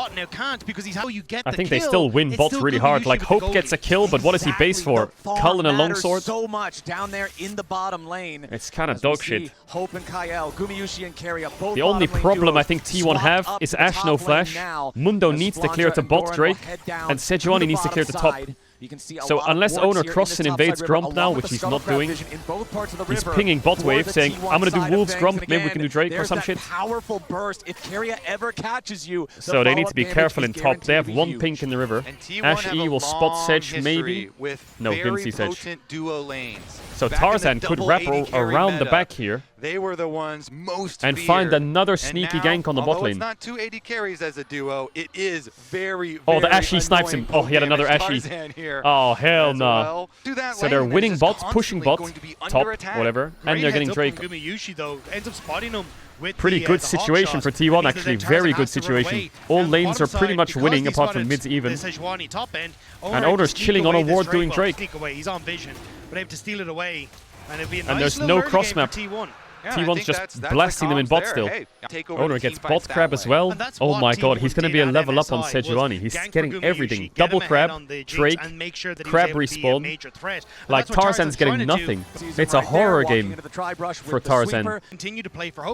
I think they still win bot really hard. Like Hope gets a kill, but what does he base for? Cull and a longsword? So much down there in the bottom lane. It's kind of dog shit. Hope and Kael, Gumayusi and Keria, both the only problem I think T1 have is Ashe no flash. Mundo needs to clear to bot Drake, and Sejuani needs to clear to top. So unless Owner crosses and invades Grump now, which he's not doing, he's pinging bot wave saying, I'm gonna do Wolves Grump, maybe we can do Drake or some shit. Powerful burst if Keria ever catches you. So they need to be careful in top. They have one pink in the river. Ashe E will spot Sedge maybe. No, didn't see Sedge. So Tarzan could wrap around the back here. They were the ones most and find another sneaky gank on the bot lane. It's not 280 carries as a duo. It is very, oh, the Ashe snipes him. Oh, he had another Ashe. Oh, hell no. So they're winning bots, pushing bot, top, whatever, and they're getting Drake. Pretty good situation for T1, actually. Very good situation. All lanes are pretty much winning, apart from mids even. And Owner's chilling on a ward doing Drake. He's on vision, but able to steal it away. And there's no cross map. T1's just blasting them in bot still. Owner gets bot crab as well. Oh my God, he's going to be a level up on Sejuani. He's getting everything. Double crab, Drake, crab respawn. Like Tarzan's getting nothing. It's a horror game for Tarzan.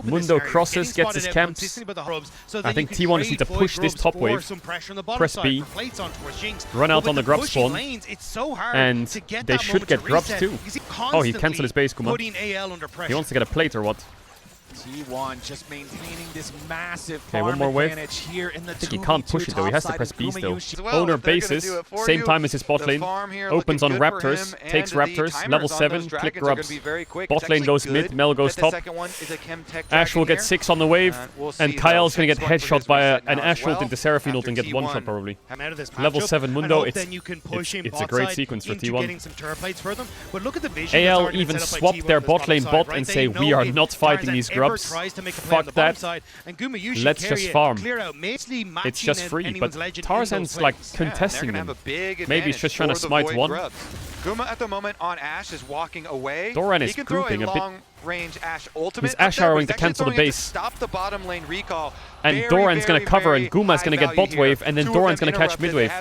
Mundo crosses, gets his camps. I think T1 just needs to push this top wave. Press B. Run out on the grub spawn. And they should get grubs too. Oh, he cancelled his base, Kuma. He wants to get a plate or what? T1 just maintaining this massive one more wave. Here in the I think he can't push it though, he has to press B still. Owner bases, same time as his bot lane, opens on Raptors, takes Raptors, level 7, click grubs. Bot lane goes mid, Mel goes top. Ashe will get 6 on the wave, and Kyle's gonna get headshot by an Ashe ult into Seraphine ult and get one shot probably. Level 7 Mundo, it's a great sequence for T1. AL even swapped their bot lane bot and say, we are not fighting these grubs. Fuck that. Let's just farm. It's just free, but Tarzan's like contesting them. Maybe he's just trying to smite one. Guma at the moment on Ashe is walking away. Doran is grouping a bit. Range Ashe ultimate. He's Ashe arrowing to cancel the base. Stop the bottom lane recall. And Doran's gonna cover, and Guma's gonna get bot wave, and then Doran's gonna catch mid wave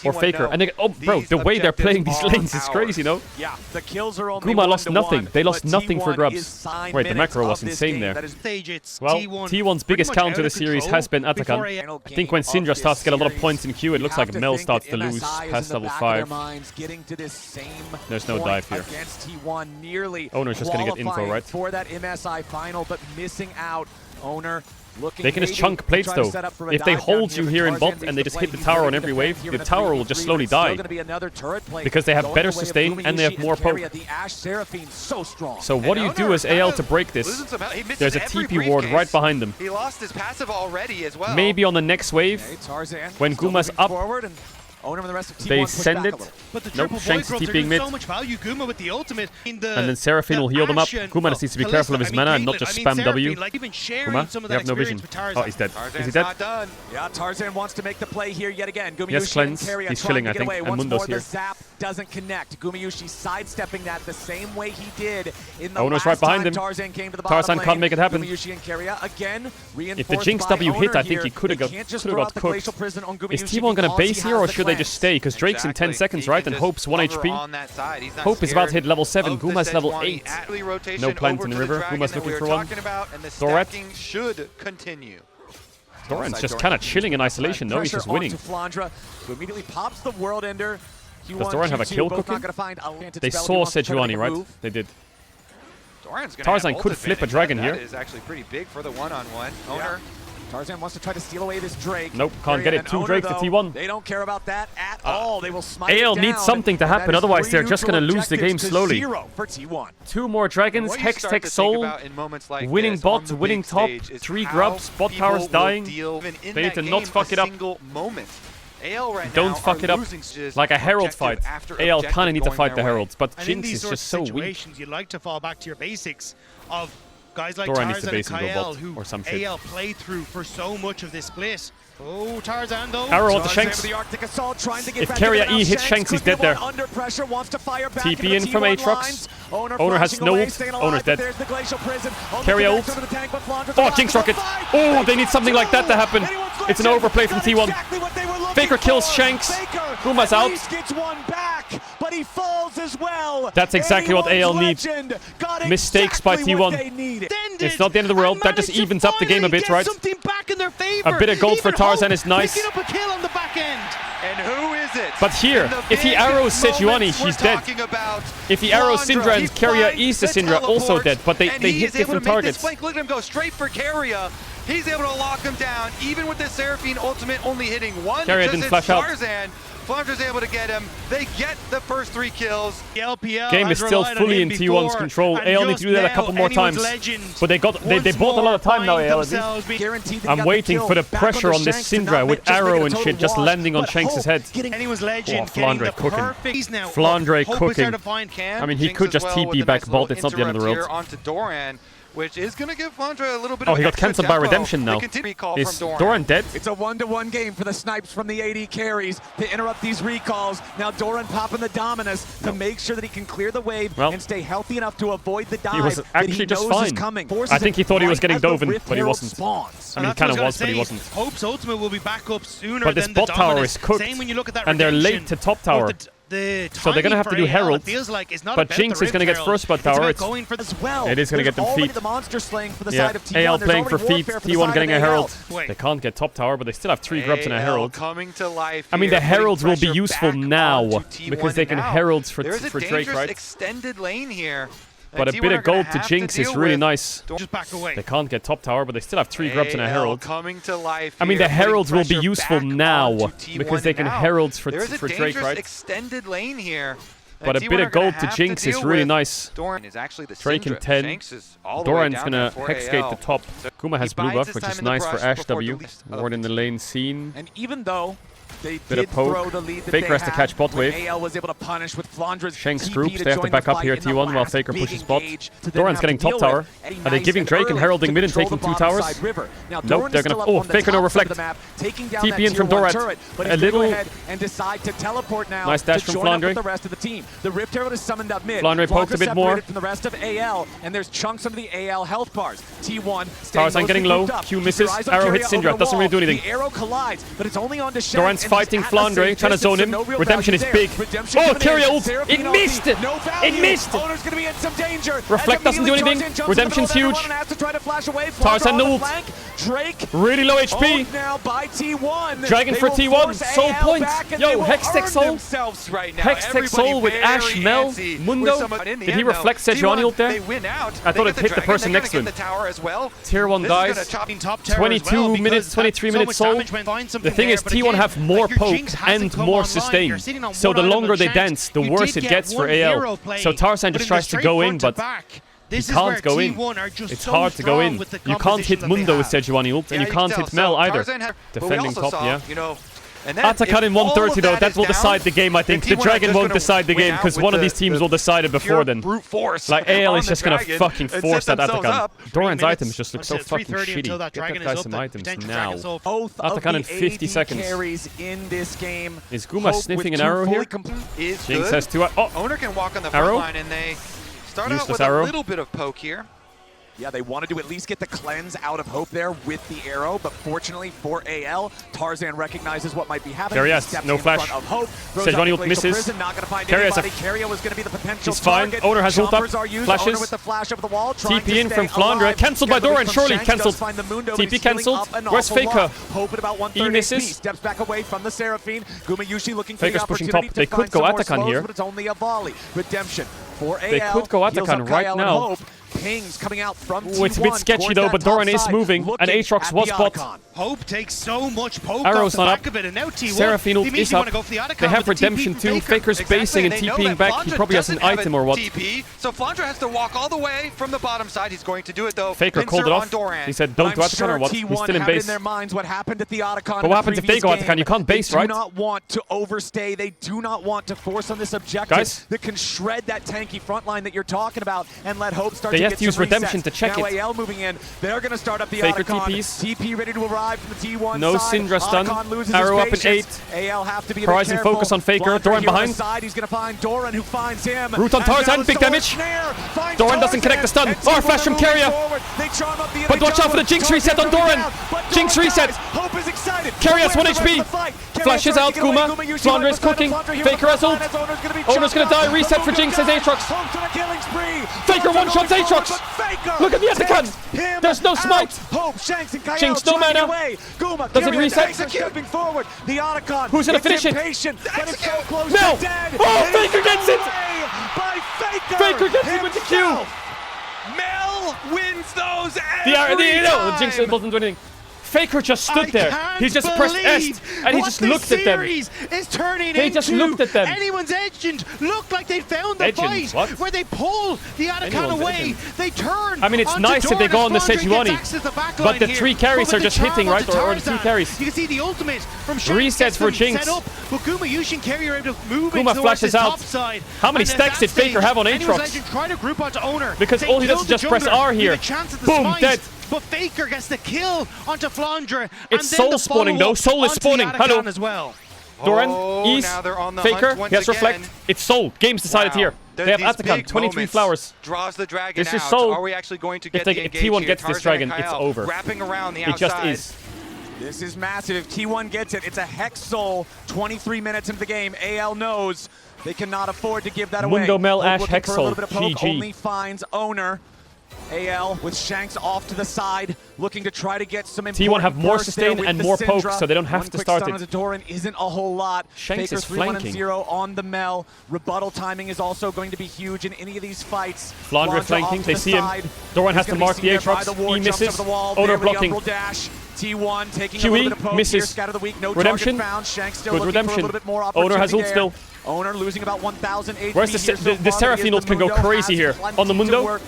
or Faker. And they, oh, bro, the way they're playing these lanes is crazy, no? Yeah, the kills are only Guma lost nothing. They lost nothing for grubs. Wait, the macro was insane there. Well, T1's biggest counter of the series has been Atakan. I think when Syndra starts to get a lot of points in queue, it looks like Mel starts to lose past level 5. There's no dive here. Owner's just gonna get info, right? for that MSI final, but missing out. Owner looking. They can just chunk plates though. If they hold you here in bot and they just hit the tower on every wave, the tower will just slowly die. Because they have better sustain and they have more poke. So what do you do as AL to break this? There's a TP ward right behind them. He lost his passive already as well. Maybe on the next wave, when Guma's up, they send it. Nope, Shanks is TPing mid. So much value, Guma with the ultimate And then Seraphine will heal them up. Guma just needs to be careful of his mana and not just spam W. Guma, you have no vision. Oh, he's dead. Is he dead? Yeah, Tarzan wants to make the play here yet again. Yes, cleanse. He's chilling, I think. And Mundo's here. The zap doesn't connect. Gumayushi sidestepping that the same way he did in the Ono's right behind him. Tarzan came to the bottom Tarzan can't make it happen. Gumayushi and Keria again. If the Jinx W hit, I think he could have got cooked. Is T1 going to base here or should they just stay? Because Drake's in 10 seconds, right? And Hope's 1 HP. Hope is about to hit level 7. Guma's level 8. No plant in the river. Guma's looking for one. Dorat. Doran's just kind of chilling in isolation, though. He's just winning. Who immediately pops the World Ender. Does Doran have a kill cooking? They saw Sejuani, right? They did. Tarzan could flip a dragon here. That is actually pretty big for the one-on-one. Owner. Tarzan wants to try to steal away this Drake. Nope, can't get it. 2 Drakes to T1. They don't care about that at all. They will smite AL it needs down, something to happen, otherwise they're just going to lose the game to slowly. 0 for T1. 2 more dragons, Hex Tech Soul, winning bot, winning top, 3 grubs, bot towers dying. They need to not fuck it up. Don't fuck it up like a Herald fight. AL kind of need to fight the Heralds, but Jinx is just so weak. You like to fall back to your basics of guys like Doran needs to Tarzan and base and go Kyle, bot who or some shit. AL played through for so much of this split. Oh, Tarzan though. Arrow on the Shanks. If Keria E hits Shanks, he's dead there. TP in from Aatrox. Owner has no ult. Owner's dead. Keria ult. Oh, Jinx Rocket. Oh, they need something like that to happen. It's an overplay from T1. Faker kills Shanks. Guma's out. But he falls as well. That's exactly what AL needs. Mistakes by T1. It's not the end of the world. That just evens up the game a bit, right? A bit of gold for Tarzan is nice. Up a kill on the back end. And who is it? But here, if he arrows Sejuani, she's dead. If he arrows Syndra and Keria E's the Syndra, also dead. But they hit different targets. Look at him go straight for Keria. He's able to lock him down, even with the Seraphine ultimate only hitting one. Keria didn't flash out. Flandra's able to get him. They get the first 3 kills. The LPL game is still fully in T1's control. AL need to do that a couple more times. But they bought a lot of time now, AL. I'm waiting for the pressure on this Syndra with arrow and shit just landing on Shanks' head. Anyone's legend. Oh, Flandre cooking. Flandre cooking. I mean, he could just TP back bot. It's not the end of the world. Onto Doran, which is going to give Flandre a little bit of he got cancelled by Redemption now. Is Doran dead? It's a 1-to-1 game for the snipes from the AD carries to interrupt these recalls. Now Doran popping the Dominus to make sure that he can clear the wave and stay healthy enough to avoid the dive. He was actually just fine. I think he thought he was getting Doven, but he wasn't. I mean, he kind of was, but he wasn't. Hope's ultimate will be back up sooner but this bot tower is cooked, and they're late to top tower. So they're going to have to do Herald, but Jinx is going to get first bot tower. It is going to get them feet. Yeah, AL playing for feet, T1 getting a Herald. They can't get top tower, but they still have 3 grubs and a Herald. I mean, the Heralds will be useful now, because they can Heralds for Drake, right? Extended lane here. But a bit of gold to Jinx is really nice. They can't get top tower, but they still have 3 grubs and a Herald. I mean, the Heralds will be useful now, because they can Heralds for Drake, right? Extended lane here. But a bit of gold to Jinx is really nice. Drake in 10. Doran's gonna Hexgate the top. Kuma has blue buff, which is nice for Ash W. Ward in the lane seen. And even though they bit of poke. Faker has to catch bot wave. AL was able to punish with Flandra's Shanks groups. They have to back up here T1 while Faker pushes bot. Doran's getting top tower. Are they giving Drake and heralding mid and taking 2 towers? Nope, they're gonna. Oh, Faker no reflect. TP in from Dorat. A little. Nice dash from Flandre. Flandre poked a bit more. From the rest of AL, and there's chunks of the AL health bars. T1 Tarzan getting low. Q misses. Arrow hits Syndra. Doesn't really do anything. The arrow collides, but it's only on to Doran's fighting Flandre, trying to zone him. Redemption is big. Oh, carry ult! It missed! It missed! Owner's gonna be in some danger. Reflect doesn't do anything. Redemption's huge. Tarzan ult. Drake really low HP. Now by T1. Dragon for T1. Soul point. Yo, Hextech Soul. Right now. Hextech Soul with Ashe, Mel, Mundo. Did he reflect Sejuani ult there? I thought it hit the person next to him. Tier 1 dies. 22 minutes, 23 minutes Soul. The thing is, T1 have more poke and more sustain. So the longer they dance, the worse it gets for AL. So Tarzan just tries to go in, but he can't go in. It's hard to go in. You can't hit Mundo with Sejuani ult, and you can't hit Mel either. Defending top, yeah. Atakan in 130 though, that will decide the game, I think. The Dragon won't decide the game, because one of these teams will decide it before then. Like, AL is just gonna fucking force that Atakan. Doran's items just look so fucking shitty. Get that guy some items now. Atakan in 50 seconds. Is Guma sniffing an arrow here? Jinx has 2. Oh! Owner can walk on the front line, and they start out with a little bit of poke here. Yeah, they wanted to at least get the cleanse out of Hope there with the arrow, but fortunately for AL, Tarzan recognizes what might be happening. Carry no flash. Sejuani ult misses. Carry was going to be the potential He's fine. Owner has ult up. Flashes. With the flash over the wall, TP in from Flandre. Cancelled by Doran. Surely cancelled. TP cancelled. Where's Faker? He misses. Steps back away from the Seraphine. Guma usually looking for Faker's pushing top. They could go Atakan here. But it's only a volley. Redemption for AL. They could go Atakan right now. Pings coming out from T1. It's a bit sketchy though, but Doran is moving, and Aatrox was bot. Hope takes so much poke Arrow's off the not back of it, and now T1 Seraphine ult is up. They have Redemption too. Faker's basing and TPing back. He probably has an item or what. So Flandre has to walk all the way from the bottom side. He's going to do it though. Faker called it off. He said, "Don't do Atakan or what?" He's still in base. In their minds what happened at the Atakan. But what happens if they go Atakan? You can't base, right? They do not want to overstay. They do not want to force on this objective that can shred that tanky front line that you're talking about and let Hope start to get some resets. They have to use Redemption to check now it. AL moving in. They're going to start up the Faker Atakan. TPs. TP ready to arrive from the T1 no side. Syndra stun. Arrow up in 8. AL have to be Horizon focus on Faker. Doran behind. He's going to find Doran, who finds him. Root on Tarzan. Big damage. Doran doesn't connect the stun. Or flash from Keria. But watch out for the Jinx reset on Doran. Jinx reset. Hope is excited. Keria has 1 HP. Flashes out. Guma. Flandre is cooking. Faker has ult. Owner's going to die. Reset for Jinx as Aatrox. Faker one-shots Aatrox. Look at the Atakan. There's no smite. Jinx, no mana. Does it reset? Who's going to finish it? No. Oh, Faker gets it. Faker gets it with the Q. Mel wins those No, Jinx doesn't do anything. Faker just stood there. He just pressed S and he just looked at them. Is turning he just looked at them. Anyone's Edged looked like they found the fight where they pull the Atakan away. They turn. I mean, it's nice if they go on the Sejuani, but the 3 carries are just hitting, right? Or the 2 carries. You can see the ultimate from resets for Jinx. But Guma using carry are able to move Guma flashes out. How many stacks did Faker have on Aatrox? Trying to group onto Owner. Because all he does is just press R here. Boom, dead. But Faker gets the kill onto Flandre. It's Soul spawning though. Soul is spawning. Hello. As well. Doran, Ease, Faker, he has Reflect. It's Soul. Game's decided here. They have Atakan, 23 flowers. Draws the dragon this is Soul. Are we actually going to get if T1 gets this dragon, it's over. Wrapping around the it just is. This is massive. If T1 gets it, it's a Hex Soul. 23 minutes into the game. AL knows they cannot afford to give that away. Mundo, Mel, Ashe, Hex Soul. GG. Only finds Owner. AL with Shanks off to the side, looking to try to get some important T1 have more sustain and more poke, so they don't have to start it. Doran isn't a whole lot. Shanks Faker is flanking. 3-1-0 on the Mel. Rebuttal timing is also going to be huge in any of these fights. Flandre flanking, they see him. Doran has to mark the Aatrox. He misses. Owner blocking. T1 taking QE a little bit of poke misses. Here, the week. No Redemption. Found. Shanks still good redemption. For a little bit more Owner has ult still. Owner losing about 1,000 HP. Where's the Seraphine ult can go crazy here on the Mundo.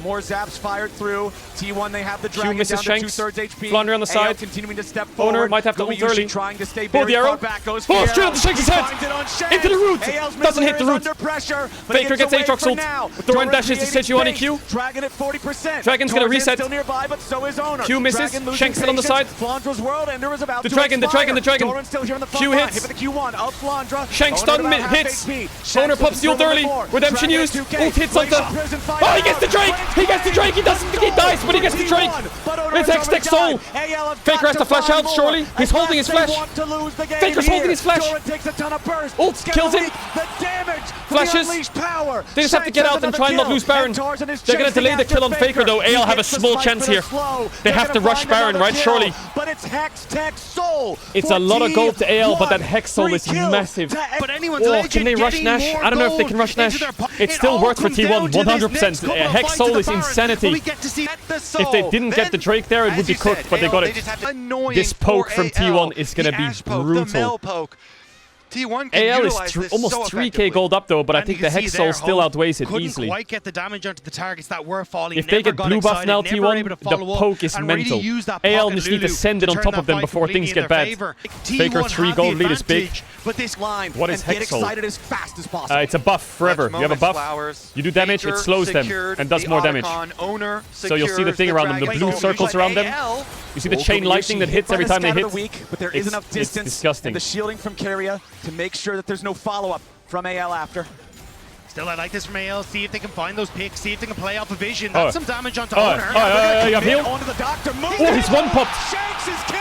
More zaps fired through. T1, they have the dragon misses down Shanks. to 2/3 HP. Flandre on the side. Continuing to step forward. Owner might have to ult early. Trying to stay the arrow. back goes straight up to Shanks' head. Into the root. Doesn't hit the root. Faker gets Aatrox ult. Doran dashes to Sejuani Q. Dragon at 40%. Dragon's gonna reset. Still nearby, but so is Owner. Q misses. Shanks still on the side. Flandra's world ender is about the dragon. Doran still here on the front Q line. hits. Hit with the Q1 of Flandra. Shanks stun hits. Owner pops the ult early. Redemption used. Ult hits on the. Oh, he gets the Drake. He gets the Drake. He doesn't. He dies, but he gets the Drake. It's Hextech Soul. Faker has to flash out, surely. He's holding his flash. Faker's holding his flash. Ult kills him. Flashes. They just have to get out and try and not lose Baron. They're going to delay the kill on Faker, though. AL have a small chance here. They have to rush Baron, right? Surely. But it's Hextech Soul. It's a lot of gold to AL, but that Hex Soul is massive. Oh, can they rush Nash? I don't know if they can rush Nash. It still works for T1, 100%. Hex Soul is insanity. If they didn't get the Drake there, it would be cooked, but they got it. This poke from T1 is going to be brutal. T1 AL is almost 3k gold up though, but I think the Hex Soul still outweighs it easily. Quite get the damage onto the targets that were falling. If they get blue buff now, T1, the poke is mental. AL just need to send it on top of them before things get bad. Faker 3 gold lead is big. But this line, what is Hex Soul? As fast as possible. It's a buff forever. You have a buff, you do damage, it slows them and does more damage. So you'll see the thing around them, the blue circles around them. You see the chain lightning that hits every time they hit. But there is enough distance. It's disgusting. And the shielding from Caedrel to make sure that there's no follow-up from AL after. Still, I like this from AL. See if they can find those picks. See if they can play off a vision. That's some damage onto Owner. You have heal. Oh, he's one popped.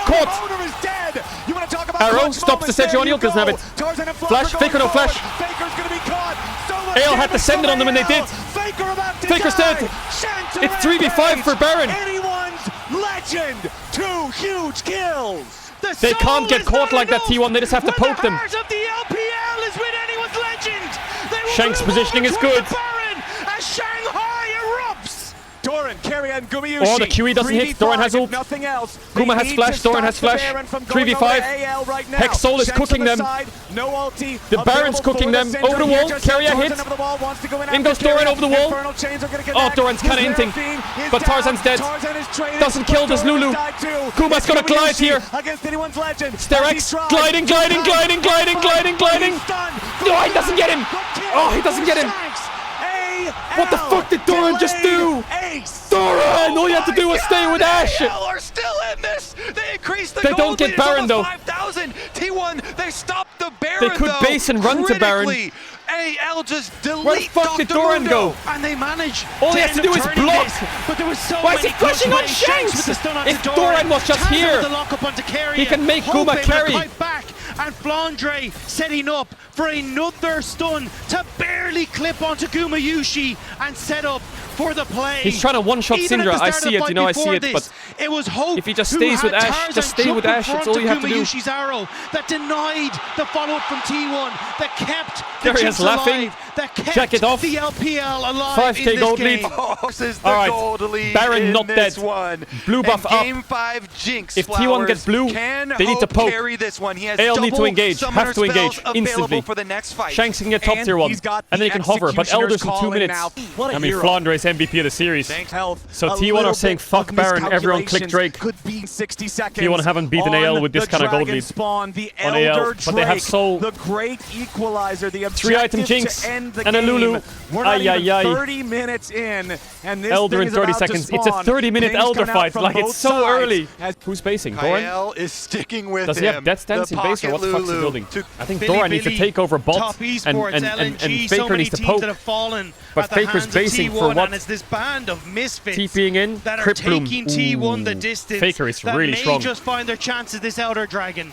Caught. Owner is dead. You want to talk about Arrow stops the Sejuani. Doesn't have it. Flash. Faker no flash. Faker's going to be caught. AL had to send it on them and they did. Faker's dead. It's 3v5 for Baron. Anyone's legend. 2 huge kills. They can't get caught like that, T1. They just have to poke them. Shank's positioning is good. Doran, Caedrel, and Gumayushi. Oh, the QE doesn't hit. Doran has ult. Nothing else. Guma has flash. Doran has flash. 3v5. Right Hex Soul is cooking them. No ulti. The Baron's cooking them. Over the wall. Caedrel hits. In goes Doran over the wall. Oh, Doran's kind of inting. But Tarzan's dead. Doesn't kill this Lulu. Guma's gonna glide here. Sterex. Gliding. No, he doesn't get him. Oh, he doesn't get him. What the fuck did Doran just do? Doran! All you have to do was stay with Ashe. Are still in this. They increased the They don't get Baron though. T1, they stopped the Baron. They could base and run to Baron. AL just delete. Where the fuck did Doran go? And they manage. All he has to do is block. But there was so Why is he pushing on Shanks? If Doran was just here, he can make Guma carry. And Flandre setting up for another stun to barely clip onto Gumayushi and set up for the play. He's trying to one-shot Syndra. I see it, I see it, but it was Hope if he just stays with Ashe, just stay with Ashe. That's all you have to do. Gumayushi's arrow that denied the follow-up from T1, that kept the Darius laughing. That kept Jack it off. the LPL alive 5k in this gold game. lead. All right, Baron not dead. Blue buff up. Game 5 Jinx. If T1 gets blue, they need to poke. This one. He has AL need to engage. Have to engage instantly. For the next fight. Shanks can get top tier 1, and they can hover, but Elders in 2 minutes. I mean, Flandre is MVP of the series. So T1 are saying fuck Baron, everyone click Drake. T1 haven't beaten AL with this kind of gold lead on AL, but they have Soul. The great equalizer, the 3-item Jinx and a Lulu. We're not even 30 minutes in, and this Elder in 30 seconds. It's a 30-minute Elder fight. Like, it's so early. Who's basing? Doran? Kyle is sticking with Does he have Death Stance in base, or what the fuck's he building? I think Doran needs to take over bot, and Faker needs to poke. But Faker's basing for what? It's this band of misfits TPing in, that are Crypt Bloom. taking T1 the distance. Faker is really that strong. may just find their chances this Elder Dragon.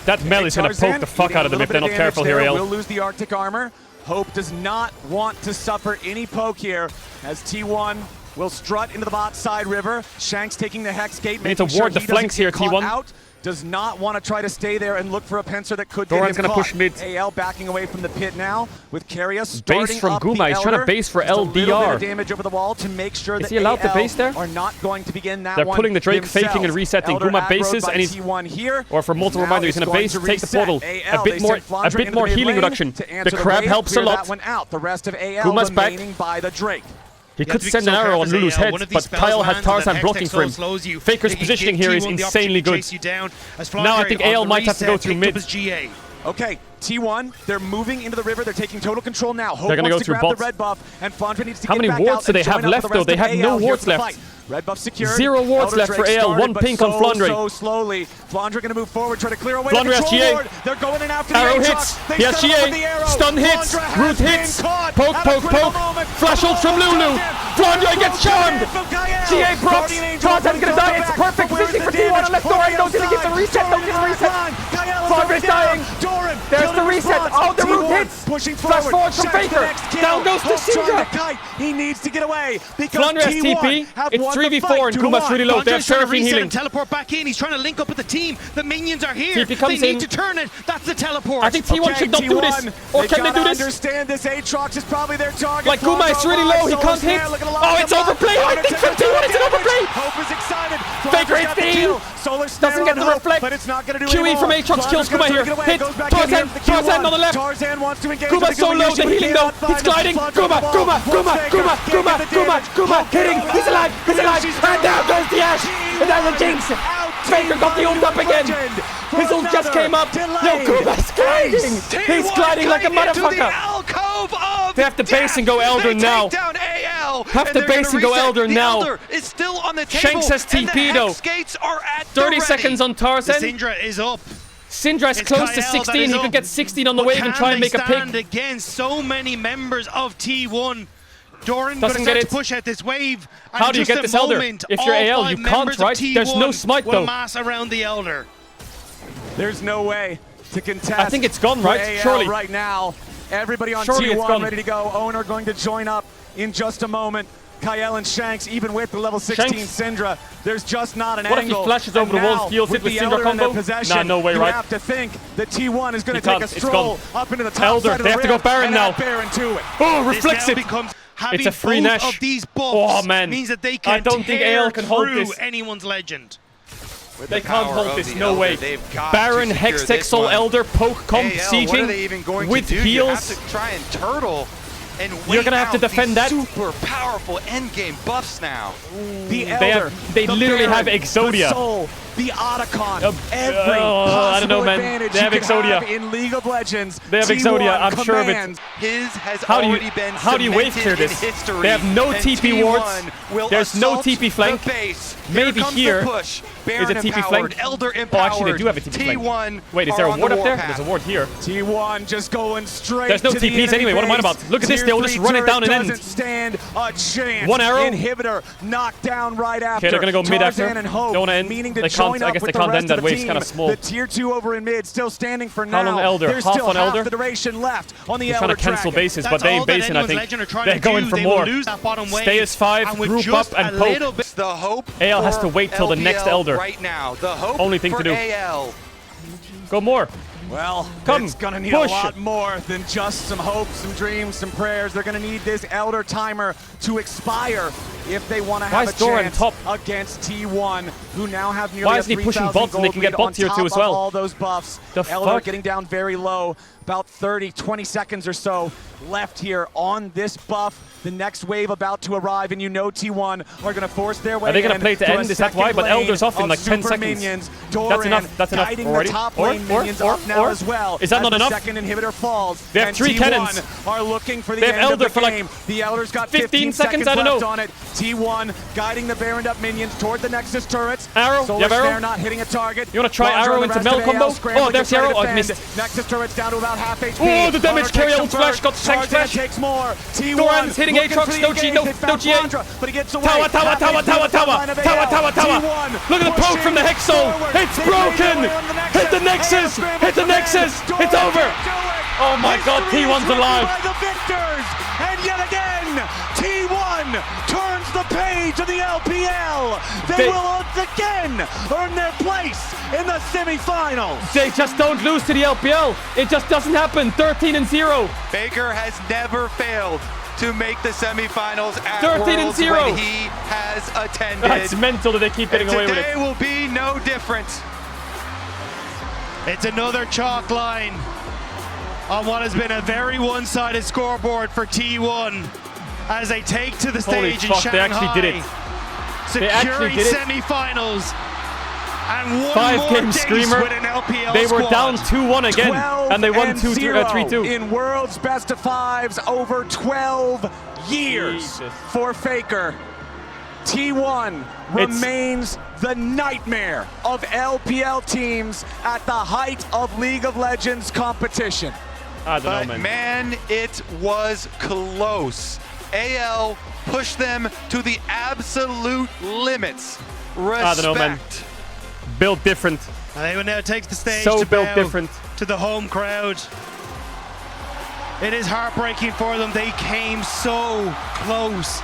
That Mel is going to poke the fuck out of them if they're not careful here, AL. Will lose the Arctic armor. Hope does not want to suffer any poke here as T1 will strut into the bot side river. Shanks taking the Hex gate. They need to ward the flanks here, T1. Out. Does not want to try to stay there and look for a pincer that could Doran's get him gonna push mid. AL backing away from the pit now with Caedrel starting base from up Guma. He's trying to base for LDR. Bit of LDR. damage over the wall to make sure that he allowed to base there? are not going to begin that They're one pulling the Drake, themselves. faking and resetting. Elder Guma bases and he's T1 here. Or for multiple reminder, he's going to base, take the portal. AL, a bit more healing reduction. The crab helps a lot. The rest of AL Guma's back. remaining by the Drake. He could send an arrow on Lulu's head, but Kyle had Tarzan blocking for him. Faker's positioning here is insanely good. Now I think AL might have to go through mid. Okay, T1, they're moving into the river. They're taking total control now. Hope they're going to go through grab bots. the red buff, and Flandre needs to How get many back wards out do they and have join left, up though? with the They rest have of no AL here wards for the left. fight. Red buff secured. 0 wards Elder left for Drake AL. started, 1 pink on Flandre. So slowly. Flandre going to move forward, try to clear away Flandre the has control GA. ward. They're going in after the Arrow A-truck. hits. They He has set him up with the GA. arrow. Stun hits. Flandre has Root been hits. caught Poke, at a poke, critical poke. moment. Flash ult from Lulu. Flandre gets charmed! GA procs! Tarzan's gonna die, it's perfect positioning for T1 unless Doran don't give the reset, don't give the reset! Flandre's dying! There's the reset! Oh, the root hits! Flash forward from Faker! Down goes to Syndra! He needs to get away because Flandre has TP, it's 3v4 and Kuma's really low, they have Seraphine healing. Teleport back in, he's trying to link up with the team, the minions are here, TP comes they in. need to turn it, that's the teleport! I think T1 should not do this, or can they do this? Understand this, Aatrox is probably their target. Like Kuma is really low, he can't hit. Oh, it's overplay, I think from T1 it's an overplay! Hope is excited. Faker hits the heal. Doesn't get the reflect. But it's not going to do QE from Aatrox kills Kuma here. Hit. Tarzan on the left. Tarzan wants to engage. Kuma's so low, the healing though. He's gliding. Kuma. Hitting. He's alive. And down goes the Ash. And there's a Jinx. Faker got the ult up again. His ult just came up. Yo, Kuma's gliding. He's gliding like a motherfucker. They have to base and go Elder now. Have to base and go Elder now. Shanks has TP though. 30 seconds on Tarzan. Syndra is up. Syndra is close to 16. He could get 16 on the wave and try and make a pick. Stand against so many members of T1. Doran doesn't get it. Push at this wave. How do you get this Elder? If you're AL, you can't, right? There's no smite though. Mass around the Elder. There's no way to contest. I think it's gone, right? Surely. Right now, everybody on Surely T1 ready to go. Owner going to join up in just a moment. Kael and Shanks, even with the level 16 Syndra, there's just not an angle. angle. What if he flashes over the wall, steals it with Syndra combo? Nah, no way, right? You have to think that T1 is going to take a stroll up into the top Elder, side of they the have to go Baron now. Baron to it. Oh, reflects it. It's a free Nash. Of these buffs oh man, means that they can I don't think AL can hold this. Anyone's legend. They can't hold this, no way. Baron, Hextech, Soul Elder, Poke, Comp, Sieging, with heals. You have to try and turtle and you're gonna have to defend that. Super powerful endgame buffs now. The Elder, they literally have Exodia. The Soul, the Otacon, every I don't know, man. They have Exodia in League of Legends. They have Exodia. I'm sure of it. His has already been how do you wave clear this? They have no TP wards. There's no TP flank. Maybe here is a TP flank. Elder oh, actually, they do have a TP flank. Wait, is there a ward up there? There's a ward here. T1 just going straight. There's no to TPs anyway. What am I about? Look at this. They'll just run it down and end. Doesn't stand a chance. One arrow. Inhibitor knocked down right after. Okay, they're gonna go mid after. They want to end. They can't. I guess they can't end that wave. It's kind of small. The tier 2 over in mid still standing for now. How long Elder? There's half still on Elder. The duration left on the They're Elder trying to cancel bases, but they ain't basing. I think they're going for more. Stay as 5, group up, and poke. The hope. AL has to wait till the next Elder. Right now, the hope. Only thing to do. AL. Go more. Well, come, it's gonna need push. a lot more than just some hopes, some dreams, some prayers. They're gonna need this Elder timer to expire if they want to have a chance against T1, who now have nearly Why isn't he pushing bots and they can get bot tier 2 as well? All those buffs. The Elder fuck? getting down very low, about 30, 20 seconds or so left here on this buff. The next wave about to arrive, and you know T1 are going to force their way in. Are they going to play to end? Is that why? But Elder's off in like 10 seconds. Minions. That's enough. That's enough already. The top lane minions up now as well. Is that not enough? The second inhibitor falls. They have 3 cannons. Are looking for the they have end Elder of the for game. like the Elder's got 15 seconds. I don't know. On it. T1 guiding the Baroned up minions toward the Nexus turrets. Arrow. You have arrow. Not hitting a target. You want to try arrow into Mel combo? Oh, there's the arrow. Oh, I missed. Nexus turrets down to about half HP. Oh, the damage carry ult flash got Shanks flash. Takes more. T1 Doran's hitting Aatrox. No G. No GA. But he gets away. Tower. Look at the poke from the Hex Soul. It's broken. Hit the Nexus. It's over. Oh my God, T1's alive. The victors, and yet again, T1 turns the page of the LPL. They will once again earn their place in the semifinals. They just don't lose to the LPL. It just doesn't happen. 13-0. Faker has never failed to make the semifinals at 13-0 when he has attended. That's mental that they keep getting away with it. Today will be no different. It's another chalk line on what has been a very one-sided scoreboard for T1 as they take to the stage in Shanghai. They actually did it. Securing semifinals. And one 5-game screamer. With an LPL they were squad. down 2-1 again, and they won 3-2. In World's Best of Fives over 12 years for Faker. T1 remains the nightmare of LPL teams at the height of League of Legends competition. I don't know, man. Man, it was close. AL pushed them to the absolute limits. Respect. I don't know, man. Built different. And they will now take the stage so to built bow different to the home crowd. It is heartbreaking for them. They came so close.